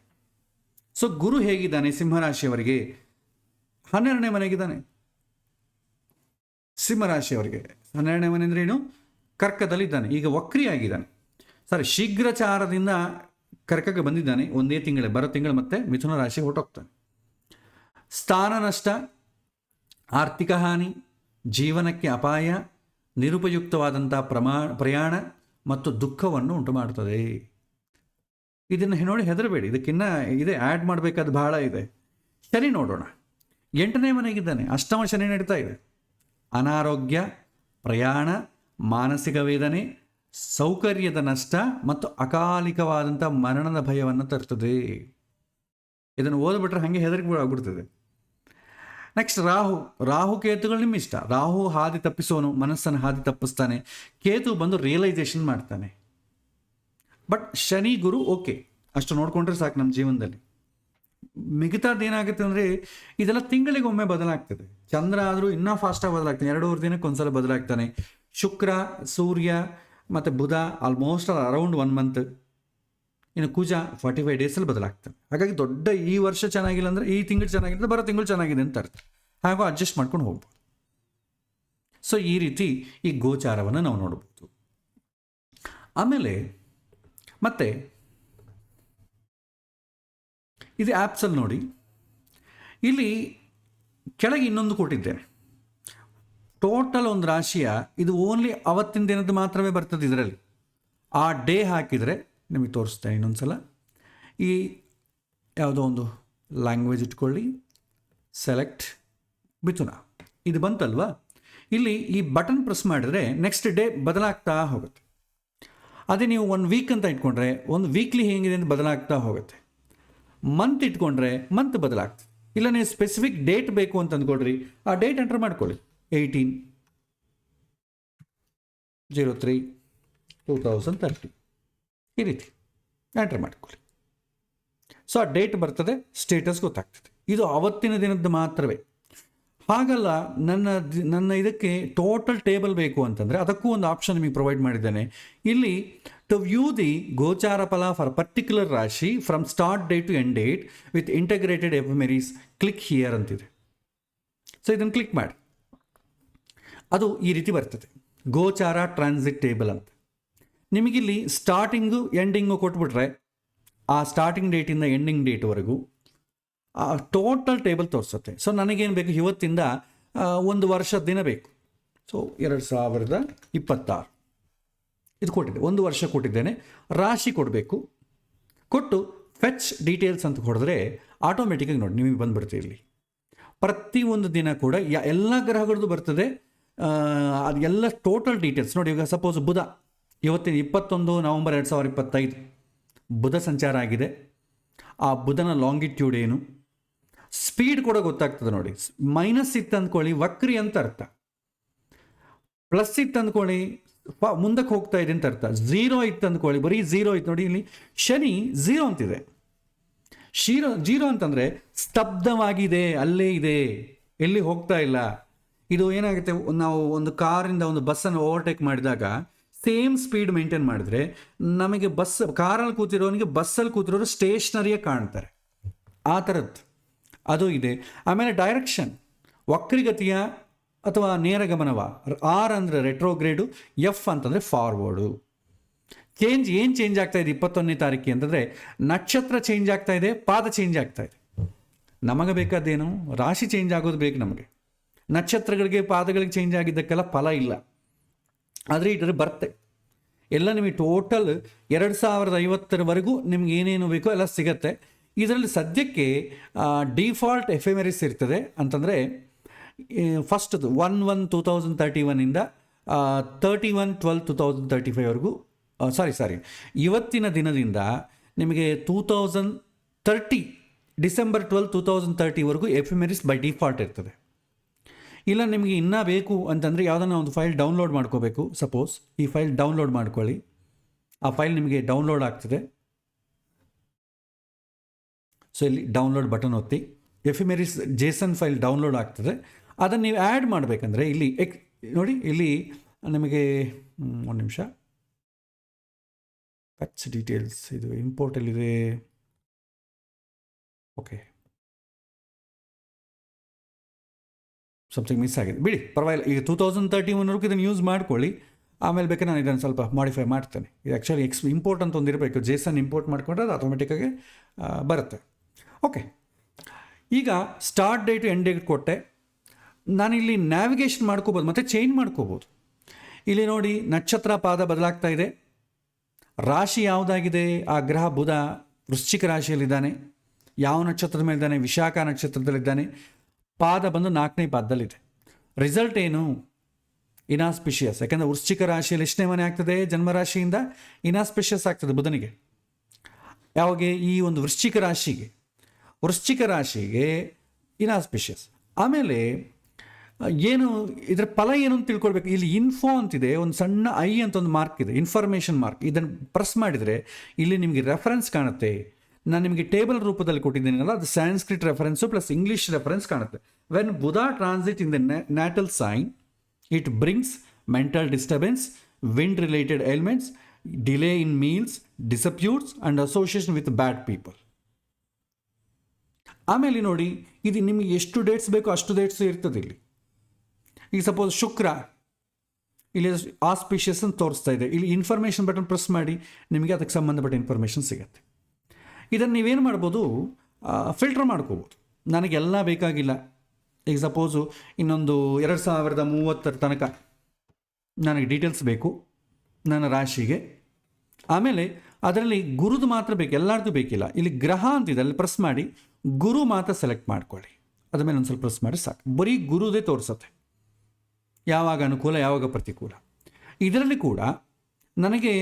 S1: ಸೊ ಗುರು ಹೇಗಿದ್ದಾನೆ ಸಿಂಹರಾಶಿಯವರಿಗೆ? 12ನೇ ಮನೆಗಿದ್ದಾನೆ. ಸಿಂಹರಾಶಿಯವರಿಗೆ 12ನೇ ಮನೆ ಅಂದ್ರೆ ಏನು? ಕರ್ಕದಲ್ಲಿದ್ದಾನೆ. ಈಗ ವಕ್ರಿಯಾಗಿದ್ದಾನೆ, ಶೀಘ್ರಚಾರದಿಂದ ಕರ್ಕಕ್ಕೆ ಬಂದಿದ್ದಾನೆ. ಒಂದೇ ಬರೋ ತಿಂಗಳು ಮತ್ತೆ ಮಿಥುನ ರಾಶಿ ಹೊರಟೋಗ್ತಾನೆ. ಸ್ಥಾನ ನಷ್ಟ, ಆರ್ಥಿಕ ಹಾನಿ, ಜೀವನಕ್ಕೆ ಅಪಾಯ, ನಿರುಪಯುಕ್ತವಾದಂಥ ಪ್ರಯಾಣ ಮತ್ತು ದುಃಖವನ್ನು ಉಂಟು ಮಾಡ್ತದೆ. ಇದನ್ನು ನೋಡಿ ಹೆದರಬೇಡಿ, ಇದಕ್ಕಿನ್ನ ಇದೆ, ಆ್ಯಡ್ ಮಾಡಬೇಕಾದ ಬಹಳ ಇದೆ. ಶನಿ ನೋಡೋಣ. 8ನೇ ಮನೆಗಿದ್ದಾನೆ, ಅಷ್ಟಮ ಶನಿ ನಡೀತಾ ಇದೆ. ಅನಾರೋಗ್ಯ, ಪ್ರಯಾಣ, ಮಾನಸಿಕ ವೇದನೆ, ಸೌಕರ್ಯದ ನಷ್ಟ ಮತ್ತು ಅಕಾಲಿಕವಾದಂಥ ಮರಣದ ಭಯವನ್ನು ತರ್ತದೆ. ಇದನ್ನು ಓದ್ಬಿಟ್ರೆ ಹಾಗೆ ಹೆದರಿಕೆ ಆಗ್ಬಿಡ್ತದೆ. ನೆಕ್ಸ್ಟ್ ರಾಹು ಕೇತುಗಳು ನಿಮ್ಮ ಇಷ್ಟ. ರಾಹು ಹಾದಿ ತಪ್ಪಿಸೋನು, ಮನಸ್ಸನ್ನು ಹಾದಿ ತಪ್ಪಿಸ್ತಾನೆ. ಕೇತು ಬಂದು ರಿಯಲೈಸೇಷನ್ ಮಾಡ್ತಾನೆ. ಬಟ್ ಶನಿ ಗುರು ಓಕೆ, ಅಷ್ಟು ನೋಡಿಕೊಂಡ್ರೆ ಸಾಕು ನಮ್ಮ ಜೀವನದಲ್ಲಿ. ಮಿಗತಾದ್ದು ಏನಾಗುತ್ತೆ ಅಂದರೆ ಇದೆಲ್ಲ ತಿಂಗಳಿಗೊಮ್ಮೆ ಬದಲಾಗ್ತದೆ. ಚಂದ್ರ ಆದರೂ ಇನ್ನೂ ಫಾಸ್ಟಾಗಿ ಬದಲಾಗ್ತಾನೆ, 2.5 ದಿನಕ್ಕೆ ಒಂದ್ಸಲ ಬದಲಾಗ್ತಾನೆ. ಶುಕ್ರ, ಸೂರ್ಯ ಮತ್ತು ಬುಧ ಆಲ್ಮೋಸ್ಟ್ ಅರೌಂಡ್ 1 ಮಂತ್. ಇನ್ನು ಕುಜ 45 ಡೇಸಲ್ಲಿ ಬದಲಾಗ್ತಾನೆ. ಹಾಗಾಗಿ ದೊಡ್ಡ ಈ ವರ್ಷ ಚೆನ್ನಾಗಿಲ್ಲ ಅಂದರೆ ಈ ತಿಂಗಳು ಚೆನ್ನಾಗಿಲ್ಲ, ಬರೋ ತಿಂಗಳು ಚೆನ್ನಾಗಿದೆ ಅಂತ ಅರ್ಥ. ಹಾಗೂ ಅಡ್ಜಸ್ಟ್ ಮಾಡ್ಕೊಂಡು ಹೋಗ್ಬೋದು. ಸೊ ಈ ರೀತಿ ಈ ಗೋಚಾರವನ್ನು ನಾವು ನೋಡ್ಬೋದು. ಆಮೇಲೆ ಮತ್ತೆ ಇದು ಆ್ಯಪ್ಸಲ್ಲಿ ನೋಡಿ, ಇಲ್ಲಿ ಕೆಳಗೆ ಇನ್ನೊಂದು ಕೊಟ್ಟಿದ್ದೇನೆ. ಟೋಟಲ್ ಒಂದು ರಾಶಿಯ ಇದು ಓನ್ಲಿ ಅವತ್ತಿನ ದಿನದ್ದು ಮಾತ್ರವೇ ಬರ್ತದೆ. ಇದರಲ್ಲಿ ಆ ಡೇ ಹಾಕಿದರೆ ನಿಮಗೆ ತೋರಿಸ್ತೇನೆ ಇನ್ನೊಂದು ಸಲ. ಈ ಯಾವುದೋ ಒಂದು ಲ್ಯಾಂಗ್ವೇಜ್ ಇಟ್ಕೊಳ್ಳಿ, ಸೆಲೆಕ್ಟ್ ಮಿಥುನ, ಇದು ಬಂತಲ್ವಾ? ಇಲ್ಲಿ ಈ ಬಟನ್ ಪ್ರೆಸ್ ಮಾಡಿದರೆ ನೆಕ್ಸ್ಟ್ ಡೇ ಬದಲಾಗ್ತಾ ಹೋಗುತ್ತೆ. ಅದೇ ನೀವು 1 ವೀಕ್ ಅಂತ ಇಟ್ಕೊಂಡ್ರೆ ಒಂದು ವೀಕ್ಲಿ ಹೇಗಿದೆ ಅಂತ ಬದಲಾಗ್ತಾ ಹೋಗುತ್ತೆ. ಮಂತ್ ಇಟ್ಕೊಂಡ್ರೆ ಮಂತ್ ಬದಲಾಗ್ತದೆ. ಇಲ್ಲ ನೀವು ಸ್ಪೆಸಿಫಿಕ್ ಡೇಟ್ ಬೇಕು ಅಂತ ಅಂದ್ಕೊಳ್ರಿ, ಆ ಡೇಟ್ ಎಂಟರ್ ಮಾಡ್ಕೊಳ್ಳಿ. 18/03 2030 ಈ ರೀತಿ ಎಂಟರ್ ಮಾಡ್ಕೊಳ್ಳಿ. ಸೊ ಆ ಡೇಟ್ ಬರ್ತದೆ, ಸ್ಟೇಟಸ್ ಗೊತ್ತಾಗ್ತದೆ. ಇದು ಅವತ್ತಿನ ದಿನದ್ದು ಮಾತ್ರವೇ. ಹಾಗಲ್ಲ, ನನ್ನ ಇದಕ್ಕೆ ಟೋಟಲ್ ಟೇಬಲ್ ಬೇಕು ಅಂತಂದರೆ ಅದಕ್ಕೂ ಒಂದು ಆಪ್ಷನ್ ನಿಮಗೆ ಪ್ರೊವೈಡ್ ಮಾಡಿದ್ದೇನೆ. ಇಲ್ಲಿ ಟು ವ್ಯೂ ದಿ ಗೋಚಾರ ಫಲ ಫಾರ್ ಪರ್ಟಿಕ್ಯುಲರ್ ರಾಶಿ from start date to end date with integrated ephemeris, click here ಅಂತಿದೆ. ಸೊ ಇದನ್ನು ಕ್ಲಿಕ್ ಮಾಡಿ, ಅದು ಈ ರೀತಿ ಬರ್ತದೆ, ಗೋಚಾರ ಟ್ರಾನ್ಸಿಟ್ ಟೇಬಲ್ ಅಂತ. ನಿಮಗಿಲ್ಲಿ ಸ್ಟಾರ್ಟಿಂಗು ಎಂಡಿಂಗು ಕೊಟ್ಬಿಟ್ರೆ ಆ ಸ್ಟಾರ್ಟಿಂಗ್ ಡೇಟಿಂದ ಎಂಡಿಂಗ್ ಡೇಟ್ವರೆಗೂ ಟೋಟಲ್ ಟೇಬಲ್ ತೋರಿಸುತ್ತೆ. ಸೊ ನನಗೇನು ಬೇಕು, ಇವತ್ತಿಂದ ಒಂದು ವರ್ಷದ ದಿನ ಬೇಕು. ಸೊ 2026 ಇದು ಕೊಟ್ಟಿದ್ದೆ, ಒಂದು ವರ್ಷ ಕೊಟ್ಟಿದ್ದೇನೆ. ರಾಶಿ ಕೊಡಬೇಕು, ಕೊಟ್ಟು ಫೆಚ್ ಡೀಟೇಲ್ಸ್ ಅಂತ ಹೊಡೆದ್ರೆ ಆಟೋಮೆಟಿಕಾಗಿ ನೋಡಿ ನಿಮಗೆ ಬಂದುಬಿಡುತ್ತೆ. ಇಲ್ಲಿ ಪ್ರತಿಯೊಂದು ದಿನ ಕೂಡ ಎಲ್ಲ ಗ್ರಹಗಳದ್ದು ಬರ್ತದೆ, ಅದು ಎಲ್ಲ ಟೋಟಲ್ ಡೀಟೇಲ್ಸ್ ನೋಡಿ. ಈಗ ಸಪೋಸ್ ಬುಧ, ಇವತ್ತಿನ 21 ನವಂಬರ್ 2025 ಬುಧ ಸಂಚಾರ ಆಗಿದೆ. ಆ ಬುಧನ ಲಾಂಗಿಟ್ಯೂಡ್ ಏನು, ಸ್ಪೀಡ್ ಕೂಡ ಗೊತ್ತಾಗ್ತದೆ ನೋಡಿ. ಮೈನಸ್ ಇತ್ತು ಅಂದ್ಕೊಳ್ಳಿ ವಕ್ರಿ ಅಂತ ಅರ್ಥ, ಪ್ಲಸ್ ಇತ್ತು ಅಂದ್ಕೊಳ್ಳಿ ಮುಂದಕ್ಕೆ ಹೋಗ್ತಾ ಇದೆ ಅಂತ ಅರ್ಥ, ಝೀರೋ ಇತ್ತು ಅಂದ್ಕೊಳ್ಳಿ ಬರೀ ಝೀರೋ ಇತ್ತು ನೋಡಿ. ಇಲ್ಲಿ ಶನಿ ಝೀರೋ ಅಂತಿದೆ. ಜೀರೋ ಅಂತಂದರೆ ಸ್ತಬ್ಧವಾಗಿದೆ, ಅಲ್ಲೇ ಇದೆ, ಎಲ್ಲಿ ಹೋಗ್ತಾ ಇಲ್ಲ. ಇದು ಏನಾಗುತ್ತೆ, ನಾವು ಒಂದು ಕಾರಿಂದ ಒಂದು ಬಸ್ಸನ್ನು ಓವರ್ಟೇಕ್ ಮಾಡಿದಾಗ ಸೇಮ್ ಸ್ಪೀಡ್ ಮೇಂಟೈನ್ ಮಾಡಿದ್ರೆ ನಮಗೆ ಕಾರಲ್ಲಿ ಕೂತಿರೋನಿಗೆ ಬಸ್ಸಲ್ಲಿ ಕೂತಿರೋರು ಸ್ಟೇಷನರಿಯಾಗಿ ಕಾಣ್ತಾರೆ, ಆ ಥರದ್ದು ಅದು ಇದೆ. ಆಮೇಲೆ ಡೈರೆಕ್ಷನ್, ವಕ್ರಿಗತಿಯ ಅಥವಾ ನೇರ ಗಮನವ. ಆರ್ ಅಂದರೆ ರೆಟ್ರೋಗ್ರೇಡು, ಎಫ್ ಅಂತಂದರೆ ಫಾರ್ವರ್ಡು. ಏನು ಚೇಂಜ್ ಆಗ್ತಾ ಇದೆ 21ನೇ ತಾರೀಕಿಗೆ ಅಂತಂದರೆ ನಕ್ಷತ್ರ ಚೇಂಜ್ ಆಗ್ತಾ ಇದೆ, ಪಾದ ಚೇಂಜ್ ಆಗ್ತಾ ಇದೆ. ನಮಗೆ ಬೇಕಾದ್ದೇನು, ರಾಶಿ ಚೇಂಜ್ ಆಗೋದು ಬೇಕು ನಮಗೆ. ನಕ್ಷತ್ರಗಳಿಗೆ ಪಾದಗಳಿಗೆ ಚೇಂಜ್ ಆಗಿದ್ದಕ್ಕೆಲ್ಲ ಫಲ ಇಲ್ಲ. ಆದರೆ ಇದರ ಬರುತ್ತೆ ಎಲ್ಲ ನಿಮಗೆ ಟೋಟಲ್ 2050 ನಿಮ್ಗೆ ಏನೇನು ಬೇಕೋ ಎಲ್ಲ ಸಿಗತ್ತೆ. ಇದರಲ್ಲಿ ಸದ್ಯಕ್ಕೆ ಡಿಫಾಲ್ಟ್ ಎಫೆಮೆರಿಸ್ ಇರ್ತದೆ ಅಂತಂದರೆ ಫಸ್ಟ್ದು 1/1/2031 31/12/2035 ಸಾರಿ ಇವತ್ತಿನ ದಿನದಿಂದ ನಿಮಗೆ 2030 ಡಿಸೆಂಬರ್ 12, 2030 ಎಫೆಮೆರಿಸ್ ಬೈ ಡಿಫಾಲ್ಟ್ ಇರ್ತದೆ. ಇಲ್ಲ ನಿಮಗೆ ಇನ್ನೂ ಬೇಕು ಅಂತಂದರೆ ಯಾವುದನ್ನ ಒಂದು ಫೈಲ್ ಡೌನ್ಲೋಡ್ ಮಾಡ್ಕೋಬೇಕು. ಸಪೋಸ್ ಈ ಫೈಲ್ ಡೌನ್ಲೋಡ್ ಮಾಡ್ಕೊಳ್ಳಿ, ಆ ಫೈಲ್ ನಿಮಗೆ ಡೌನ್ಲೋಡ್ ಆಗ್ತದೆ. ಸೊ ಇಲ್ಲಿ ಡೌನ್ಲೋಡ್ ಬಟನ್ ಒತ್ತಿ, ಎಫೆಮೆರಿಸ್ ಜೇಸನ್ ಫೈಲ್ ಡೌನ್ಲೋಡ್ ಆಗ್ತದೆ. ಅದನ್ನು ನೀವು ಆ್ಯಡ್ ಮಾಡಬೇಕಂದ್ರೆ ಇಲ್ಲಿ ನೋಡಿ, ಇಲ್ಲಿ ನಿಮಗೆ ಒಂದು ನಿಮಿಷ, ಫೆಚ್ ಡೀಟೇಲ್ಸ್ ಇದು ಇಂಪೋರ್ಟಲ್ಲಿದೆ. ಓಕೆ, ಸಮಥಿಂಗ್ ಮಿಸ್ ಆಗಿದೆ, ಬಿಡಿ ಪರವಾಗಿಲ್ಲ. ಈಗ 2031 ಇದನ್ನು ಯೂಸ್ ಮಾಡ್ಕೊಳ್ಳಿ. ಆಮೇಲೆ ಬೇಕಾದ್ರೆ ನಾನು ಇದನ್ನು ಸ್ವಲ್ಪ ಮಾಡಿಫೈ ಮಾಡ್ತೇನೆ. ಇದು ಆ್ಯಕ್ಚುಲಿ ಇಂಪೋರ್ಟ್ ಅಂತ ಒಂದಿರಬೇಕು, ಜೇಸನ್ ಇಂಪೋರ್ಟ್ ಮಾಡಿಕೊಂಡ್ರೆ ಅದು ಆಟೋಮೆಟಿಕ್ಕಾಗಿ ಬರುತ್ತೆ. ಓಕೆ, ಈಗ ಸ್ಟಾರ್ಟ್ ಡೇಟು ಎಂಡ್ ಡೇಟ್ ಕೊಟ್ಟೆ. ನಾನಿಲ್ಲಿ ನ್ಯಾವಿಗೇಷನ್ ಮಾಡ್ಕೋಬೋದು ಮತ್ತು ಚೇಂಜ್ ಮಾಡ್ಕೋಬೋದು. ಇಲ್ಲಿ ನೋಡಿ, ನಕ್ಷತ್ರ ಪಾದ ಬದಲಾಗ್ತಾ ಇದೆ. ರಾಶಿ ಯಾವುದಾಗಿದೆ, ಆ ಗ್ರಹ ಬುಧ ವೃಶ್ಚಿಕ ರಾಶಿಯಲ್ಲಿದ್ದಾನೆ. ಯಾವ ನಕ್ಷತ್ರದ ಮೇಲಿದ್ದಾನೆ, ವಿಶಾಖ ನಕ್ಷತ್ರದಲ್ಲಿದ್ದಾನೆ. ಪಾದ ಬಂದು 4ನೇ ಪಾದದಲ್ಲಿದೆ. ರಿಸಲ್ಟ್ ಏನು, ಇನಾಸ್ಪಿಷಿಯಸ್. ಯಾಕೆಂದರೆ ವೃಶ್ಚಿಕ ರಾಶಿಯಲ್ಲಿ ಎಷ್ಟನೇ ಮನೆ ಆಗ್ತದೆ, ಜನ್ಮರಾಶಿಯಿಂದ ಇನಾಸ್ಪಿಷಿಯಸ್ ಆಗ್ತದೆ ಬುಧನಿಗೆ. ಯಾವಾಗ ಈ ಒಂದು ವೃಶ್ಚಿಕ ರಾಶಿಗೆ ಇನಾಸ್ಪಿಷಿಯಸ್. ಆಮೇಲೆ ಏನು ಇದರ ಫಲ ಏನು ಅಂತ ತಿಳ್ಕೊಳ್ಬೇಕು. ಇಲ್ಲಿ ಇನ್ಫೋ ಅಂತಿದೆ, ಒಂದು ಸಣ್ಣ ಐ ಅಂತ ಒಂದು ಮಾರ್ಕ್ ಇದೆ, ಇನ್ಫಾರ್ಮೇಷನ್ ಮಾರ್ಕ್. ಇದನ್ನು ಪ್ರೆಸ್ ಮಾಡಿದರೆ ಇಲ್ಲಿ ನಿಮಗೆ ರೆಫರೆನ್ಸ್ ಕಾಣುತ್ತೆ. ನಾನು ನಿಮಗೆ ಟೇಬಲ್ ರೂಪದಲ್ಲಿ ಕೊಟ್ಟಿದ್ದೀನಲ್ಲ, ಅದು Sanskrit reference plus English reference ಕಾಣುತ್ತೆ. When Budha transit in the natal sign, it brings mental disturbance, wind related elements, delay in meals, disputes and association with bad people. ಆಮೇಲೆ ನೋಡಿ, ಇದು ನಿಮಗೆ ಎಷ್ಟು ಡೇಟ್ಸ್ ಬೇಕೋ ಅಷ್ಟು ಡೇಟ್ಸ್ ಇರ್ತದೆ ಇಲ್ಲಿ. ಈಗ ಸಪೋಸ್ ಶುಕ್ರ ಇಲ್ಲಿ ಆಸ್ಪಿಷಿಯಸ್ ಅಂತ ತೋರಿಸ್ತಾ ಇದೆ. ಇಲ್ಲಿ ಇನ್ಫಾರ್ಮೇಷನ್ ಬಟನ್ ಪ್ರೆಸ್ ಮಾಡಿ, ನಿಮಗೆ ಅದಕ್ಕೆ ಸಂಬಂಧಪಟ್ಟ ಇನ್ಫಾರ್ಮೇಷನ್ ಸಿಗುತ್ತೆ. ಇದನ್ನು ನೀವೇನು ಮಾಡ್ಬೋದು, ಫಿಲ್ಟರ್ ಮಾಡ್ಕೋಬೋದು. ನನಗೆಲ್ಲ ಬೇಕಾಗಿಲ್ಲ. ಈಗ ಸಪೋಸು ಇನ್ನೊಂದು 2030 ತನಕ ನನಗೆ ಡೀಟೇಲ್ಸ್ ಬೇಕು ನನ್ನ ರಾಶಿಗೆ. ಆಮೇಲೆ ಅದರಲ್ಲಿ ಗುರುದು ಮಾತ್ರ ಬೇಕು, ಎಲ್ಲರದ್ದು ಬೇಕಿಲ್ಲ. ಇಲ್ಲಿ ಗ್ರಹ ಅಂತಿದೆ, ಅಲ್ಲಿ ಪ್ರೆಸ್ ಮಾಡಿ ಗುರು ಮಾತ್ರ ಸೆಲೆಕ್ಟ್ ಮಾಡ್ಕೊಳ್ಳಿ. ಅದ ಮೇಲೆ ಒಂದು ಸ್ವಲ್ಪ ಪ್ರೆಸ್ ಮಾಡಿ ಸಾಕು. ಬರೀ ಗುರುದೇ ತೋರಿಸುತ್ತೆ, ಯಾವಾಗ ಅನುಕೂಲ ಯಾವಾಗ ಪ್ರತಿಕೂಲ. ಇದರಲ್ಲಿ ಕೂಡ ನನಗೆ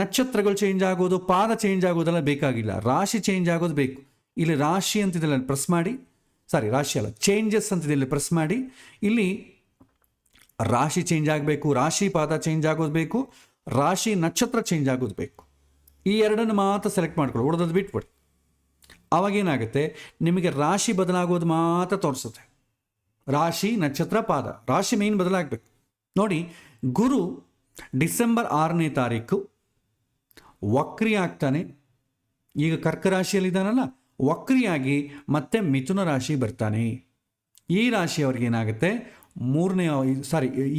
S1: ನಕ್ಷತ್ರಗಳು ಚೇಂಜ್ ಆಗೋದು, ಪಾದ ಚೇಂಜ್ ಆಗೋದೆಲ್ಲ ಬೇಕಾಗಿಲ್ಲ. ರಾಶಿ ಚೇಂಜ್ ಆಗೋದು ಬೇಕು. ಇಲ್ಲಿ ರಾಶಿ ಅಂತಿದೆಲ್ಲ ಪ್ರೆಸ್ ಮಾಡಿ, ರಾಶಿ ಅಲ್ಲ, ಚೇಂಜಸ್ ಅಂತಿದೆ, ಇಲ್ಲಿ ಪ್ರೆಸ್ ಮಾಡಿ. ಇಲ್ಲಿ ರಾಶಿ ಚೇಂಜ್ ಆಗಬೇಕು, ರಾಶಿ ಪಾದ ಚೇಂಜ್ ಆಗೋದು ಬೇಕು, ರಾಶಿ ನಕ್ಷತ್ರ ಚೇಂಜ್ ಆಗೋದು ಬೇಕು. ಈ ಎರಡನ್ನು ಮಾತ್ರ ಸೆಲೆಕ್ಟ್ ಮಾಡ್ಕೊಳ್ಳಿ, ಉಳಿದದ್ದು ಬಿಟ್ಬಿಡಿ. ಅವಾಗೇನಾಗುತ್ತೆ, ನಿಮಗೆ ರಾಶಿ ಬದಲಾಗೋದು ಮಾತ್ರ ತೋರಿಸುತ್ತೆ. ರಾಶಿ ನಕ್ಷತ್ರ ಪಾದ, ರಾಶಿ ಮೇನ್ ಬದಲಾಗಬೇಕು. ನೋಡಿ, ಗುರು ಡಿಸೆಂಬರ್ 6ನೇ ತಾರೀಕು ವಕ್ರಿ ಆಗ್ತಾನೆ. ಈಗ ಕರ್ಕ ರಾಶಿಯಲ್ಲಿದ್ದಾನಲ್ಲ, ವಕ್ರಿಯಾಗಿ ಮತ್ತೆ ಮಿಥುನ ರಾಶಿ ಬರ್ತಾನೆ. ಈ ರಾಶಿಯವರಿಗೆ ಏನಾಗುತ್ತೆ,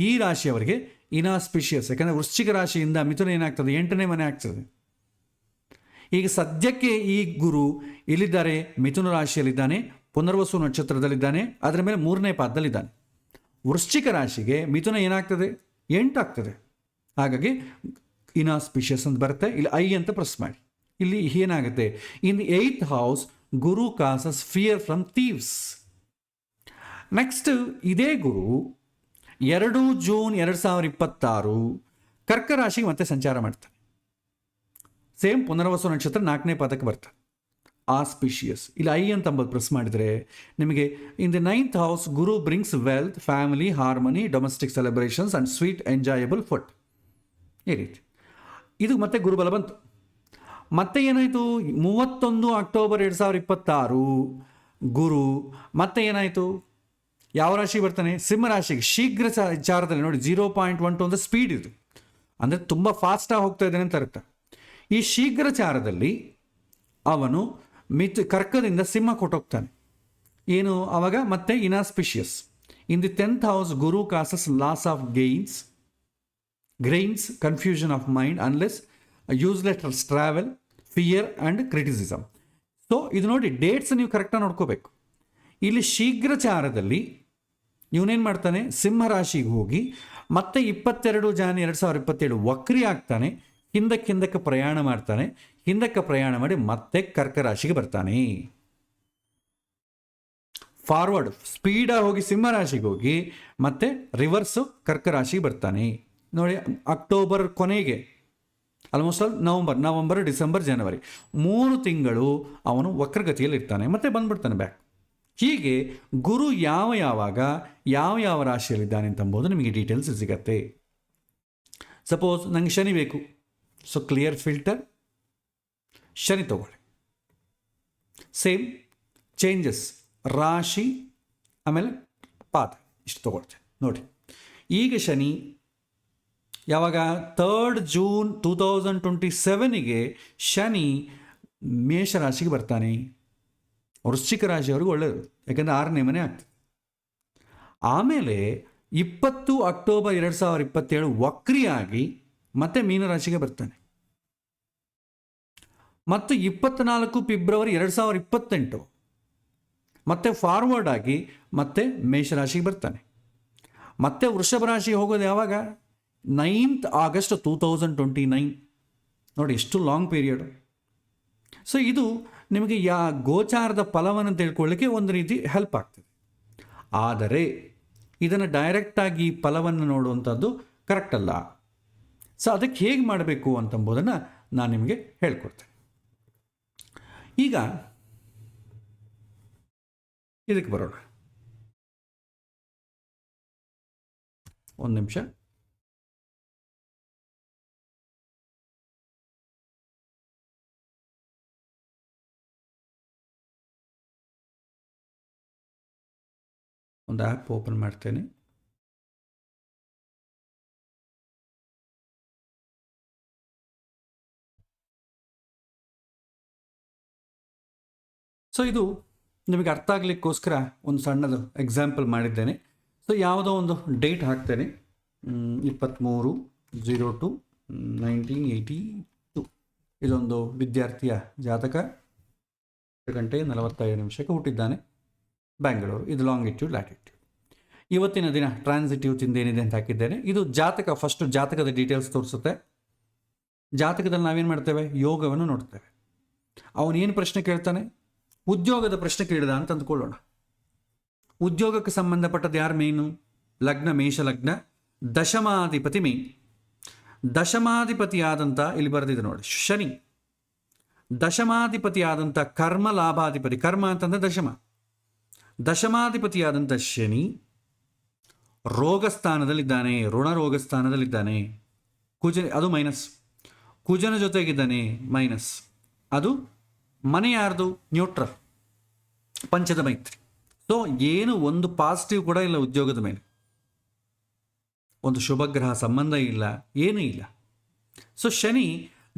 S1: ಈ ರಾಶಿಯವರಿಗೆ ಇನಾಸ್ಪಿಷಿಯಸ್. ಯಾಕಂದರೆ ವೃಶ್ಚಿಕ ರಾಶಿಯಿಂದ ಮಿಥುನ ಏನಾಗ್ತದೆ, 8ನೇ ಮನೆ ಆಗ್ತದೆ. ಈಗ ಸದ್ಯಕ್ಕೆ ಈ ಗುರು ಇಲ್ಲಿದ್ದಾರೆ, ಮಿಥುನ ರಾಶಿಯಲ್ಲಿದ್ದಾನೆ, ಪುನರ್ವಸು ನಕ್ಷತ್ರದಲ್ಲಿದ್ದಾನೆ, ಅದರ ಮೇಲೆ 3ನೇ ಪಾದದಲ್ಲಿದ್ದಾನೆ. ವೃಶ್ಚಿಕ ರಾಶಿಗೆ ಮಿಥುನ ಏನಾಗ್ತದೆ, 8 ಆಗ್ತದೆ. ಹಾಗಾಗಿ ಇನಾಸ್ಪಿಷಿಯಸ್ ಅಂತ ಬರುತ್ತೆ. ಇಲ್ಲಿ ಐ ಅಂತ ಪ್ರೆಸ್ ಮಾಡಿ. ಇಲ್ಲಿ ಏನಾಗುತ್ತೆ, in the 8th house Guru causes fear from thieves. Next ಇದೇ ಗುರು 2 ಜೂನ್ 2026 ಕರ್ಕ ರಾಶಿಗೆ ಮತ್ತೆ ಸಂಚಾರ ಮಾಡ್ತಾನೆ. ಸೇಮ್ ಪುನರ್ವಸು ನಕ್ಷತ್ರ 4ನೇ ಪಾದಕ್ಕೆ ಬರ್ತಾನೆ. ಆಸ್ಪಿಷಿಯಸ್. ಇಲ್ಲಿ ಐ ಅಂತ ಪ್ರೆಸ್ ಮಾಡಿದರೆ ನಿಮಗೆ in the 9th house Guru brings wealth, family, harmony, domestic celebrations and sweet enjoyable food. ಈ ರೀತಿ ಇದು ಮತ್ತೆ ಗುರುಬಲ ಬಂತು. ಮತ್ತೆ ಏನಾಯಿತು, 31 ಅಕ್ಟೋಬರ್ 2026 ಗುರು ಮತ್ತೆ ಏನಾಯಿತು, ಯಾವ ರಾಶಿ ಬರ್ತಾನೆ, ಸಿಂಹ ರಾಶಿಗೆ. ಶೀಘ್ರ ಚಾರದಲ್ಲಿ ನೋಡಿ 0.12 ಅಂದರೆ ಸ್ಪೀಡ್ ಇದು, ಅಂದರೆ ತುಂಬ ಫಾಸ್ಟಾಗಿ ಹೋಗ್ತಾ ಇದ್ದಾನೆ ಅಂತ ಅರ್ಥ. ಈ ಶೀಘ್ರ ಚಾರದಲ್ಲಿ ಅವನು ಕರ್ಕದಿಂದ ಸಿಂಹ ಕೊಟ್ಟೋಗ್ತಾನೆ. ಏನು ಆವಾಗ ಮತ್ತೆ inauspicious. In the 10th house Guru causes loss of grains, confusion of mind, unless useless travel, fear and criticism. So ಇದು ನೋಡಿ, ಡೇಟ್ಸ್ ನೀವು ಕರೆಕ್ಟಾಗಿ ನೋಡ್ಕೋಬೇಕು. ಇಲ್ಲಿ ಶೀಘ್ರ ಚಾರದಲ್ಲಿ ಇವನೇನು ಮಾಡ್ತಾನೆ, ಸಿಂಹ ರಾಶಿಗೆ ಹೋಗಿ ಮತ್ತೆ 22 ಜಾನ್ವರಿ 2027 ವಕ್ರಿ ಆಗ್ತಾನೆ. ಹಿಂದಕ್ಕೆ ಪ್ರಯಾಣ ಮಾಡ್ತಾನೆ. ಹಿಂದಕ್ಕೆ ಪ್ರಯಾಣ ಮಾಡಿ ಮತ್ತೆ ಕರ್ಕ ರಾಶಿಗೆ ಬರ್ತಾನೆ. ಫಾರ್ವರ್ಡ್ ಸ್ಪೀಡಾಗಿ ಹೋಗಿ ಸಿಂಹ ರಾಶಿಗೆ ಹೋಗಿ ಮತ್ತೆ ರಿವರ್ಸು ಕರ್ಕ ರಾಶಿಗೆ ಬರ್ತಾನೆ. ನೋಡಿ, ಅಕ್ಟೋಬರ್ ಕೊನೆಗೆ ಆಲ್ಮೋಸ್ಟ್ ಆಲ್ ನವಂಬರ್, ಡಿಸೆಂಬರ್, ಜನವರಿ 3 ತಿಂಗಳು ಅವನು ವಕ್ರಗತಿಯಲ್ಲಿ ಇರ್ತಾನೆ, ಮತ್ತೆ ಬಂದ್ಬಿಡ್ತಾನೆ ಬ್ಯಾಕ್. ಹೀಗೆ ಗುರು ಯಾವ ರಾಶಿಯಲ್ಲಿದ್ದಾನೆ ಅಂತಂಬೋದು ನಿಮಗೆ ಡೀಟೇಲ್ಸ್ ಸಿಗತ್ತೆ. ಸಪೋಸ್ ನನಗೆ ಶನಿ ಬೇಕು, ಸೊ ಕ್ಲಿಯರ್ ಫಿಲ್ಟರ್ ಶನಿ ತಗೊಳ್ಳಿ. ಸೇಮ್ ಚೇಂಜಸ್ ರಾಶಿ ಆಮೇಲೆ ಪಾದ ಇಷ್ಟು ತಗೊಳ್ತೇನೆ. ನೋಡಿ, ಈಗ ಶನಿ ಯಾವಾಗ 3rd ಜೂನ್ 2027 ಶನಿ ಮೇಷರಾಶಿಗೆ ಬರ್ತಾನೆ. ವೃಶ್ಚಿಕ ರಾಶಿಯವ್ರಿಗೆ ಒಳ್ಳೆಯದು, ಯಾಕೆಂದರೆ 6ನೇ ಮನೆ ಆಗ್ತದೆ. ಆಮೇಲೆ 20 ಅಕ್ಟೋಬರ್ 2027 ವಕ್ರಿಯಾಗಿ ಮತ್ತೆ ಮೀನರಾಶಿಗೆ ಬರ್ತಾನೆ. ಮತ್ತು 24 ಫೆಬ್ರವರಿ 2028 ಮತ್ತೆ ಫಾರ್ವರ್ಡ್ ಆಗಿ ಮತ್ತೆ ಮೇಷರಾಶಿಗೆ ಬರ್ತಾನೆ. ಮತ್ತೆ ವೃಷಭ ರಾಶಿಗೆ ಹೋಗೋದು ಯಾವಾಗ, 9th ಆಗಸ್ಟ್ 2029. ನೋಡಿ, ಎಷ್ಟು ಲಾಂಗ್ ಪೀರಿಯಡ್. ಸೊ ಇದು ನಿಮಗೆ ಗೋಚಾರದ ಫಲವನ್ನು ತಿಳ್ಕೊಳ್ಳಿಕ್ಕೆ ಒಂದು ರೀತಿ ಹೆಲ್ಪ್ ಆಗ್ತದೆ. ಆದರೆ ಇದನ್ನು ಡೈರೆಕ್ಟಾಗಿ ಫಲವನ್ನು ನೋಡುವಂಥದ್ದು ಕರೆಕ್ಟ್ ಅಲ್ಲ. ಸೊ ಅದಕ್ಕೆ ಹೇಗೆ ಮಾಡಬೇಕು ಅಂತಂಬುದನ್ನು ನಾನು ನಿಮಗೆ ಹೇಳ್ಕೊಡ್ತೇನೆ. ಈಗ ಇದಕ್ಕೆ ಬರೋಣ. ಒಂದು ನಿಮಿಷ. ಒಂದು ಆ್ಯಪ್ ಓಪನ್ ಮಾಡ್ತೇನೆ. ಸೊ ಇದು ನಿಮಗೆ ಅರ್ಥ ಆಗಲಿಕ್ಕೋಸ್ಕರ ಒಂದು ಸಣ್ಣದು ಎಕ್ಸಾಂಪಲ್ ಮಾಡಿದ್ದೇನೆ. ಸೊ ಯಾವುದೋ ಒಂದು ಡೇಟ್ ಹಾಕ್ತೇನೆ, 23/02/1982. ಇದೊಂದು ವಿದ್ಯಾರ್ಥಿಯ ಜಾತಕ. 8:45 ಹುಟ್ಟಿದ್ದಾನೆ, ಬ್ಯಾಂಗ್ಳೂರು. ಇದು ಲಾಂಗಿಟ್ಯೂಡ್, ಲ್ಯಾಟಿಟ್ಯೂಡ್. ಇವತ್ತಿನ ದಿನ ಟ್ರಾನ್ಸಿಟಿವ್ ತಿಂದೇನಿದೆ ಅಂತ ಹಾಕಿದ್ದೇನೆ. ಇದು ಜಾತಕ, ಫಸ್ಟು ಜಾತಕದ ಡೀಟೇಲ್ಸ್ ತೋರಿಸುತ್ತೆ. ಜಾತಕದಲ್ಲಿ ನಾವೇನು ಮಾಡ್ತೇವೆ, ಯೋಗವನ್ನು ನೋಡ್ತೇವೆ. ಅವನೇನು ಪ್ರಶ್ನೆ ಕೇಳ್ತಾನೆ, ಉದ್ಯೋಗದ ಪ್ರಶ್ನೆ ಕೇಳಿದ ಅಂತ ಅಂದ್ಕೊಳ್ಳೋಣ. ಉದ್ಯೋಗಕ್ಕೆ ಸಂಬಂಧಪಟ್ಟದ್ದು ಯಾರು ಮೇನು, ಲಗ್ನ ಮೇಷ ಲಗ್ನ, ದಶಮಾಧಿಪತಿ ಮೇನ್. ದಶಮಾಧಿಪತಿಯಾದಂಥ ಇಲ್ಲಿ ಬರೆದಿದೆ ನೋಡಿ ಶನಿ. ದಶಮಾಧಿಪತಿಯಾದಂಥ ಕರ್ಮ ಲಾಭಾಧಿಪತಿ, ಕರ್ಮ ಅಂತಂದರೆ ದಶಮ. ದಶಮಾಧಿಪತಿಯಾದಂಥ ಶನಿ ರೋಗಸ್ಥಾನದಲ್ಲಿದ್ದಾನೆ, ಋಣ ರೋಗಸ್ಥಾನದಲ್ಲಿದ್ದಾನೆ. ಅದು ಮೈನಸ್. ಕುಜನ ಜೊತೆಗಿದ್ದಾನೆ ಮೈನಸ್. ಅದು ಮನೆ ಯಾರ್ದು? ನ್ಯೂಟ್ರಲ್, ಪಂಚದ ಮೈತ್ರಿ. ಸೊ ಏನು ಒಂದು ಪಾಸಿಟಿವ್ ಕೂಡ ಇಲ್ಲ ಉದ್ಯೋಗದ ಮೇಲೆ, ಒಂದು ಶುಭಗ್ರಹ ಸಂಬಂಧ ಇಲ್ಲ, ಏನೂ ಇಲ್ಲ. ಸೊ ಶನಿ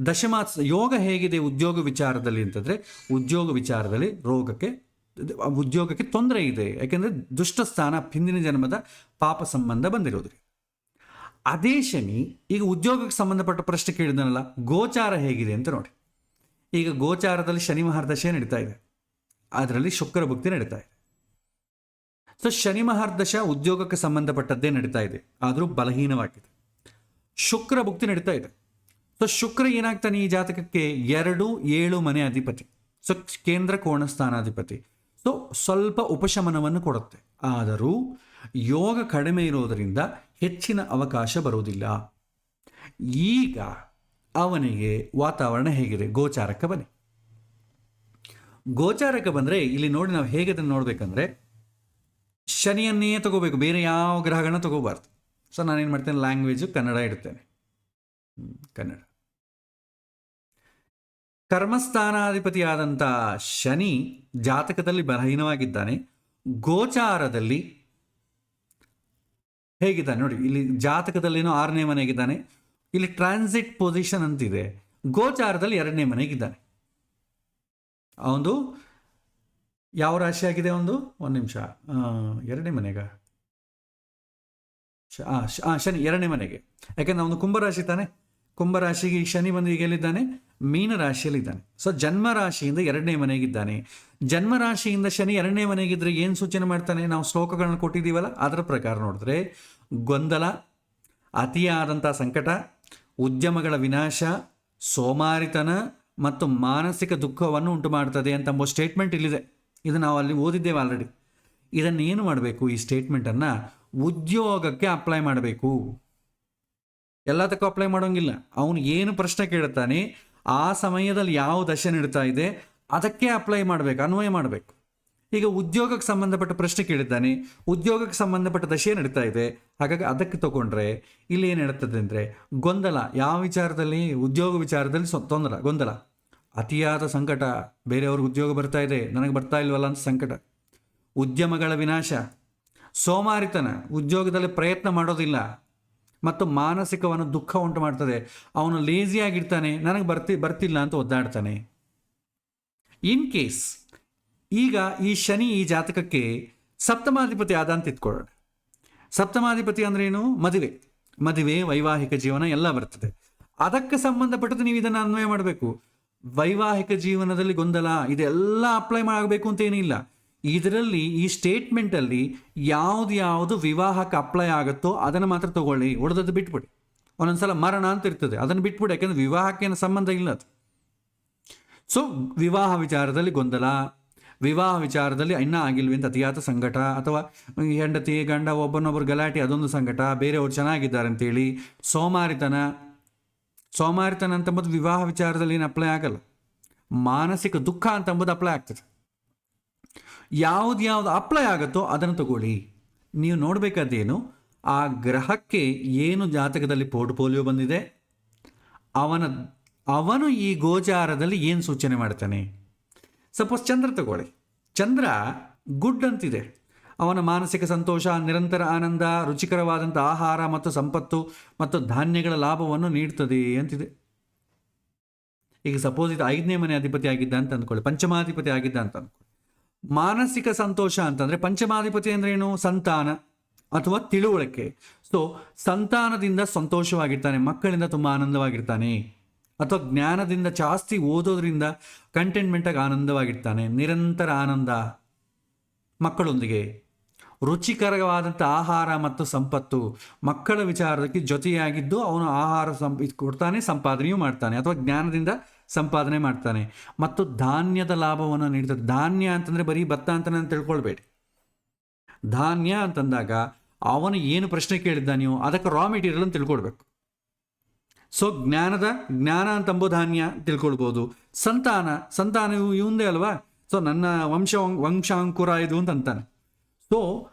S1: ದಶಮಾತ್ ಯೋಗ ಹೇಗಿದೆ ಉದ್ಯೋಗ ವಿಚಾರದಲ್ಲಿ ಅಂತಂದರೆ, ಉದ್ಯೋಗ ವಿಚಾರದಲ್ಲಿ ಉದ್ಯೋಗಕ್ಕೆ ತೊಂದರೆ ಇದೆ. ಯಾಕೆಂದರೆ ದುಷ್ಟ ಸ್ಥಾನ, ಹಿಂದಿನ ಜನ್ಮದ ಪಾಪ ಸಂಬಂಧ ಬಂದಿರೋದ್ರಿ. ಅದೇ ಶನಿ ಈಗ ಉದ್ಯೋಗಕ್ಕೆ ಸಂಬಂಧಪಟ್ಟ ಪ್ರಶ್ನೆ ಕೇಳಿದನಲ್ಲ, ಗೋಚಾರ ಹೇಗಿದೆ ಅಂತ ನೋಡಿ. ಈಗ ಗೋಚಾರದಲ್ಲಿ ಶನಿ ಮಹಾರ್ದಶೆ ನಡೀತಾ ಇದೆ, ಅದರಲ್ಲಿ ಶುಕ್ರ ಭುಕ್ತಿ ನಡೀತಾ ಇದೆ. ಸೊ ಶನಿ ಮಹಾರ್ದಶ ಉದ್ಯೋಗಕ್ಕೆ ಸಂಬಂಧಪಟ್ಟದ್ದೇ ನಡೀತಾ ಇದೆ, ಆದರೂ ಬಲಹೀನವಾಗಿದೆ. ಶುಕ್ರ ಭುಕ್ತಿ ನಡೀತಾ ಇದೆ. ಸೊ ಶುಕ್ರ ಏನಾಗ್ತಾನೆ ಈ ಜಾತಕಕ್ಕೆ? 2, 7 ಮನೆ ಅಧಿಪತಿ. ಸೊ ಕೇಂದ್ರ ಕೋಣ ಸ್ಥಾನಾಧಿಪತಿ. ಸೊ ಸ್ವಲ್ಪ ಉಪಶಮನವನ್ನು ಕೊಡುತ್ತೆ. ಆದರೂ ಯೋಗ ಕಡಿಮೆ ಇರೋದರಿಂದ ಹೆಚ್ಚಿನ ಅವಕಾಶ ಬರುವುದಿಲ್ಲ. ಈಗ ಅವನಿಗೆ ವಾತಾವರಣ ಹೇಗಿದೆ? ಗೋಚಾರಕ್ಕೆ ಬನ್ನಿ. ಗೋಚಾರಕ್ಕೆ ಬಂದರೆ ಇಲ್ಲಿ ನೋಡಿ, ನಾವು ಹೇಗೆ ಅದನ್ನು ನೋಡಬೇಕಂದ್ರೆ, ಶನಿಯನ್ನೇ ತಗೋಬೇಕು, ಬೇರೆ ಯಾವ ಗ್ರಹಗಳನ್ನ ತಗೋಬಾರ್ದು. ಸೊ ನಾನೇನು ಮಾಡ್ತೇನೆ, ಲ್ಯಾಂಗ್ವೇಜು ಕನ್ನಡ ಇಡ್ತೇನೆ. ಕನ್ನಡ. ಕರ್ಮಸ್ಥಾನಾಧಿಪತಿಯಾದಂಥ ಶನಿ ಜಾತಕದಲ್ಲಿ ಬಲಹೀನವಾಗಿದ್ದಾನೆ. ಗೋಚಾರದಲ್ಲಿ ಹೇಗಿದ್ದಾನೆ ನೋಡಿ, ಇಲ್ಲಿ ಜಾತಕದಲ್ಲೇನೋ 6ನೇ ಮನೆಗಿದ್ದಾನೆ, ಇಲ್ಲಿ ಟ್ರಾನ್ಸಿಟ್ ಪೊಸಿಷನ್ ಅಂತಿದೆ. ಗೋಚಾರದಲ್ಲಿ 2ನೇ ಮನೆಗಿದ್ದಾನೆ. ಅವನು ಯಾವ ರಾಶಿ ಆಗಿದೆ? ಒಂದು ನಿಮಿಷ, 2ನೇ ಮನೆಗ ಶನಿ 2ನೇ ಮನೆಗೆ. ಯಾಕೆಂದ್ರೆ ಅವನು ಕುಂಭರಾಶಿ ತಾನೆ. ಕುಂಭರಾಶಿಗೆ ಶನಿ ಬಂದು ಈಗ ಎಲ್ಲಿದ್ದಾನೆ? ಮೀನ ರಾಶಿಯಲ್ಲಿದ್ದಾನೆ. ಸೊ ಜನ್ಮ ರಾಶಿಯಿಂದ 2ನೇ ಮನೆಗಿದ್ದಾನೆ. ಜನ್ಮ ರಾಶಿಯಿಂದ ಶನಿ 2ನೇ ಮನೆಗಿದ್ರೆ ಏನು ಸೂಚನೆ ಮಾಡ್ತಾನೆ? ನಾವು ಶ್ಲೋಕಗಳನ್ನ ಕೊಟ್ಟಿದ್ದೀವಲ್ಲ, ಅದರ ಪ್ರಕಾರ ನೋಡಿದ್ರೆ ಗೊಂದಲ, ಅತಿಯಾದಂಥ ಸಂಕಟ, ಉದ್ಯಮಗಳ ವಿನಾಶ, ಸೋಮಾರಿತನ ಮತ್ತು ಮಾನಸಿಕ ದುಃಖವನ್ನು ಉಂಟು ಮಾಡ್ತದೆ ಅಂತ ಸ್ಟೇಟ್ಮೆಂಟ್ ಇಲ್ಲಿದೆ. ಇದು ನಾವು ಅಲ್ಲಿ ಓದಿದ್ದೇವೆ ಆಲ್ರೆಡಿ. ಇದನ್ನೇನು ಮಾಡಬೇಕು? ಈ ಸ್ಟೇಟ್ಮೆಂಟನ್ನು ಉದ್ಯೋಗಕ್ಕೆ ಅಪ್ಲೈ ಮಾಡಬೇಕು. ಎಲ್ಲದಕ್ಕೂ ಅಪ್ಲೈ ಮಾಡೋಂಗಿಲ್ಲ. ಅವನು ಏನು ಪ್ರಶ್ನೆ ಕೇಳುತ್ತಾನೆ, ಆ ಸಮಯದಲ್ಲಿ ಯಾವ ದಶೆ ನಡೀತಾ ಇದೆ ಅದಕ್ಕೆ ಅಪ್ಲೈ ಮಾಡಬೇಕು, ಅನ್ವಯ ಮಾಡಬೇಕು. ಈಗ ಉದ್ಯೋಗಕ್ಕೆ ಸಂಬಂಧಪಟ್ಟ ಪ್ರಶ್ನೆ ಕೇಳಿದ್ದಾನೆ, ಉದ್ಯೋಗಕ್ಕೆ ಸಂಬಂಧಪಟ್ಟ ದಶೆ ನಡೀತಾ ಇದೆ, ಹಾಗಾಗಿ ಅದಕ್ಕೆ ತಗೊಂಡ್ರೆ ಇಲ್ಲಿ ಏನು ನಡೀತದೆ ಅಂದರೆ ಗೊಂದಲ. ಯಾವ ವಿಚಾರದಲ್ಲಿ? ಉದ್ಯೋಗ ವಿಚಾರದಲ್ಲಿ ಗೊಂದಲ, ಅತಿಯಾದ ಸಂಕಟ, ಬೇರೆಯವ್ರಿಗೆ ಉದ್ಯೋಗ ಬರ್ತಾ ಇದೆ ನನಗೆ ಬರ್ತಾ ಇಲ್ವಲ್ಲ ಅಂತ ಸಂಕಟ, ಉದ್ಯಮಗಳ ವಿನಾಶ, ಸೋಮಾರಿತನ, ಉದ್ಯೋಗದಲ್ಲಿ ಪ್ರಯತ್ನ ಮಾಡೋದಿಲ್ಲ ಮತ್ತು ಮಾನಸಿಕವನ್ನು ದುಃಖ ಉಂಟು ಮಾಡ್ತದೆ. ಅವನು ಲೇಸಿಯಾಗಿರ್ತಾನೆ, ನನಗೆ ಬರ್ತಿಲ್ಲ ಅಂತ ಒದ್ದಾಡ್ತಾನೆ. ಇನ್ ಕೇಸ್ ಈಗ ಈ ಶನಿ ಈ ಜಾತಕಕ್ಕೆ ಸಪ್ತಮಾಧಿಪತಿ ಆದ ಅಂತ ಇಟ್ಕೊಳ್ಳೋಣ. ಸಪ್ತಮಾಧಿಪತಿ ಅಂದ್ರೆ ಏನು? ಮದುವೆ, ವೈವಾಹಿಕ ಜೀವನ ಎಲ್ಲ ಬರ್ತದೆ. ಅದಕ್ಕೆ ಸಂಬಂಧಪಟ್ಟದ್ದು ನೀವು ಇದನ್ನು ಅನ್ವಯ ಮಾಡಬೇಕು. ವೈವಾಹಿಕ ಜೀವನದಲ್ಲಿ ಗೊಂದಲ, ಇದೆಲ್ಲ ಅಪ್ಲೈ ಮಾಡಬೇಕು ಅಂತ ಏನಿಲ್ಲ. ಇದರಲ್ಲಿ ಈ ಸ್ಟೇಟ್ಮೆಂಟಲ್ಲಿ ಯಾವುದು ವಿವಾಹಕ್ಕೆ ಅಪ್ಲೈ ಆಗುತ್ತೋ ಅದನ್ನು ಮಾತ್ರ ತಗೊಳ್ಳಿ, ಉಳಿದದ್ದು ಬಿಟ್ಬಿಡಿ. ಒಂದೊಂದ್ಸಲ ಮರಣ ಅಂತ ಇರ್ತದೆ, ಅದನ್ನು ಬಿಟ್ಬಿಡಿ, ಯಾಕೆಂದರೆ ವಿವಾಹಕ್ಕೇನು ಸಂಬಂಧ ಇಲ್ಲ ಅದು. ಸೊ ವಿವಾಹ ವಿಚಾರದಲ್ಲಿ ಗೊಂದಲ, ವಿವಾಹ ವಿಚಾರದಲ್ಲಿ ಇನ್ನೂ ಆಗಿಲ್ವಿ ಅತಿಯಾದ ಸಂಕಟ, ಅಥವಾ ಹೆಂಡತಿ ಗಂಡ ಒಬ್ಬನೊಬ್ಬರು ಗಲಾಟೆ, ಅದೊಂದು ಸಂಕಟ, ಬೇರೆಯವ್ರು ಚೆನ್ನಾಗಿದ್ದಾರೆ ಅಂತೇಳಿ ಸೋಮಾರಿತನ ಅಂತಂಬುದು ವಿವಾಹ ವಿಚಾರದಲ್ಲಿ ಏನು ಅಪ್ಲೈ ಆಗಲ್ಲ. ಮಾನಸಿಕ ದುಃಖ ಅಂತಂಬುದು ಅಪ್ಲೈ ಆಗ್ತದೆ. ಯಾವುದು ಅಪ್ಲೈ ಆಗುತ್ತೋ ಅದನ್ನು ತಗೊಳ್ಳಿ. ನೀವು ನೋಡಬೇಕಾದೇನು, ಆ ಗ್ರಹಕ್ಕೆ ಏನು ಜಾತಕದಲ್ಲಿ ಪೋರ್ಟ್ಫೋಲಿಯೋ ಬಂದಿದೆ, ಅವನು ಈ ಗೋಚಾರದಲ್ಲಿ ಏನು ಸೂಚನೆ ಮಾಡ್ತಾನೆ. ಸಪೋಸ್ ಚಂದ್ರ ತಗೊಳ್ಳಿ, ಚಂದ್ರ ಗುಡ್ ಅಂತಿದೆ. ಅವನ ಮಾನಸಿಕ ಸಂತೋಷ, ನಿರಂತರ ಆನಂದ, ರುಚಿಕರವಾದಂಥ ಆಹಾರ ಮತ್ತು ಸಂಪತ್ತು ಮತ್ತು ಧಾನ್ಯಗಳ ಲಾಭವನ್ನು ನೀಡ್ತದೆ ಅಂತಿದೆ. ಈಗ ಸಪೋಸ್ ಇದು 5ನೇ ಮನೆ ಅಧಿಪತಿ ಆಗಿದ್ದ ಅಂತ ಅಂದ್ಕೊಳ್ಳಿ, ಪಂಚಮಾಧಿಪತಿ ಆಗಿದ್ದ ಅಂತ ಅಂದ್ಕೊಳ್ಳಿ. ಮಾನಸಿಕ ಸಂತೋಷ ಅಂತಂದರೆ ಪಂಚಮಾಧಿಪತಿ ಅಂದ್ರೆ ಏನು? ಸಂತಾನ ಅಥವಾ ತಿಳುವಳಿಕೆ. ಸೊ ಸಂತಾನದಿಂದ ಸಂತೋಷವಾಗಿರ್ತಾನೆ, ಮಕ್ಕಳಿಂದ ತುಂಬ ಆನಂದವಾಗಿರ್ತಾನೆ, ಅಥವಾ ಜ್ಞಾನದಿಂದ ಜಾಸ್ತಿ ಓದೋದ್ರಿಂದ ಕಂಟೆಂಟ್ಮೆಂಟಾಗಿ ಆನಂದವಾಗಿರ್ತಾನೆ, ನಿರಂತರ ಆನಂದ ಮಕ್ಕಳೊಂದಿಗೆ. ರುಚಿಕರವಾದಂಥ ಆಹಾರ ಮತ್ತು ಸಂಪತ್ತು, ಮಕ್ಕಳ ವಿಚಾರಕ್ಕೆ ಜೊತೆಯಾಗಿದ್ದು ಅವನು ಆಹಾರ ಕೊಡ್ತಾನೆ, ಸಂಪಾದನೆಯೂ ಮಾಡ್ತಾನೆ, ಅಥವಾ ಜ್ಞಾನದಿಂದ ಸಂಪಾದನೆ ಮಾಡ್ತಾನೆ, ಮತ್ತು ಧಾನ್ಯದ ಲಾಭವನ್ನು ನೀಡ್ತದೆ. ಧಾನ್ಯ ಅಂತಂದರೆ ಬರೀ ಭತ್ತ ಅಂತ ನಾನು ತಿಳ್ಕೊಳ್ಬೇಡಿ. ಧಾನ್ಯ ಅಂತಂದಾಗ ಅವನು ಏನು ಪ್ರಶ್ನೆ ಕೇಳಿದ್ದಾನೆಯೋ ಅದಕ್ಕೆ ರಾ ಮೆಟೀರಿಯಲ್ ಅಂತ ತಿಳ್ಕೊಳ್ಬೇಕು. ಸೊ ಜ್ಞಾನ ಅಂತಂಬೋ ಧಾನ್ಯ ತಿಳ್ಕೊಳ್ಬೋದು. ಸಂತಾನ ಇವಂದೇ ಅಲ್ವಾ. ಸೊ ನನ್ನ ವಂಶಾಂಕುರ ಇದು ಅಂತ ಅಂತಾನೆ. ಸೊ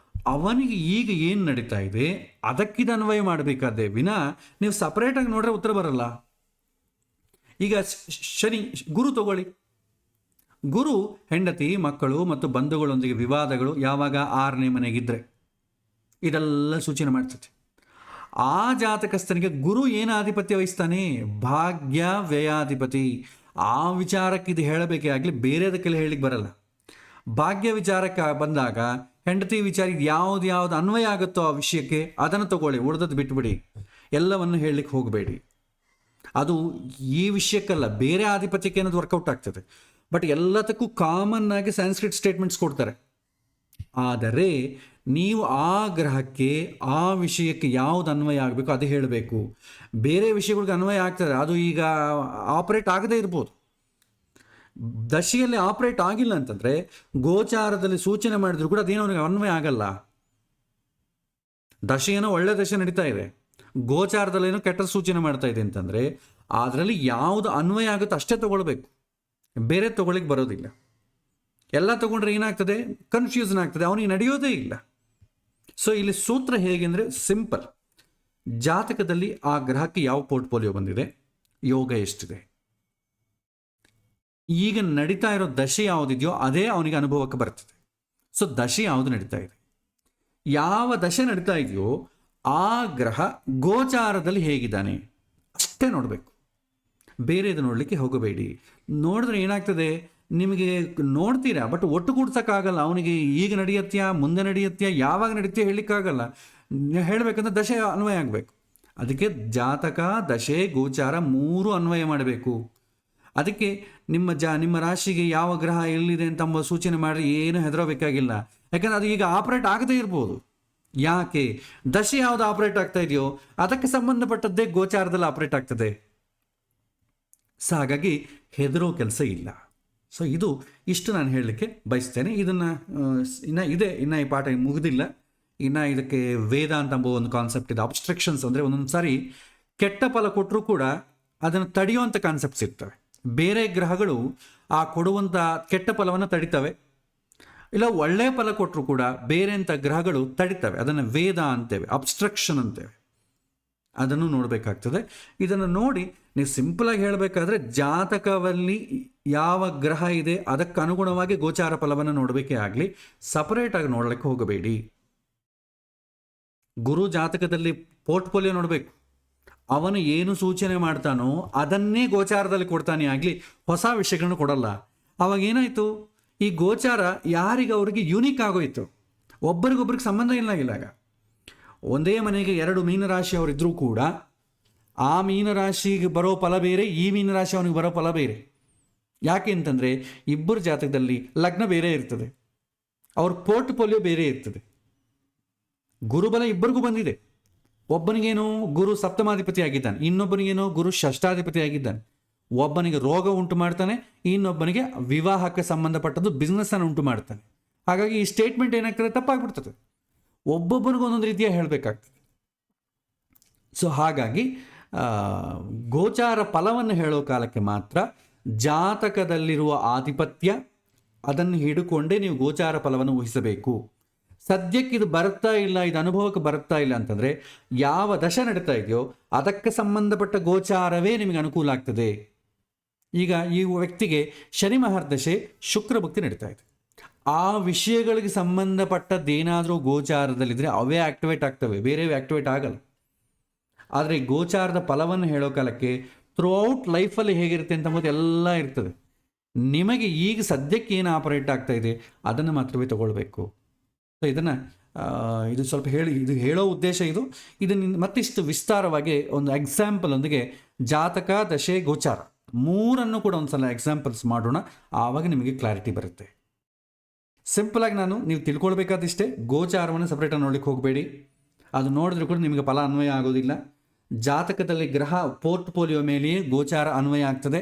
S1: ಅವನಿಗೆ ಈಗ ಏನು ನಡೀತಾ ಇದೆ ಅದಕ್ಕಿದು ಅನ್ವಯ ಮಾಡಬೇಕಾದೆ ವಿನಾ ನೀವು ಸಪರೇಟಾಗಿ ನೋಡ್ರೆ ಉತ್ತರ ಬರಲ್ಲ. ಈಗ ಶನಿ ಗುರು ತಗೊಳ್ಳಿ. ಗುರು ಹೆಂಡತಿ ಮಕ್ಕಳು ಮತ್ತು ಬಂಧುಗಳೊಂದಿಗೆ ವಿವಾದಗಳು ಯಾವಾಗ 6ನೇ ಮನೆಗಿದ್ರೆ ಇದೆಲ್ಲ ಸೂಚನೆ ಮಾಡ್ತದೆ. ಆ ಜಾತಕಸ್ಥನಿಗೆ ಗುರು ಏನು ಆಧಿಪತ್ಯ ವಹಿಸ್ತಾನೆ? ಭಾಗ್ಯ ವ್ಯಯಾಧಿಪತಿ. ಆ ವಿಚಾರಕ್ಕೆ ಇದು ಹೇಳಬೇಕೇ ಆಗಲಿ, ಬೇರೆದಕ್ಕೆಲ್ಲ ಹೇಳಿಕ್ಕೆ ಬರಲ್ಲ. ಭಾಗ್ಯ ವಿಚಾರಕ್ಕೆ ಬಂದಾಗ ಹೆಂಡತಿ ವಿಚಾರ ಯಾವ್ದು ಅನ್ವಯ ಆಗುತ್ತೋ ಆ ವಿಷಯಕ್ಕೆ ಅದನ್ನು ತಗೊಳ್ಳಿ, ಉಳಿದದ್ದು ಬಿಟ್ಬಿಡಿ, ಎಲ್ಲವನ್ನು ಹೇಳಲಿಕ್ಕೆ ಹೋಗಬೇಡಿ. ಅದು ಈ ವಿಷಯಕ್ಕಲ್ಲ, ಬೇರೆ ಆಧಿಪತ್ಯಕ್ಕೆ ಅನ್ನೋದು ವರ್ಕೌಟ್ ಆಗ್ತದೆ. ಬಟ್ ಎಲ್ಲದಕ್ಕೂ ಕಾಮನ್ ಆಗಿ ಸಂಸ್ಕ್ರಿಟ್ ಸ್ಟೇಟ್ಮೆಂಟ್ಸ್ ಕೊಡ್ತಾರೆ. ಆದರೆ ನೀವು ಆ ಗ್ರಹಕ್ಕೆ ಆ ವಿಷಯಕ್ಕೆ ಯಾವುದು ಅನ್ವಯ ಆಗಬೇಕು ಅದು ಹೇಳಬೇಕು. ಬೇರೆ ವಿಷಯಗಳಿಗೆ ಅನ್ವಯ ಆಗ್ತದೆ, ಅದು ಈಗ ಆಪರೇಟ್ ಆಗದೇ ಇರ್ಬೋದು. ದಶೆಯಲ್ಲಿ ಆಪರೇಟ್ ಆಗಿಲ್ಲ ಅಂತಂದರೆ ಗೋಚಾರದಲ್ಲಿ ಸೂಚನೆ ಮಾಡಿದ್ರು ಕೂಡ ಅದೇನೋ ಅವನಿಗೆ ಅನ್ವಯ ಆಗಲ್ಲ. ದಶೆಯೇನೋ ಒಳ್ಳೆ ದಶೆ ನಡೀತಾ ಇದೆ, ಗೋಚಾರದಲ್ಲೇನೋ ಕೆಟ್ಟ ಸೂಚನೆ ಮಾಡ್ತಾ ಇದೆ ಅಂತಂದರೆ ಅದರಲ್ಲಿ ಯಾವುದು ಅನ್ವಯ ಆಗುತ್ತೋ ಅಷ್ಟೇ ತಗೊಳ್ಬೇಕು, ಬೇರೆ ತಗೊಳ್ಳಿಕ್ಕೆ ಬರೋದಿಲ್ಲ. ಎಲ್ಲ ತಗೊಂಡ್ರೆ ಏನಾಗ್ತದೆ? ಕನ್ಫ್ಯೂಷನ್ ಆಗ್ತದೆ, ಅವನಿಗೆ ನಡೆಯೋದೇ ಇಲ್ಲ. ಸೊ ಇಲ್ಲಿ ಸೂತ್ರ ಹೇಗೆ ಅಂದರೆ ಸಿಂಪಲ್. ಜಾತಕದಲ್ಲಿ ಆ ಗ್ರಹಕ್ಕೆ ಯಾವ ಪೋರ್ಟ್ಫೋಲಿಯೋ ಬಂದಿದೆ, ಯೋಗ ಎಷ್ಟಿದೆ, ಈಗ ನಡೀತಾ ಇರೋ ದಶೆ ಯಾವುದಿದೆಯೋ ಅದೇ ಅವನಿಗೆ ಅನುಭವಕ್ಕೆ ಬರ್ತದೆ. ಸೊ ದಶೆ ಯಾವುದು ನಡೀತಾ ಇದೆ, ಯಾವ ದಶೆ ನಡೀತಾ ಇದೆಯೋ ಆ ಗ್ರಹ ಗೋಚಾರದಲ್ಲಿ ಹೇಗಿದ್ದಾನೆ ಅಷ್ಟೇ ನೋಡಬೇಕು, ಬೇರೆದು ನೋಡಲಿಕ್ಕೆ ಹೋಗಬೇಡಿ. ನೋಡಿದ್ರೆ ಏನಾಗ್ತದೆ, ನಿಮಗೆ ನೋಡ್ತೀರಾ ಬಟ್ ಒಟ್ಟು ಕೂಡ್ಸೋಕ್ಕಾಗಲ್ಲ. ಅವನಿಗೆ ಈಗ ನಡೆಯತ್ಯಾ ಮುಂದೆ ನಡೆಯತ್ಯಾ ಯಾವಾಗ ನಡೆಯುತ್ತೆ ಹೇಳಲಿಕ್ಕಾಗಲ್ಲ. ಹೇಳಬೇಕಂದ್ರೆ ದಶೆ ಅನ್ವಯ ಆಗಬೇಕು. ಅದಕ್ಕೆ ಜಾತಕ ದಶೆ ಗೋಚಾರ 3 ಅನ್ವಯ ಮಾಡಬೇಕು. ಅದಕ್ಕೆ ನಿಮ್ಮ ರಾಶಿಗೆ ಯಾವ ಗ್ರಹ ಎಲ್ಲಿದೆ ಅಂತ ಸೂಚನೆ ಮಾಡಿ ಏನು ಹೆದರಬೇಕಾಗಿಲ್ಲ. ಯಾಕಂದರೆ ಅದು ಈಗ ಆಪರೇಟ್ ಆಗದೇ ಇರ್ಬೋದು. ಯಾಕೆ? ದಶೆ ಯಾವುದು ಆಪರೇಟ್ ಆಗ್ತಾ ಇದೆಯೋ ಅದಕ್ಕೆ ಸಂಬಂಧಪಟ್ಟದ್ದೇ ಗೋಚಾರದಲ್ಲಿ ಆಪರೇಟ್ ಆಗ್ತದೆ. ಸೊ ಹಾಗಾಗಿ ಹೆದರೋ ಕೆಲಸ ಇಲ್ಲ. ಸೊ ಇಷ್ಟು ನಾನು ಹೇಳಲಿಕ್ಕೆ ಬಯಸ್ತೇನೆ. ಇದನ್ನು ಇನ್ನು ಈ ಪಾಠ ಮುಗಿದಿಲ್ಲ. ಇನ್ನು ಇದಕ್ಕೆ ವೇದಾಂತ ಎಂಬ ಒಂದು ಕಾನ್ಸೆಪ್ಟ್ ಇದೆ. ಅಬ್ಸ್ಟ್ರಕ್ಷನ್ಸ್ ಅಂದರೆ ಒಂದೊಂದು ಸಾರಿ ಕೆಟ್ಟ ಫಲ ಕೊಟ್ಟರೂ ಕೂಡ ಅದನ್ನು ತಡೆಯುವಂಥ ಕಾನ್ಸೆಪ್ಟ್ಸ್ ಇರ್ತವೆ. ಬೇರೆ ಗ್ರಹಗಳು ಆ ಕೊಡುವಂಥ ಕೆಟ್ಟ ಫಲವನ್ನು ತಡಿತವೆ, ಇಲ್ಲ ಒಳ್ಳೆಯ ಫಲ ಕೊಟ್ಟರು ಕೂಡ ಬೇರೆ ಅಂಥ ಗ್ರಹಗಳು ತಡಿತವೆ. ಅದನ್ನು ವೇದ ಅಂತೇವೆ, ಅಬ್ಸ್ಟ್ರಕ್ಷನ್ ಅಂತೇವೆ. ಅದನ್ನು ನೋಡಬೇಕಾಗ್ತದೆ. ಇದನ್ನು ನೋಡಿ ನೀವು ಸಿಂಪಲಾಗಿ ಹೇಳಬೇಕಾದ್ರೆ ಜಾತಕದಲ್ಲಿ ಯಾವ ಗ್ರಹ ಇದೆ ಅದಕ್ಕೆ ಅನುಗುಣವಾಗಿ ಗೋಚಾರ ಫಲವನ್ನು ನೋಡಬೇಕೇ ಆಗಲಿ, ಸಪರೇಟಾಗಿ ನೋಡಲಿಕ್ಕೆ ಹೋಗಬೇಡಿ. ಗುರು ಜಾತಕದಲ್ಲಿ ಪೋರ್ಟ್ಫೋಲಿಯೋ ನೋಡಬೇಕು. ಅವನು ಏನು ಸೂಚನೆ ಮಾಡ್ತಾನೋ ಅದನ್ನೇ ಗೋಚಾರದಲ್ಲಿ ಕೊಡ್ತಾನೆ ಆಗಲಿ, ಹೊಸ ವಿಷಯಗಳನ್ನು ಕೊಡಲ್ಲ. ಅವಾಗ ಏನಾಯಿತು, ಈ ಗೋಚಾರ ಅವ್ರಿಗೆ ಯೂನಿಕ್ ಆಗೋಯಿತು. ಒಬ್ಬರಿಗೊಬ್ರಿಗೆ ಸಂಬಂಧ ಇಲ್ಲ. ಇಲ್ಲಾಗ ಒಂದೇ ಮನೆಗೆ 2 ಮೀನರಾಶಿಯವರಿದ್ದರೂ ಕೂಡ ಆ ಮೀನರಾಶಿಗೆ ಬರೋ ಫಲ ಬೇರೆ, ಈ ಮೀನರಾಶಿ ಅವನಿಗೆ ಬರೋ ಫಲ ಬೇರೆ. ಯಾಕೆ ಅಂತಂದರೆ ಇಬ್ಬರ ಜಾತಕದಲ್ಲಿ ಲಗ್ನ ಬೇರೆ ಇರ್ತದೆ, ಅವ್ರ ಪೋರ್ಟ್ಫೋಲಿಯೋ ಬೇರೆ ಇರ್ತದೆ. ಗುರುಬಲ ಇಬ್ಬರಿಗೂ ಬಂದಿದೆ. ಒಬ್ಬನಿಗೇನೋ ಗುರು ಸಪ್ತಮಾಧಿಪತಿ ಆಗಿದ್ದಾನೆ, ಇನ್ನೊಬ್ಬನಿಗೇನೋ ಗುರು ಷಷ್ಠಾಧಿಪತಿ ಆಗಿದ್ದಾನೆ. ಒಬ್ಬನಿಗೆ ರೋಗ ಉಂಟು ಮಾಡ್ತಾನೆ, ಇನ್ನೊಬ್ಬನಿಗೆ ವಿವಾಹಕ್ಕೆ ಸಂಬಂಧಪಟ್ಟದ್ದು ಬಿಸ್ನೆಸ್ಸನ್ನು ಉಂಟು ಮಾಡ್ತಾನೆ. ಹಾಗಾಗಿ ಈ ಸ್ಟೇಟ್ಮೆಂಟ್ ಏನಾಗ್ತದೆ, ತಪ್ಪಾಗ್ಬಿಡ್ತದೆ. ಒಬ್ಬೊಬ್ಬನಿಗೂ ಒಂದೊಂದು ರೀತಿಯ ಹೇಳಬೇಕಾಗ್ತದೆ. ಸೊ ಹಾಗಾಗಿ ಗೋಚಾರ ಫಲವನ್ನು ಹೇಳೋ ಕಾಲಕ್ಕೆ ಮಾತ್ರ ಜಾತಕದಲ್ಲಿರುವ ಆಧಿಪತ್ಯ ಅದನ್ನು ಹಿಡ್ಕೊಂಡೇ ನೀವು ಗೋಚಾರ ಫಲವನ್ನು ಊಹಿಸಬೇಕು. ಸದ್ಯಕ್ಕೆ ಇದು ಬರುತ್ತಾ ಇಲ್ಲ, ಇದು ಅನುಭವಕ್ಕೆ ಬರುತ್ತಾ ಇಲ್ಲ ಅಂತಂದರೆ ಯಾವ ದಶೆ ನಡೀತಾ ಇದೆಯೋ ಅದಕ್ಕೆ ಸಂಬಂಧಪಟ್ಟ ಗೋಚಾರವೇ ನಿಮಗೆ ಅನುಕೂಲ ಆಗ್ತದೆ. ಈಗ ಈ ವ್ಯಕ್ತಿಗೆ ಶನಿ ಮಹರ್ದಶೆ ಶುಕ್ರ ಭಕ್ತಿ ನಡೀತಾ ಇದೆ. ಆ ವಿಷಯಗಳಿಗೆ ಸಂಬಂಧಪಟ್ಟದ್ದೇನಾದರೂ ಗೋಚಾರದಲ್ಲಿದ್ದರೆ ಅವೇ ಆಕ್ಟಿವೇಟ್ ಆಗ್ತವೆ, ಬೇರೆವೇ ಆಕ್ಟಿವೇಟ್ ಆಗಲ್ಲ. ಆದರೆ ಗೋಚಾರದ ಫಲವನ್ನು ಹೇಳೋ ಕಾಲಕ್ಕೆ ಥ್ರೂಔಟ್ ಲೈಫಲ್ಲಿ ಹೇಗಿರುತ್ತೆ ಅಂತ ಎಲ್ಲ ಇರ್ತದೆ. ನಿಮಗೆ ಈಗ ಸದ್ಯಕ್ಕೆ ಏನು ಆಪರೇಟ್ ಆಗ್ತಾ ಇದೆ ಅದನ್ನು ಮಾತ್ರವೇ ತಗೊಳ್ಬೇಕು. ಸೊ ಇದು ಸ್ವಲ್ಪ ಹೇಳೋ ಉದ್ದೇಶ ಇದನ್ನು ಮತ್ತಿಷ್ಟು ವಿಸ್ತಾರವಾಗಿ ಒಂದು ಎಕ್ಸಾಂಪಲೊಂದಿಗೆ ಜಾತಕ ದಶೆ ಗೋಚಾರ 3 ಕೂಡ ಒಂದು ಸಲ ಎಕ್ಸಾಂಪಲ್ಸ್ ಮಾಡೋಣ, ಆವಾಗ ನಿಮಗೆ ಕ್ಲಾರಿಟಿ ಬರುತ್ತೆ. ಸಿಂಪಲಾಗಿ ನೀವು ತಿಳ್ಕೊಳ್ಬೇಕಾದಿಷ್ಟೇ, ಗೋಚಾರವನ್ನು ಸಪ್ರೇಟಾಗಿ ನೋಡ್ಲಿಕ್ಕೆ ಹೋಗಬೇಡಿ. ಅದು ನೋಡಿದ್ರೂ ಕೂಡ ನಿಮಗೆ ಫಲ ಅನ್ವಯ ಆಗೋದಿಲ್ಲ. ಜಾತಕದಲ್ಲಿ ಗ್ರಹ ಪೋರ್ಟ್ಫೋಲಿಯೋ ಮೇಲೆಯೇ ಗೋಚಾರ ಅನ್ವಯ ಆಗ್ತದೆ.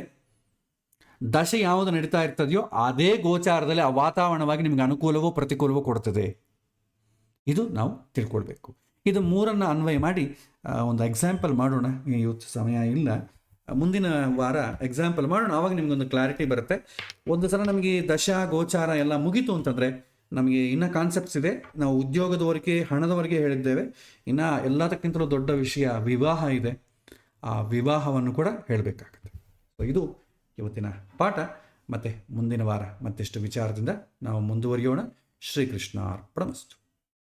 S1: ದಶೆ ಯಾವುದು ನಡೀತಾ ಇರ್ತದೆಯೋ ಅದೇ ಗೋಚಾರದಲ್ಲಿ ಆ ವಾತಾವರಣವಾಗಿ ನಿಮಗೆ ಅನುಕೂಲವೋ ಪ್ರತಿಕೂಲವೋ ಕೊಡ್ತದೆ. ಇದು ನಾವು ತಿಳ್ಕೊಳ್ಬೇಕು. ಇದು 3 ಅನ್ವಯ ಮಾಡಿ ಒಂದು ಎಕ್ಸಾಂಪಲ್ ಮಾಡೋಣ. ಇವತ್ತು ಸಮಯ ಇಲ್ಲ, ಮುಂದಿನ ವಾರ ಎಕ್ಸಾಂಪಲ್ ಮಾಡೋಣ, ಆವಾಗ ನಿಮಗೊಂದು ಕ್ಲಾರಿಟಿ ಬರುತ್ತೆ. ಒಂದು ಸಲ ನಮಗೆ ದಶ ಗೋಚಾರ ಎಲ್ಲ ಮುಗೀತು ಅಂತಂದರೆ ನಮಗೆ ಇನ್ನೂ ಕಾನ್ಸೆಪ್ಟ್ಸ್ ಇದೆ. ನಾವು ಉದ್ಯೋಗದವರೆಗೆ, ಹಣದವರೆಗೆ ಹೇಳಿದ್ದೇವೆ. ಇನ್ನು ಎಲ್ಲದಕ್ಕಿಂತಲೂ ದೊಡ್ಡ ವಿಷಯ ವಿವಾಹ ಇದೆ. ಆ ವಿವಾಹವನ್ನು ಕೂಡ ಹೇಳಬೇಕಾಗುತ್ತೆ. ಸೊ ಇದು ಇವತ್ತಿನ ಪಾಠ. ಮತ್ತು ಮುಂದಿನ ವಾರ ಮತ್ತೆಷ್ಟು ವಿಚಾರದಿಂದ ನಾವು ಮುಂದುವರಿಯೋಣ. ಶ್ರೀಕೃಷ್ಣ ಅರ್ಪಣಮಸ್ತು.